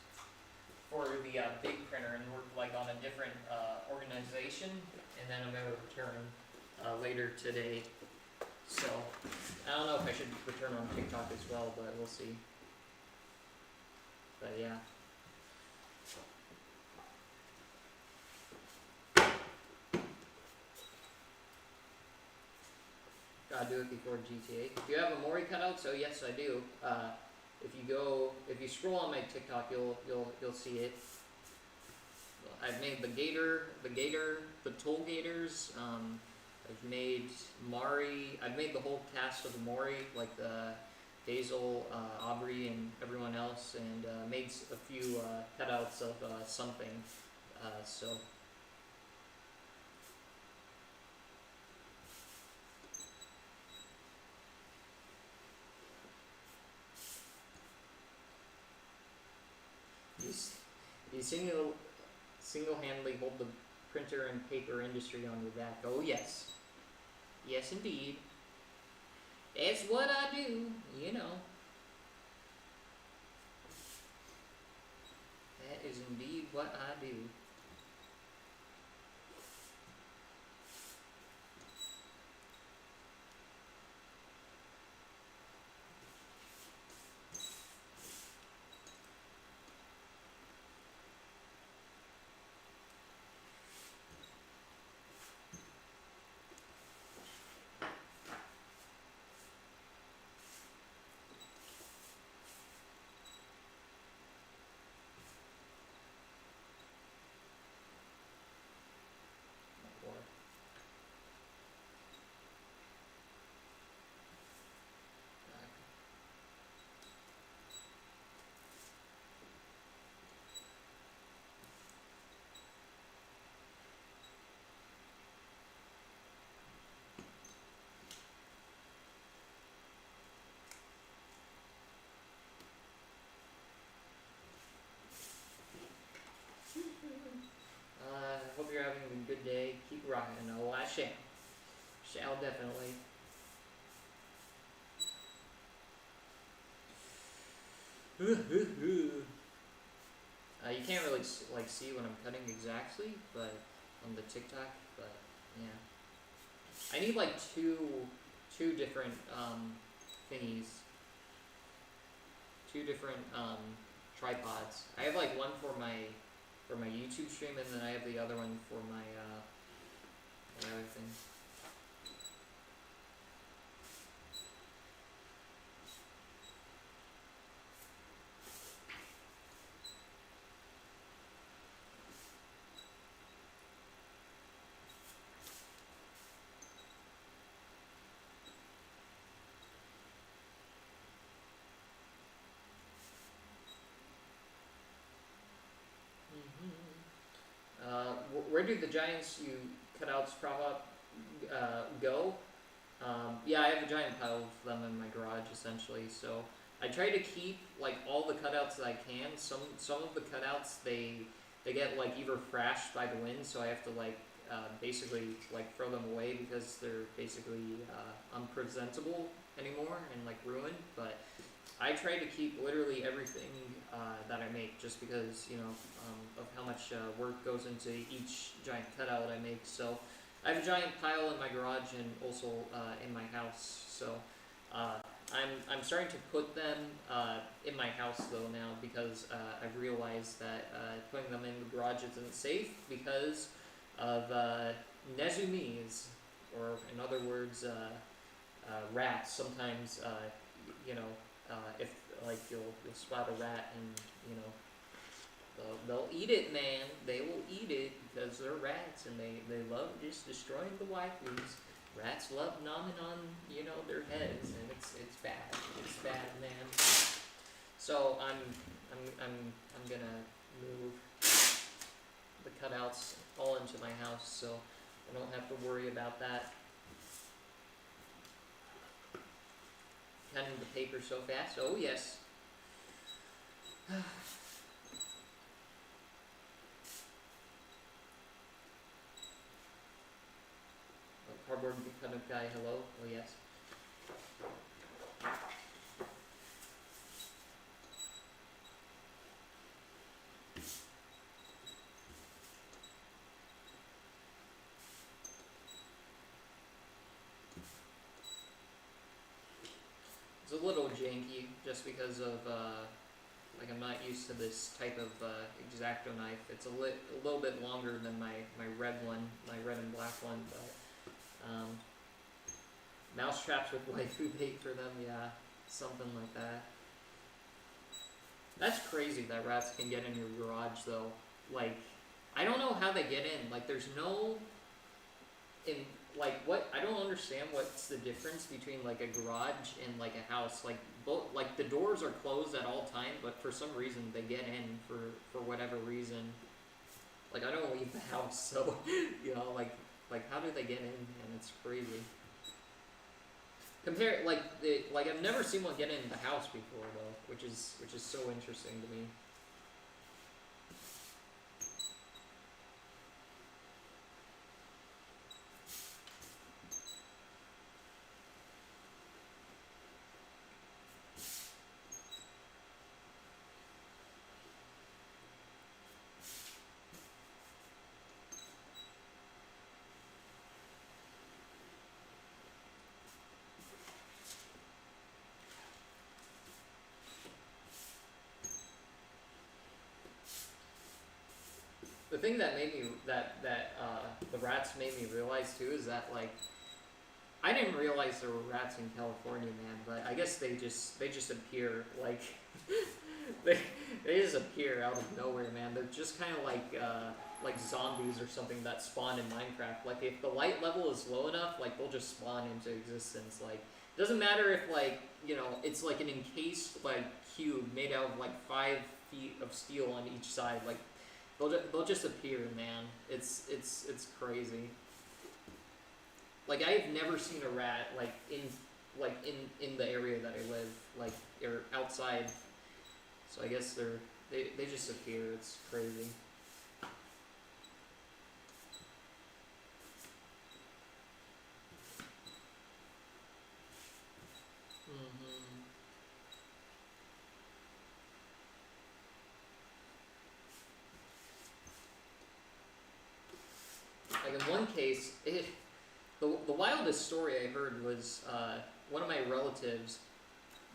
for the big printer and work like on a different organization, and then I'm going to return later today. So I don't know if I should return on TikTok as well, but we'll see. But yeah. Gotta do it before GTA. Do you have a Mori cutout? So yes, I do. If you scroll on my TikTok, you'll see it. I've made the gator, the toll gators. I've made Mari. I've made the whole cast of the Mori, like the Hazel, Aubrey, and everyone else, and made a few cutouts of something. So. You single-handedly hold the printer and paper industry on your back. Oh yes. Yes indeed. That's what I do, you know. That is indeed what I do. Hope you're having a good day. Keep rocking. Oh, I shall. Shall definitely. You can't really like see what I'm cutting exactly, but on the TikTok. But yeah, I need like two different thingies. Two different tripods. I have like one for my YouTube stream, and then I have the other one for my other thing. where do the giants you cutouts prop up go? Yeah, I have a giant pile of them in my garage essentially. So I try to keep like all the cutouts that I can. Some of the cutouts they get like either thrashed by the wind, so I have to like basically like throw them away because they're basically unpresentable anymore and like ruined. But I try to keep literally everything that I make, just because of how much work goes into each giant cutout I make. So I have a giant pile in my garage and also in my house. So I'm starting to put them in my house though now, because I've realized that putting them in the garage isn't safe because of nezumis, or in other words, rats. Sometimes if like you'll spot a rat and they'll eat it, man. They will eat it because they're rats and they love just destroying the waifus. Rats love gnawing on their heads, and it's bad. It's bad, man. So I'm gonna move the cutouts all into my house, so I don't have to worry about that. Cutting the paper so fast. Oh yes. Cardboard kind of guy, hello. Oh yes. It's a little janky just because of like I'm not used to this type of X-Acto knife. It's a little bit longer than my red one, my red and black one, but mouse traps with waifu bait for them, yeah, something like that. That's crazy that rats can get in your garage though. Like, I don't know how they get in. Like, there's no what, I don't understand what's the difference between like a garage and like a house. Like both, like the doors are closed at all times, but for some reason they get in for whatever reason. Like I don't leave the house, so like how do they get in? And it's crazy. Like I've never seen one get in the house before though, which is so interesting to me. The thing that made me the rats made me realize too is that like I didn't realize there were rats in California, man. But I guess they just appear like they just appear out of nowhere, man. They're just kind of like zombies or something that spawn in Minecraft. Like if the light level is low enough, like they'll just spawn into existence. Like it doesn't matter if like it's like an encased like cube made out of like 5 feet of steel on each side. Like they'll just appear, man. It's crazy. Like I've never seen a rat like in the area that I live, like or outside. So I guess they just appear. It's crazy. Like in one case, the wildest story I heard was one of my relatives.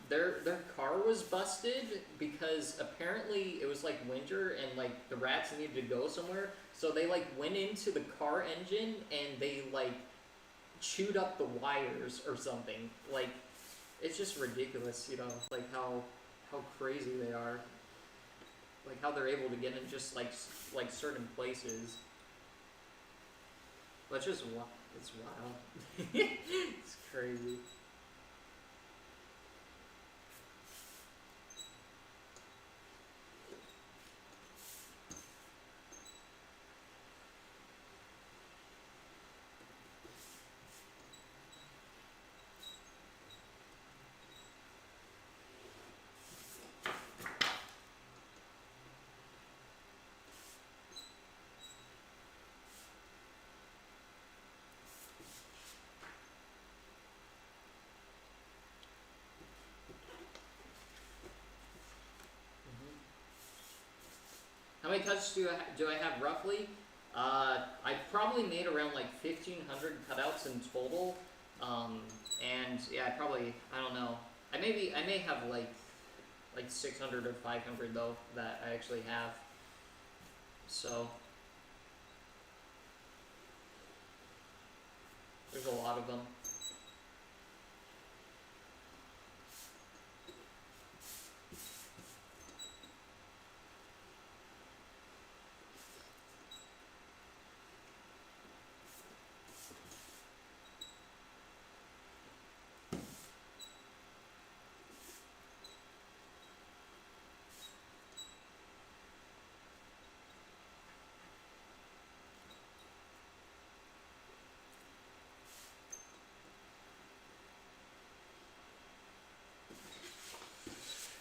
Their car was busted because apparently it was like winter and like the rats needed to go somewhere, so they like went into the car engine and they like chewed up the wires or something. Like it's just ridiculous, like how crazy they are. Like how they're able to get in just like certain places. But it's just it's wild. It's crazy. How many cuts do I have roughly? I probably made around like 1,500 cutouts in total. And yeah, I don't know. I may have like 600 or 500 though that I actually have. So there's a lot of them.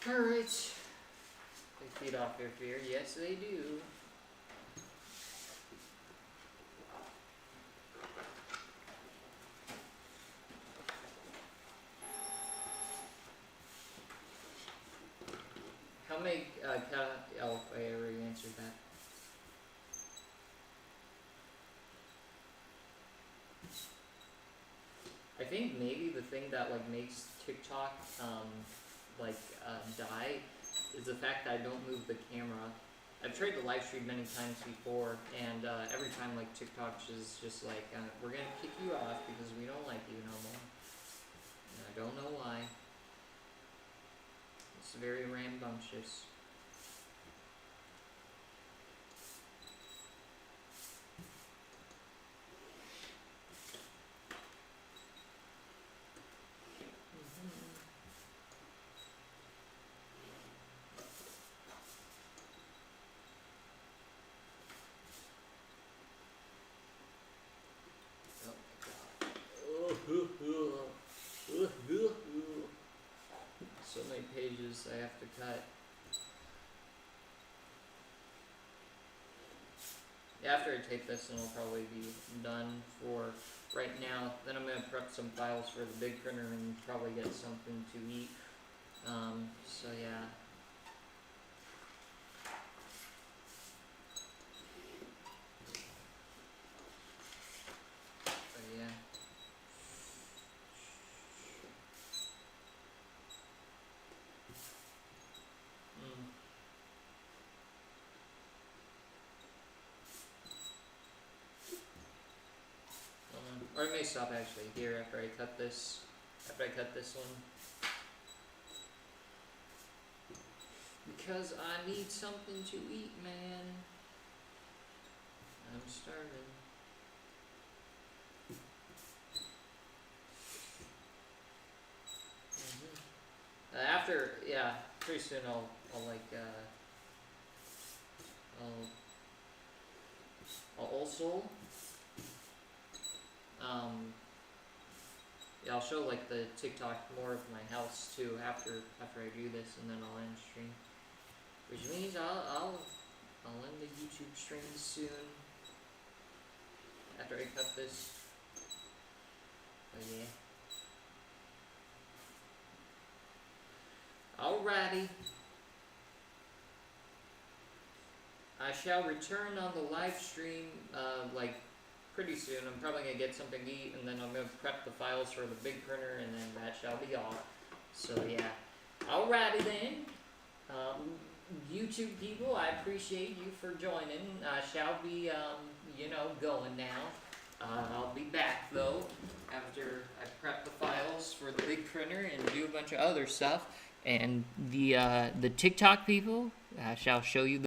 Alright. They feed off their fear. Yes, they do. How many, oh, I already answered that. I think maybe the thing that, like, makes TikTok, die is the fact that I don't move the camera. I've tried to live stream many times before, and every time, like, TikTok is just like, we're gonna kick you off because we don't like you no more. And I don't know why. It's very rambunctious. So many pages I have to cut. After I tape this, then I'll probably be done for right now. Then I'm gonna prep some files for the big printer and probably get something to eat. So yeah. But yeah. Or I may stop actually here after I cut this. After I cut this one. Because I need something to eat, man. I'm starving. After, yeah, pretty soon I'll also, yeah, I'll show like the TikTok more of my house too after I do this, and then I'll end stream. Which means I'll end the YouTube stream soon. After I cut this. Oh yeah. Alrighty. I shall return on the live stream, like, pretty soon. I'm probably gonna get something to eat, and then I'm gonna prep the files for the big printer, and then that shall be all. So, yeah. Alrighty then. YouTube people, I appreciate you for joining. I shall be, going now. I'll be back, though, after I prep the files for the big printer and do a bunch of other stuff. And the TikTok people, I shall show you